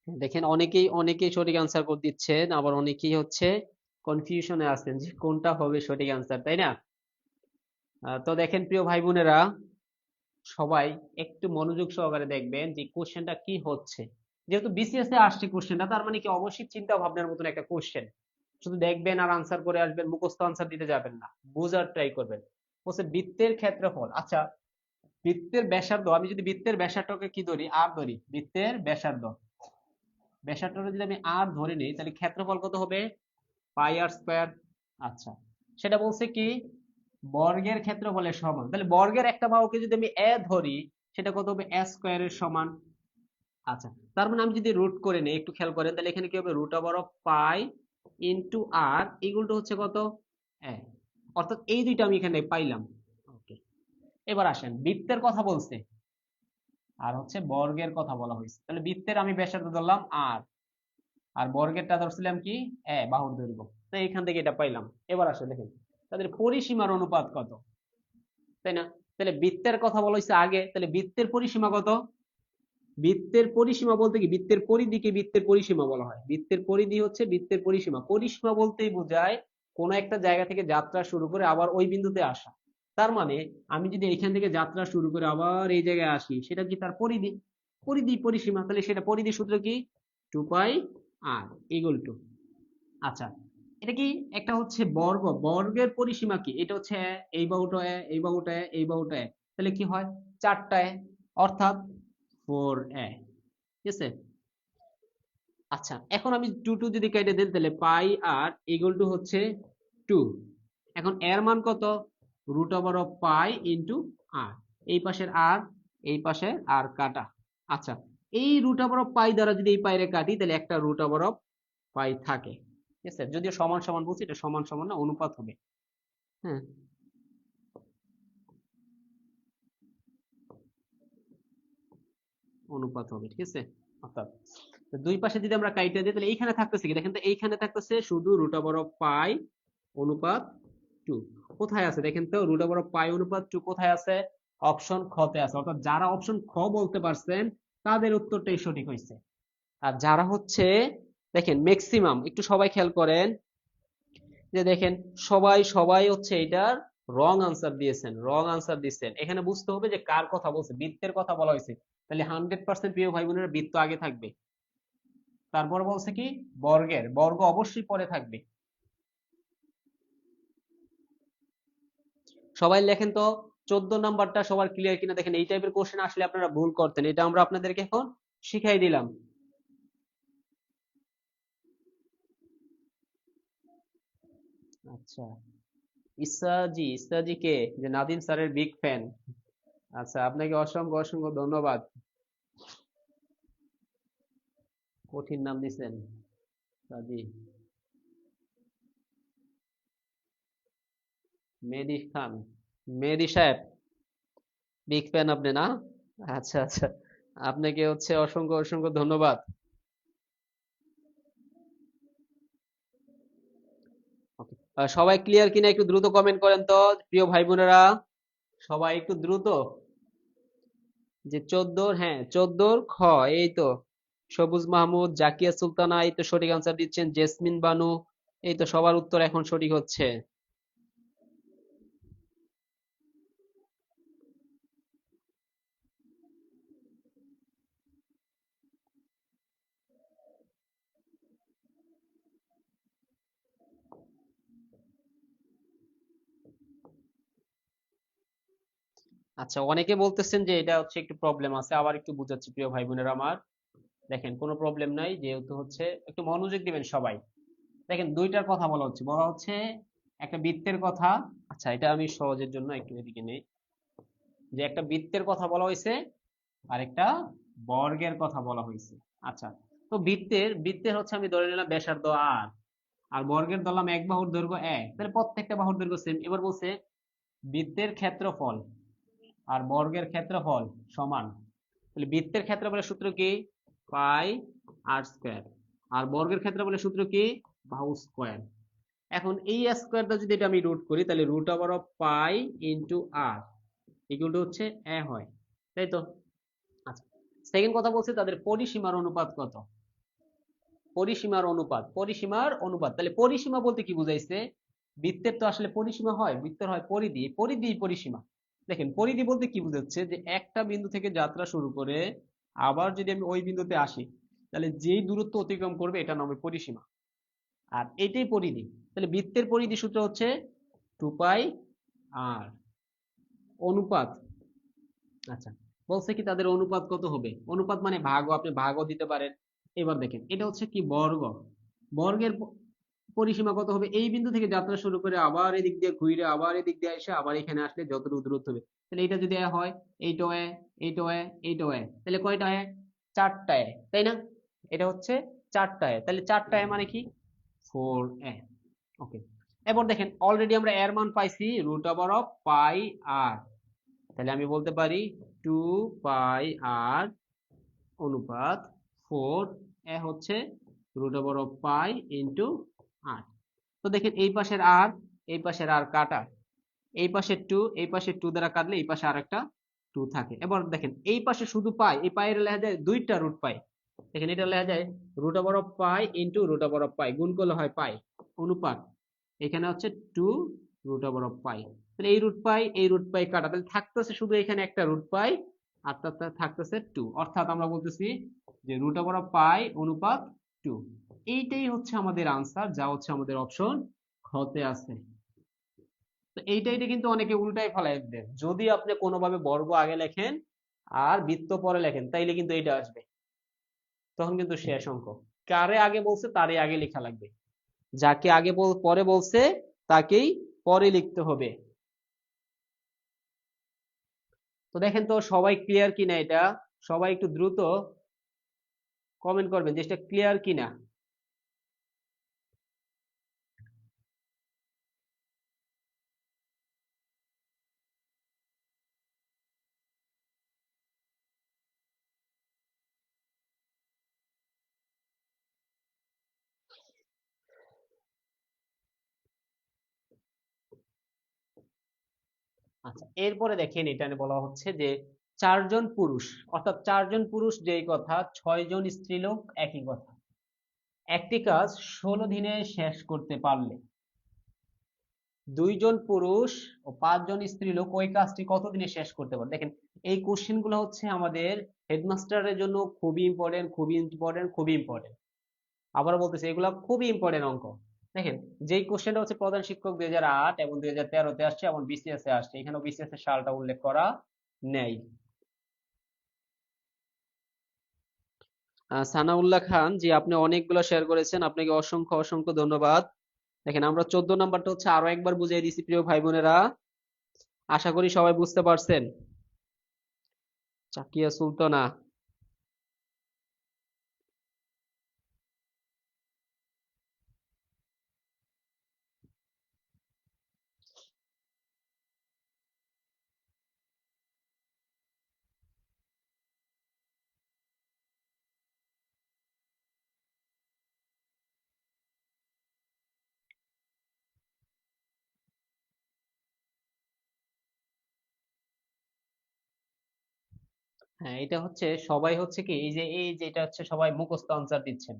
দেখেন অনেকেই অনেকেই সঠিক আনসার করে দিচ্ছেন, আবার অনেকেই হচ্ছে কনফিউশনে আছেন যে কোনটা হবে সঠিক আনসার, তাই না। তো দেখেন প্রিয় ভাই বোনেরা, সবাই একটু মনোযোগ সহকারে দেখবেন যে কোশ্চেনটা কি হচ্ছে। যেহেতু বিসিএস এ আসছে কোশ্চেনটা, তার মানে কি অবশ্যই চিন্তা ভাবনার মতন একটা কোশ্চেন। শুধু দেখবেন আর আনসার করে আসবেন, মুখস্থ আনসার দিতে যাবেন না, বোঝার ট্রাই করবেন। বলছে বৃত্তের ক্ষেত্রফল, আচ্ছা বৃত্তের ব্যাসার্ধ, আমি যদি বৃত্তের ব্যাসার্ধকে কি ধরি, আর ধরি, বৃত্তের ব্যাসার্ধ, ব্যাসার্ধটা যদি আমি আর ধরে নিই, তাহলে ক্ষেত্রফল কত হবে, পাই আর স্কয়ার। আচ্ছা, সেটা বলছে কি বর্গের ক্ষেত্রফলের সমান, তাহলে বর্গের একটা বাহুকে যদি আমি এ ধরি, সেটা কত হবে, এ স্কয়ারের সমান। আচ্ছা, তার মানে আমি যদি রুট করে নেই, একটু খেয়াল করেন, তাহলে এখানে কি হবে, root over of pi into R equal to হচ্ছে কত, এ। অর্থাৎ এই দুইটা আমি এখানে পাইলাম। ওকে, এবার আসেন বৃত্তের কথা বলছে, আর হচ্ছে বর্গের কথা বলা হয়েছে, তাহলে বৃত্তের আমি ব্যাসার্ধ ধরলাম আর, আর বর্গেরটা ধরছিলাম কি, বাহুর দৈর্ঘ্য। তো এইখান থেকে এটা পাইলাম। এবার আসে দেখেন তাদের পরিসীমার অনুপাত কত, তাই না। তাহলে বৃত্তের কথা বলা হয়েছে আগে, তাহলে বৃত্তের পরিসীমা কত, বৃত্তের পরিসীমা বলতে কি, বৃত্তের পরিধিকে বৃত্তের পরিসীমা বলা হয়, বৃত্তের পরিধি হচ্ছে বৃত্তের পরিসীমা, পরিসীমা বলতেই বোঝায় কোন একটা জায়গা থেকে যাত্রা শুরু করে আবার ওই বিন্দুতে আসা। তার মানে আমি যদি এখান থেকে যাত্রা শুরু করে আবার এই জায়গায় আসি, সেটা কি তার পরিধি, পরিধি পরিসীমা, তাহলে সেটা পরিধি সূত্র কি, 2 পাই আর ইকুয়াল টু, আচ্ছা এটা কি একটা হচ্ছে বর্গ, বর্গের পরিসীমা কি, এটা হচ্ছে এই বাহুটা এই বাহুটা এই বাহুটা, তাহলে কি হয়, 4টা, অর্থাৎ 4 ঠিক আছে। আচ্ছা এখন আমি 2 যদি কেটে দিই, তাহলে পাই আর ইকুয়াল টু হচ্ছে 2। এখন এর মান কত, root over of pi into R, এই পাশের আর এই পাশের আর কাটা। আচ্ছা, এই রুট ওভার অফ পাই দ্বারা যদি এই পাইরে কাটি, তাহলে একটা রুট ওভার অফ পাই থাকে, ঠিক আছে। যদিও সমান সমান বলছি, এটা সমান সমান না, অনুপাত হবে। হ্যাঁ, অনুপাত হবে, ঠিক আছে। অর্থাৎ তো দুই পাশে যদি আমরা কাইটা দিই, তাহলে এইখানে থাকতেছে কি দেখেন তো, এইখানে থাকতেছে শুধু রুট ওভার অফ পাই অনুপাত টু কোথায় আছে দেখেন তো, রুট ওভার অফ পাই অনুপাত টু কোথায় আছে? অপশন খ তে আছে। অর্থাৎ যারা অপশন খ বলতে পারছেন তাদের উত্তরটাই সঠিক হয়েছে। আর যারা হচ্ছে, দেখেন ম্যাক্সিমাম একটু সবাই খেয়াল করেন, যে দেখেন সবাই সবাই হচ্ছে এটার রং আনসার দিয়েছেন, রং আনসার দিচ্ছেন। এখানে বুঝতে হবে যে কার কথা বলছে, বৃত্তের কথা বলা হয়েছে। তাহলে 100% প্রিয় ভাই বোনেরা বৃত্ত আগে থাকবে, তারপর বলছে কি বর্গের, বর্গ অবশ্যই পরে থাকবে। সবাই লেখেন তো 14 নাম্বারটা সবার ক্লিয়ার কিনা দেখেন। এই টাইপের কোশ্চেন আসলে আপনারা ভুল করতেন, এটা আমরা আপনাদেরকে এখন শিখাই দিলাম। আচ্ছা, ইসাজি, ইসাজি কে? যে নাদিম স্যারের বিগ ফ্যান। আচ্ছা, আপনাকে অসংখ্য অসংখ্য ধন্যবাদ। কঠিন নাম দিছেন সাজি। মেহেদী খান, মেহেদী সাহেব, বিগ ফ্যান আপনি না? আচ্ছা আচ্ছা, আপনাকে হচ্ছে অসংখ্য অসংখ্য ধন্যবাদ। Okay. সবাই ক্লিয়ার কিনা একটু দ্রুত কমেন্ট করেন তো প্রিয় ভাই বোনেরা, সবাই একটু দ্রুত। যে 14, হ্যাঁ 14 খ, এই তো সবুজ মাহমুদ, জাকিয়া সুলতানা এই তো সঠিক আনসার দিচ্ছেন, জেসমিন বানু, এই তো সবার উত্তর এখন সঠিক হচ্ছে। আচ্ছা, অনেকে বলতেছেন যে এটা হচ্ছে একটু প্রবলেম আছে, আবার একটু বুঝাচ্ছি প্রিয় ভাই বোনেরা আমার। দেখেন কোনো প্রবলেম নাই, যেহেতু হচ্ছে একটু মনোযোগ দিবেন সবাই। দেখেন দুইটার কথা বলা হচ্ছে, বলা হচ্ছে একটা বৃত্তের কথা। আচ্ছা, এটা আমি সহজের জন্য একটু এদিকে নেই। যে একটা বৃত্তের কথা বলা হয়েছে আর একটা বর্গের কথা বলা হয়েছে। আচ্ছা, তো বৃত্তের বৃত্তের হচ্ছে আমি ধরে নিলাম ব্যাসার্ধ আর, আর বর্গের ধরলাম এক বাহুর দৈর্ঘ্য এক, তাহলে প্রত্যেকটা বাহুর দৈর্ঘ্য সেম। এবার বলছে বৃত্তের ক্ষেত্রফল আর বর্গের ক্ষেত্রফল সমান। তাহলে বৃত্তের ক্ষেত্রফলের সূত্র কি? পাই আর স্কয়ার। আর বর্গের ক্ষেত্রফলের সূত্র কি? বাহু স্কয়ার। এখন এই স্কয়ারটা যদি এটা আমি রুট করি, তাহলে root over of pi into R equal to হচ্ছে এ হয়, তাই তো? আচ্ছা, সেকেন্ড কথা বলছে তাদের পরিসীমার অনুপাত কত? পরিসীমার অনুপাত, পরিসীমার অনুপাত, তাহলে পরিসীমা বলতে কি বুঝাইছে? বৃত্তের তো আসলে পরিসীমা হয়, বৃত্তের হয় পরিধি, পরিধি পরিসীমা। দেখেন পরিধি বলতে কি বুঝাচ্ছে, যে একটা বিন্দু থেকে যাত্রা শুরু করে আবার যদি আমি ওই বিন্দুতে আসি, তাহলে যেই দূরত্ব অতিক্রম করবে এটা নাম পরিসীমা। আর এটাই পরিধি। তাহলে বৃত্তের পরিধি সূত্র হচ্ছে 2 পাই আর অনুপাত। আচ্ছা, বলছে কি তাদের অনুপাত কত হবে? অনুপাত মানে ভাগও, আপনি ভাগও দিতে পারেন। এবার দেখেন এটা হচ্ছে কি বর্গ, বর্গের পরিসীমা কত হবে? এই বিন্দু থেকে যাত্রা শুরু করে আবার এদিক দিয়ে ঘুরে আবার এদিক দিয়ে এসে আবার এখানে আসলে যতটুকু দূরত্ব হবে, তাহলে এটা যদি হয় এইটা এইটা এইটা তাহলে কয়টা চারটা তাই না? এটা হচ্ছে চারটা তাহলে চারটা মানে কি 4 ওকে। এবার দেখেন অলরেডি আমরা এর মান পাইছি রুট ওভার অফ পাই আর, তাহলে আমি বলতে পারি 2 পাই আর অনুপাত 4 হচ্ছে root over of pi into R. তো দেখেন এই পাশের আর এই পাশের আর কাটা, এই পাশে 2 এই পাশে 2 দ্বারা কাটলে এই পাশে আরেকটা 2 থাকে। এবার দেখেন এই পাশে শুধু পাই, এই পায়ের লেখা যায় দুইটা রুট পাই। দেখেন এটা লেখা যায় root over of pi into root over of pi, গুণ করলে হয় পাই অনুপাত এখানে হচ্ছে 2 রুট ওভার অফ পাই। তাহলে এই রুট পাই এই রুট পাই কাটা, তাহলে থাকতেছে শুধু এখানে একটা রুট পাই আর তার থাকতেছে 2। অর্থাৎ আমরা বলতেছি যে রুট ওভার অফ পাই অনুপাত 2। এইটাই হচ্ছে আমাদের আনসার, যা হচ্ছে আমাদের অপশন খতে আছে। তো এইটা কিন্তু অনেকে উল্টাই ফেলাই দেন, যদি আপনি কোনোভাবে বর্গ আগে লেখেন আর বৃত্ত পরে লেখেন তাইলে কিন্তু এইটা আসবে, তখন কিন্তু শেষ অঙ্ক। কারে আগে বলছে তারই আগে লেখা লাগবে, যাকে আগে পরে বলছে তাকেই পরে লিখতে হবে। তো দেখেন তো সবাই ক্লিয়ার কিনা এটা, সবাই একটু দ্রুত কমেন্ট করবেন যে এটা ক্লিয়ার কিনা। আচ্ছা, এরপরে দেখেন এখানে বলা হচ্ছে যে 4 জন পুরুষ, অর্থাৎ 4 জন পুরুষ যেই কথা, 6 জন স্ত্রীলোক একই কথা। একটি কাজ 16 দিনে শেষ করতে পারলে 2 জন পুরুষ ও 5 জন স্ত্রীলোক ওই কাজটি কত দিনে শেষ করতে পারে। দেখেন এই কোশ্চেন গুলো হচ্ছে আমাদের হেডমাস্টারের জন্য খুবই ইম্পর্টেন্ট, খুবই ইম্পর্টেন্ট, খুবই ইম্পর্টেন্ট। আবারও বলতেছি, এগুলো খুবই ইম্পর্টেন্ট অঙ্ক। দেখেন, যেই কোশ্চেনটা হচ্ছে প্রধান শিক্ষক 2008 এবং 2013-তে আসছে এবং বিসিএস এ আসছে, এখানেও বিসিএস এর সালটা উল্লেখ করা নেই। সানাউল্লাহ খান জি, আপনি অনেকগুলো শেয়ার করেছেন, আপনাকে অসংখ্য অসংখ্য ধন্যবাদ। দেখেন আমরা 14 নাম্বারটা হচ্ছে আরো একবার বুঝিয়ে দিছি প্রিয় ভাই বোনেরা, আশা করি সবাই বুঝতে পারছেন। চাকিয়া সুলতানা, হ্যাঁ এটা হচ্ছে সবাই হচ্ছে কি, এই যে এটা হচ্ছে সবাই মুখস্থ আনসার দিচ্ছেন।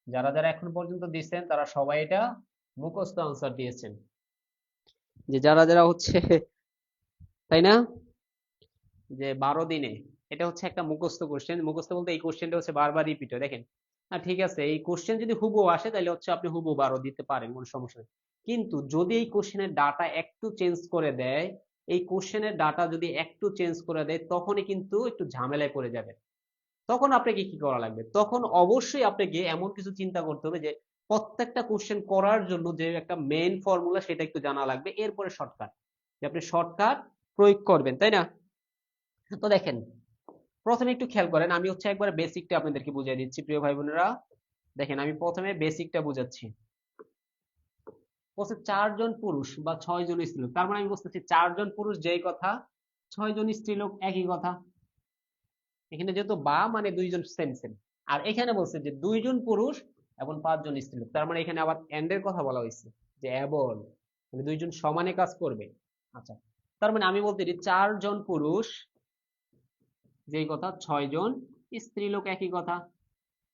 যারা যারা এখন পর্যন্ত দিচ্ছেন তারা সবাই এটা মুখস্থ আনসার দিয়েছেন, যে যারা যারা হচ্ছে, তাই না, যে 12 দিনে, এটা হচ্ছে একটা মুখস্থ কোশ্চেন। মুখস্থ বলতে এই কোশ্চেনটা হচ্ছে বারবার রিপিট হয়। দেখেন, ঠিক আছে, এই কোশ্চেন যদি হুবহু আসে তাহলে হচ্ছে আপনি হুবহু 12 দিতে পারেন, কোনো সমস্যা নেই। কিন্তু যদি এই কোশ্চেনের ডাটা একটু চেঞ্জ করে দেয়, এই কোশ্চেনের ডাটা যদি একটু চেঞ্জ করে দেয়, তখনই কিন্তু একটু ঝামেলায় পড়ে যাবে। তখন আপনাকে কি করা লাগবে? তখন অবশ্যই আপনাকে এমন কিছু চিন্তা করতে হবে যে প্রত্যেকটা কোশ্চেন করার জন্য যে একটা মেইন ফর্মুলা সেটা একটু জানা লাগবে, এরপরে শর্টকাট, যে আপনি শর্টকাট প্রয়োগ করবেন, তাই না? তো দেখেন, প্রথমে একটু খেয়াল করেন, আমি হচ্ছে একবার বেসিকটা আপনাদেরকে বুঝিয়ে দিচ্ছি প্রিয় ভাই বোনেরা। দেখেন আমি প্রথমে বেসিকটা বুঝাচ্ছি। বলছে 4 জন পুরুষ বা 6 জন স্ত্রীলোক, তার মানে আমি বুঝতেছি 4 জন পুরুষ যেই কথা, 6 জন স্ত্রীলোক একই কথা। এখানে যেহেতু বা মানে 2 জন সেম সেম, আর এখানে বলছে যে 2 জন পুরুষ এবং 5 জন স্ত্রীলোক, তার মানে এখানে আবার এন্ড এর কথা বলা হয়েছে, যে এবং, মানে 2 জন সমানে কাজ করবে। আচ্ছা, তার মানে আমি বলতে পারি 4 জন পুরুষ যেই কথা, 6 জন স্ত্রীলোক একই কথা।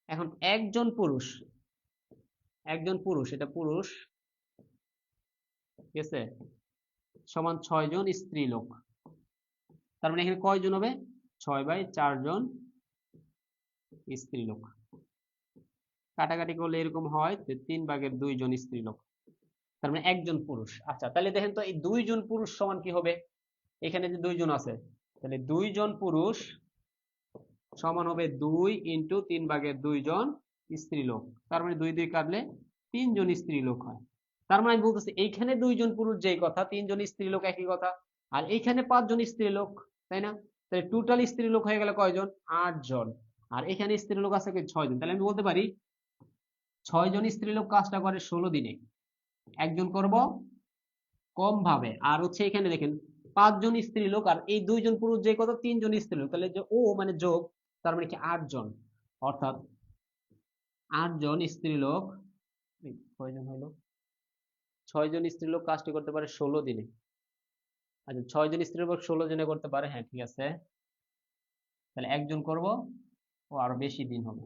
এখন একজন পুরুষ, একজন পুরুষ, এটা পুরুষ, ঠিক আছে, সমান 6 জন স্ত্রীলোক। তার মানে এখানে কয়জন হবে? 6/4 জন স্ত্রীলোক। কাটাকাটি করলে এরকম হয় যে 3/2 জন স্ত্রীলোক। তার মানে একজন পুরুষ। আচ্ছা, তাহলে দেখেন তো এই 2 জন পুরুষ সমান কি হবে? এখানে যে 2 জন আছে, তাহলে 2 জন পুরুষ সমান হবে 2 × 3/2 জন স্ত্রীলোক। তার মানে 2 2 কাটলে 3 জন স্ত্রীলোক হয়। তার মানে আমি বলতেছি এইখানে 2 জন পুরুষ যেই কথা, 3 জন স্ত্রীলোক একই কথা। আর এইখানে 5 জন স্ত্রীলোক, তাই না? তাহলে টোটাল স্ত্রীলোক হয়ে গেল কয়জন? 8 জন। আর এখানে স্ত্রীলোক আছে কি? 6 জন। তাহলে আমি বলতে পারি 6 জন স্ত্রীলোক কাজটা করে 16 দিনে, একজন করব কম ভাবে। আর হচ্ছে এখানে দেখেন 5 জন স্ত্রীলোক আর এই 2 জন পুরুষ যে কত, 3 জন স্ত্রীলোক, তাহলে যে ও মানে যোগ, তার মানে কি 8 জন। অর্থাৎ 8 জন স্ত্রীলোক, কয়জন হলো, 6 জন স্ত্রীলোক কাজটি করতে পারে 16 দিনে। আচ্ছা, 6 জন স্ত্রীলোক 16 জনে করতে পারে, হ্যাঁ ঠিক আছে। তাহলে একজন করব, ও আরো বেশি দিন হবে।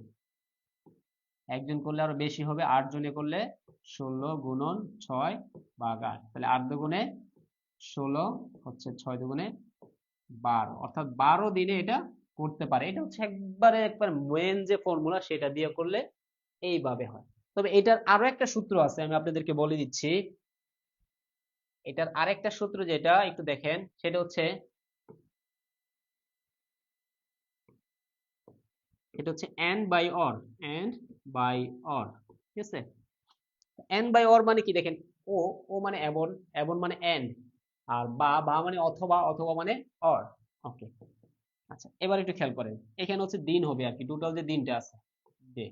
একজন করলে আরো বেশি হবে, 8 জনে করলে 16 × 6 / 8, তাহলে 8 × 2 = 16, হচ্ছে 6 × 2 = 12, অর্থাৎ 12 দিনে এটা করতে পারে। এটা হচ্ছে একবার মেন যে ফর্মুলা সেটা দিয়ে করলে এইভাবে হয়। তবে এটার আরো একটা সূত্র আছে, আমি আপনাদেরকে বলে দিচ্ছি। এটার আরেকটা সূত্র যেটা একটু দেখেন, সেটা হচ্ছে, এটা হচ্ছে n/or, ঠিক আছে? n/or মানে কি দেখেন, ও, ও মানে এবং, এবং মানে এন্ড, আর বা, বা মানে অথবা, অথবা মানে অর। ওকে, আচ্ছা এবার একটু খেয়াল করেন, এখানে হচ্ছে দিন হবে আর কি, টোটাল যে দিনটা আছে ডে,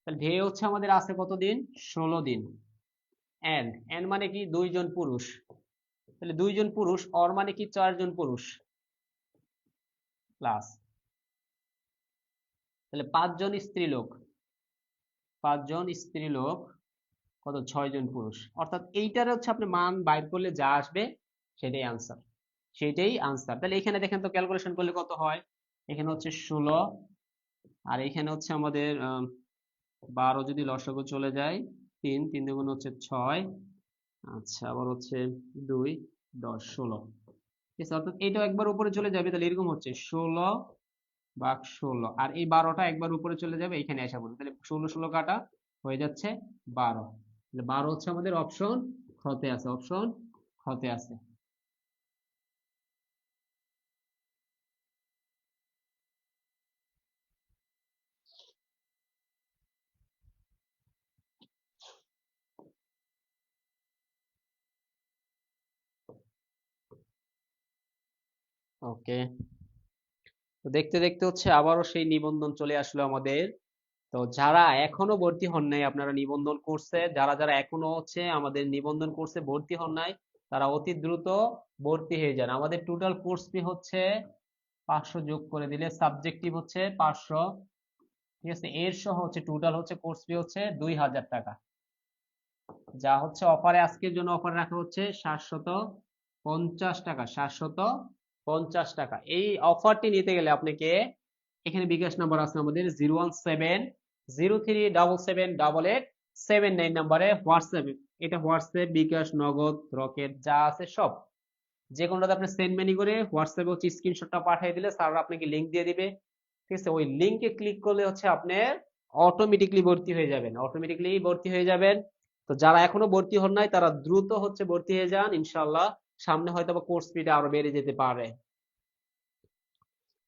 তাহলে ডে হচ্ছে আমাদের আছে কত দিন? 16 দিন। এন্ড, এন্ড মানে কি? 2 জন পুরুষ, তাহলে 2 জন পুরুষ, অর মানে কি? 4 জন পুরুষ, প্লাস, তাহলে 5 জন স্ত্রীলোক, 5 জন স্ত্রীলোক কত? 6 জন পুরুষ। অর্থাৎ এইটার হচ্ছে আপনি মান বাইর করলে যা আসবে সেটাই আনসার, সেটাই আনসার। তাহলে এখানে দেখেন তো ক্যালকুলেশন করলে কত হয়, এখানে হচ্ছে 16, আর এখানে হচ্ছে আমাদের 12 যদি লসাগু চলে যায়, 3 3 দুগুণ হচ্ছে 6, আচ্ছা আবার হচ্ছে 2 10 16, ঠিক আছে। অর্থাৎ এটাও একবার উপরে চলে যাবে, তাহলে এরকম হচ্ছে 16 ভাগ 16, আর এই 12টা একবার উপরে চলে যাবে, এখানে আসা পড়বে, তাহলে 16 16 কাটা হয়ে যাচ্ছে 12, তাহলে 12 হচ্ছে আমাদের অপশন খতে আছে, অপশন খতে আছে। ওকে, তো দেখতে দেখতে হচ্ছে আবারও সেই নিবন্ধন চলে আসলো আমাদের। তো যারা এখনো ভর্তি হন নাই, আপনারা নিবন্ধন কোর্সে যারা যারা এখনো হচ্ছে আমাদের নিবন্ধন কোর্সে ভর্তি হন নাই, তারা অতি দ্রুত ভর্তি হয়ে যান। আমাদের টোটাল কোর্স ফি হচ্ছে 500, যোগ করে দিলে সাবজেক্টিভ হচ্ছে 500, ঠিক আছে, এর সহ হচ্ছে টোটাল হচ্ছে কোর্স ফি হচ্ছে 2000 টাকা, যা হচ্ছে অফারে আজকের জন্য অফার রাখা হচ্ছে 750 টাকা, 750 টাকা। এই অফারটি নিতে গেলে আপনাকে এখানে বিকাশ নাম্বার আছে আমাদের 01703778879 নাম্বারে হোয়াটসঅ্যাপ, এটা হোয়াটসঅ্যাপ, বিকাশ, নগদ, রকেট যা আছে সব, যে কোনোটাতে আপনি সেন্ড মানি করে হোয়াটসঅ্যাপে হচ্ছে স্ক্রিনশটটা পাঠিয়ে দিলে স্যার আপনাকে লিংক দিয়ে দিবে, ঠিক আছে। ওই লিংকে ক্লিক করলে হচ্ছে আপনি অটোমেটিকলি ভর্তি হয়ে যাবেন, অটোমেটিকলি ভর্তি হয়ে যাবেন। তো যারা এখনো ভর্তি হন নাই তারা দ্রুত হচ্ছে ভর্তি হয়ে যান, ইনশাআল্লাহ সামনে হয়তো বা কোর্স ফিটা আরো বেড়ে যেতে পারে।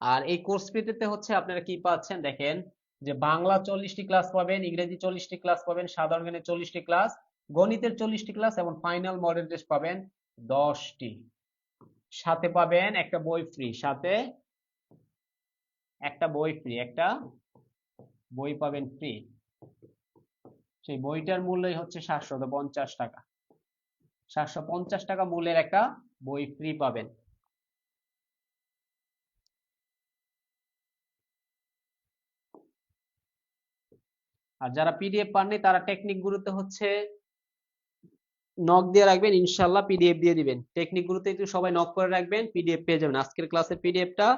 আর এই কোর্স ফিতে হচ্ছে আপনারা কি পাচ্ছেন দেখেন, যে বাংলা 40টি ক্লাস পাবেন, ইংরেজি 40টি ক্লাস পাবেন, সাধারণ জ্ঞানের 40টি ক্লাস, গণিতের 40টি ক্লাস এবং ফাইনাল মডেল টেস্ট পাবেন 10টি। সাথে পাবেন একটা বই ফ্রি, সাথে একটা বই ফ্রি, একটা বই পাবেন ফ্রি। সেই বইটার মূল্যই হচ্ছে 750 টাকা, 750 টাকা মূল্যের একটা বই ফ্রি পাবেন। আর যারা পিডিএফ পাননি তারা টেকনিক গুরুতে হচ্ছে নক দিয়ে রাখবেন, ইনশাল্লাহ পিডিএফ দিয়ে দিবেন। টেকনিক গুরুতে একটু সবাই নক করে রাখবেন, পিডিএফ পেয়ে যাবেন। আজকের ক্লাসের পিডিএফটা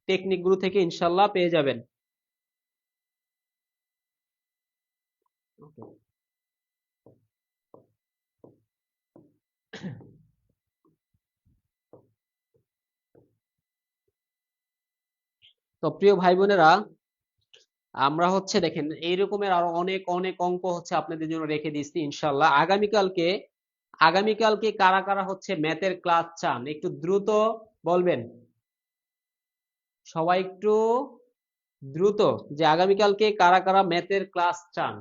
টেকনিক গুরু থেকে ইনশাল্লাহ পেয়ে যাবেন। তো প্রিয় ভাই বোনেরা, আমরা হচ্ছে দেখেন এই রকমের আরো অনেক অনেক অঙ্ক হচ্ছে আপনাদের জন্য রেখে দিচ্ছি ইনশাল্লাহ। আগামীকালকে, আগামীকালকে কারা কারা হচ্ছে ম্যাথের ক্লাস চান একটু দ্রুত বলবেন, সবাই একটু দ্রুত, যে আগামীকালকে কারা কারা ম্যাথের ক্লাস চান।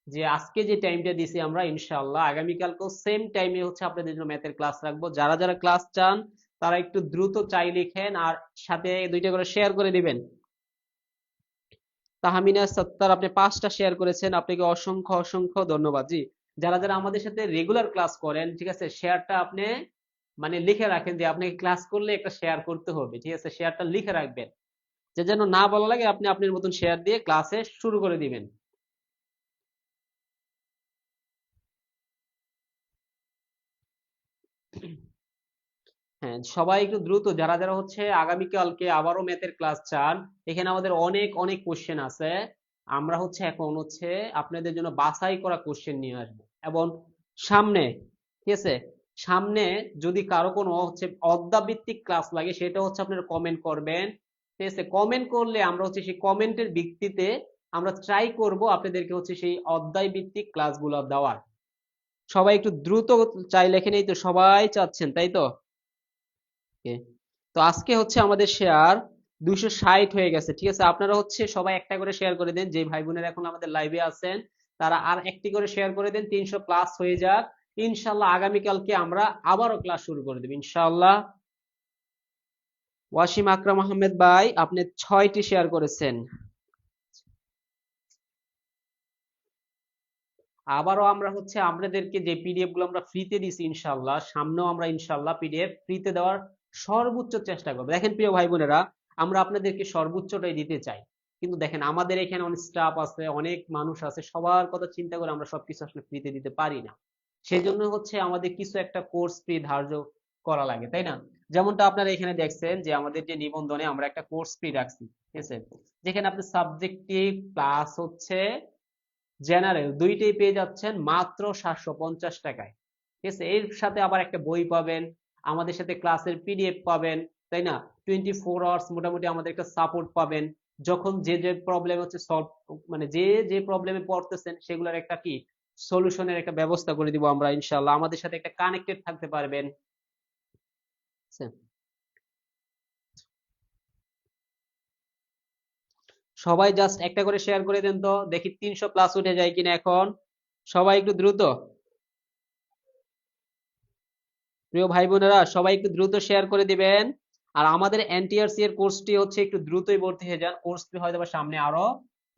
যে আজকে যে টাইমটা দিছি আমরা, ইনশাআল্লাহ আগামীকালকেও সেম টাইমে হচ্ছে আপনাদের জন্য ম্যাথের ক্লাস রাখবো। যারা যারা ক্লাস চান তারা একটু দ্রুত চাই লিখেন, আর সাথে 2টা করে শেয়ার করে দিবেন। তাহমিনা সত্তার, আপনি 5টা শেয়ার করেছেন, আপনাকে অসংখ্য অসংখ্য ধন্যবাদ। জি, যারা যারা আমাদের সাথে রেগুলার ক্লাস করেন, ঠিক আছে, শেয়ারটা আপনি মানে লিখে রাখেন, যে আপনাকে ক্লাস করলে একটা শেয়ার করতে হবে, ঠিক আছে, শেয়ারটা লিখে রাখবেন, যে যেন না বলা লাগে, আপনি আপনার মতন শেয়ার দিয়ে ক্লাসে শুরু করে দিবেন। হ্যাঁ, সবাই একটু দ্রুত, যারা যারা হচ্ছে আগামীকালকে আবারও ম্যাথের ক্লাস চান, এখানে আমাদের অনেক অনেক কোশ্চেন আছে। আমরা হচ্ছে এখন হচ্ছে আপনাদের জন্য বাছাই করা কোশ্চেন নিয়ে আসবো, এবং সামনে, ঠিক আছে, সামনে যদি কারো কোনো হচ্ছে অধ্যায়ভিত্তিক ক্লাস লাগে সেটা হচ্ছে আপনারা কমেন্ট করবেন, ঠিক আছে। কমেন্ট করলে আমরা হচ্ছে সেই কমেন্টের ভিত্তিতে আমরা ট্রাই করব আপনাদেরকে হচ্ছে সেই অধ্যায় ভিত্তিক ক্লাসগুলো দেওয়ার। সবাই একটু দ্রুত চাই লেখেন, এই তো সবাই চাচ্ছেন, তাই তো? ওকে, তো আজকে হচ্ছে আমাদের শেয়ার 260 হয়ে গেছে, ঠিক আছে। আপনারা হচ্ছে সবাই একটা করে শেয়ার করে দেন, যে ভাই বোনেরা এখন আমাদের লাইভে আছেন তারা আর একটি করে শেয়ার করে দেন, 300 প্লাস হয়ে যাক। ইনশাল্লাহ আগামীকালকে আমরা আবারও ক্লাস শুরু করে দেব ইনশাল্লাহ। ওয়াসিম আকরাম আহমেদ ভাই, আপনি 6টি শেয়ার করেছেন। আবারও আমরা হচ্ছে আপনাদেরকে যে পিডিএফ গুলো আমরা ফ্রিতে দিছি, ইনশাল্লাহ সামনেও আমরা ইনশাল্লাহ পিডিএফ ফ্রিতে দেওয়ার সর্বোচ্চ চেষ্টা করবো। দেখেন প্রিয় ভাই বোনেরা, আমরা আপনাদেরকে সর্বোচ্চটাই দিতে চাই, কিন্তু দেখেন আমাদের এখানে অনেক স্টাফ আছে, অনেক মানুষ আছে, সবার কথা চিন্তা করে আমরা সবকিছু আসলে ফ্রিতে দিতে পারি না। সেই জন্য হচ্ছে আমাদের কিছু একটা কোর্স ফি ধার্য করা লাগে, তাই না? যেমনটা আপনারা এখানে দেখছেন যে আমাদের যে নিবন্ধনে আমরা একটা কোর্স ফি রাখছি, ঠিক আছে, যেখানে আপনি সাবজেক্টিভ প্লাস হচ্ছে জেনারেল দুইটাই পেয়ে যাচ্ছেন মাত্র 750 টাকায়, ঠিক আছে। এর সাথে আবার একটা বই পাবেন, আমাদের সাথে ক্লাসের পিডিএফ পাবেন, তাই না? 24 আওয়ার্স মোটামুটি আমাদের একটা সাপোর্ট পাবেন। যখন যে যে প্রবলেম হচ্ছে সলভ, মানে যে যে প্রবলেমে পড়তেছেন সেগুলোর একটা কি সলিউশনের একটা ব্যবস্থা করে দিব আমরা ইনশাআল্লাহ। আমাদের সাথে একটা কানেক্টেড থাকতে পারবেন, ঠিক আছে? সবাই জাস্ট একটা করে শেয়ার করে দেন তো, দেখি 300 প্লাস উঠে যায় কিনা এখন। সবাই একটু দ্রুত, প্রিয় ভাই বোনেরা সবাই একটু দ্রুত শেয়ার করে দিবেন। আর আমাদের এনটিআরসি এর কোর্সটি হচ্ছে একটু দ্রুতই ভর্তি হয়ে যান, কোর্স ফি হয়তো বা সামনে আরো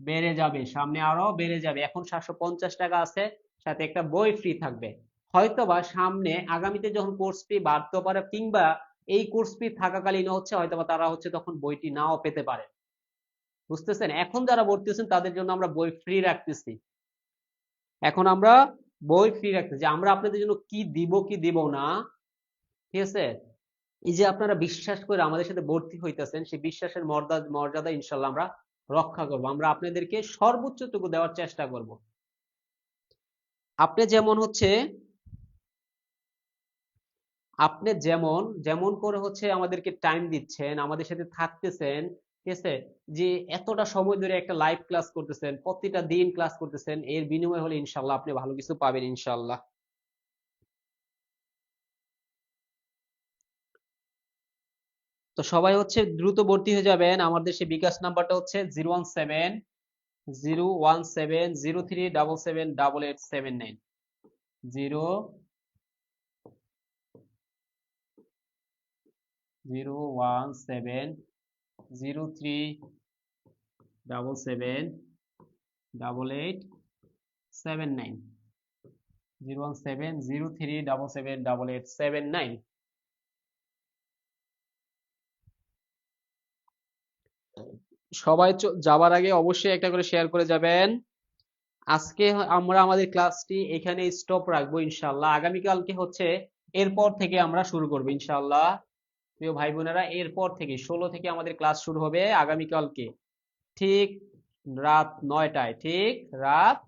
বেড়ে যাবে, সামনে আরো বেড়ে যাবে। এখন 750 টাকা আছে, সাথে একটা বই ফ্রি থাকবে। হয়তোবা সামনে আগামীতে যখন কোর্স ফি বাড়তে পারে, কিংবা এই কোর্স ফি থাকাকালীন হচ্ছে হয়তোবা তারা হচ্ছে তখন বইটি নাও পেতে পারে, বুঝতেছেন? এখন যারা ভর্তি হচ্ছেন তাদের জন্য আমরা বই ফ্রি রাখতেছি। এখন আমরা বই ফ্রি রাখতেছি, আমরা আপনাদের জন্য কি দিব কি দিব না, ঠিক আছে, এই যে আপনারা বিশ্বাস করে আমাদের সাথে ভর্তি হইতেছেন, সেই বিশ্বাসের মর্যাদা ইনশাল্লাহ আমরা রক্ষা করব। আমরা আপনাদেরকে সর্বোচ্চটুকু দেওয়ার চেষ্টা করব। আপনি যেমন হচ্ছে, আপনি যেমন যেমন করে হচ্ছে আমাদেরকে টাইম দিচ্ছেন, আমাদের সাথে থাকতেছেন, ঠিক আছে, যে এতটা সময় ধরে একটা লাইভ ক্লাস করতেছেন, প্রতিটা দিন ক্লাস করতেছেন, এর বিনিময় হলে ইনশাল্লাহ আপনি ভালো কিছু পাবেন ইনশাল্লাহ। তো সবাই হচ্ছে দ্রুত ভর্তি হয়ে যাবেন। আমাদের সেই বিকাশ নাম্বারটা হচ্ছে 01703778879, 01703778879, 01703778879। সবাই যাবার আগে অবশ্যই একটা করে শেয়ার করে যাবেন। আজকে আমরা আমাদের ক্লাসটি এখানে স্টপ রাখবো ইনশাল্লাহ। আগামীকালকে হচ্ছে এরপর থেকে আমরা শুরু করবো ইনশাল্লাহ। প্রিয় ভাই বোনেরা, এরপর থেকে 16 থেকে আমাদের ক্লাস শুরু হবে আগামীকালকে, ঠিক রাত 9টায়, ঠিক রাত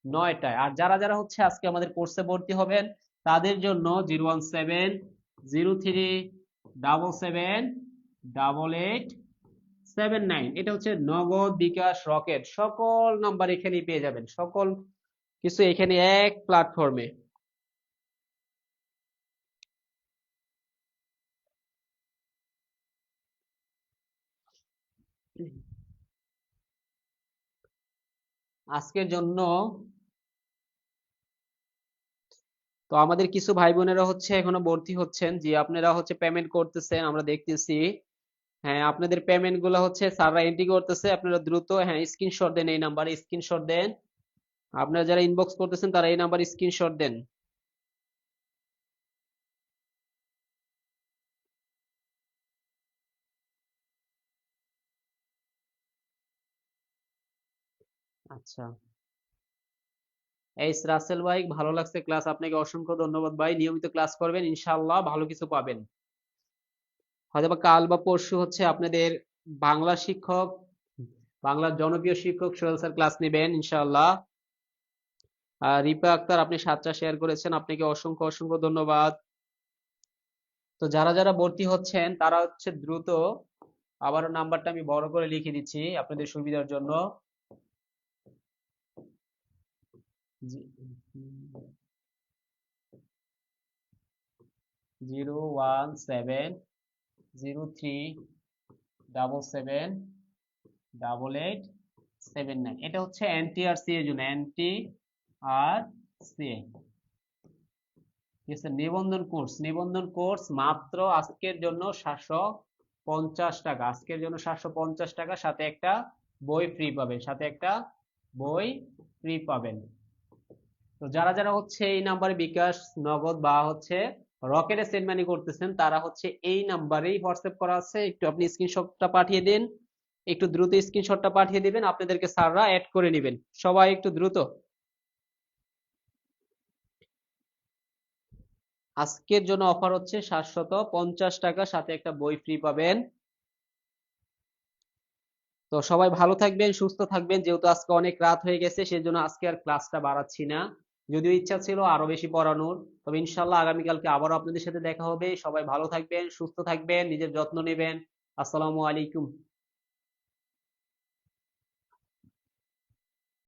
9টায়। আর যারা যারা হচ্ছে আজকে আমাদের কোর্সে ভর্তি হবেন তাদের জন্য 01703778879, এটা হচ্ছে নগদ বিকাশ রকেট, সকল নাম্বার এখানেই পেয়ে যাবেন, সকল কিছু এখানে এক প্ল্যাটফর্মে। আজকের জন্য তো আমাদের কিছু ভাই বোনেরা হচ্ছে এখনো ভর্তি হচ্ছেন, যে আপনারা হচ্ছে পেমেন্ট করতেছেন আমরা দেখতেছি। হ্যাঁ, আপনাদের পেমেন্ট গুলো হচ্ছে স্যাররা এন্ট্রি করতেছে, আপনারা দ্রুত হ্যাঁ স্ক্রিনশট দেন, এই নাম্বারে স্ক্রিনশট দেন। আপনারা যারা ইনবক্স করতেছেন তারা এই নাম্বারে স্ক্রিনশট দেন। আচ্ছা, এই রাসেল ভাই, ভালো লাগছে ক্লাস, আপনাকে অসংখ্য ধন্যবাদ ভাই। নিয়মিত ক্লাস করবেন ইনশাআল্লাহ, ভালো কিছু পাবেন। হয়তোবা কাল বা পরশু হচ্ছে আপনাদের বাংলা শিক্ষক, বাংলার জনপ্রিয় শিক্ষক সোহেল স্যার ক্লাস নেবেন ইনশাআল্লাহ। রিপা আক্তার, আপনি 7টা শেয়ার করেছেন, আপনাকে অসংখ্য অসংখ্য ধন্যবাদ। তো যারা যারা ভর্তি হচ্ছেন তারা হচ্ছে দ্রুত, আবারও নাম্বারটা আমি বড় করে লিখে দিচ্ছি আপনাদের সুবিধার জন্য। 01703778879, এটা হচ্ছে এনটিআরসি এর জন্য, এনটিআরসি, ঠিক আছে, নিবন্ধন কোর্স, নিবন্ধন কোর্স মাত্র আজকের জন্য 750 টাকা, আজকের জন্য 750 টাকা, সাথে একটা বই ফ্রি পাবেন, সাথে একটা বই ফ্রি পাবেন। তো যারা যারা হচ্ছে এই নাম্বারে বিকাশ, নগদ বা হচ্ছে রকেটে সেন্ড মানি করতেছেন তারা হচ্ছে এই নাম্বারেই হোয়াটসঅ্যাপ করা আছে, একটু আপনি স্ক্রিনশটটা পাঠিয়ে দিন, একটু দ্রুত স্ক্রিনশটটা পাঠিয়ে দিবেন, আপনাদেরকে স্যাররা অ্যাড করে নেবেন। সবাই একটু দ্রুত। আজকের জন্য অফার হচ্ছে 750 টাকা, সাথে একটা বই ফ্রি পাবেন। তো সবাই ভালো থাকবেন, সুস্থ থাকবেন। যেহেতু আজকে অনেক রাত হয়ে গেছে, সেজন্য আজকে আর ক্লাসটা বাড়াচ্ছি না। যদিও ইচ্ছা ছিল আরো বেশি পড়ানোর, তবে ইনশাল্লাহ আগামীকালকে আবারও আপনাদের সাথে দেখা হবে। সবাই ভালো থাকবেন, সুস্থ থাকবেন, নিজের যত্ন নেবেন। আসসালামু আলাইকুম।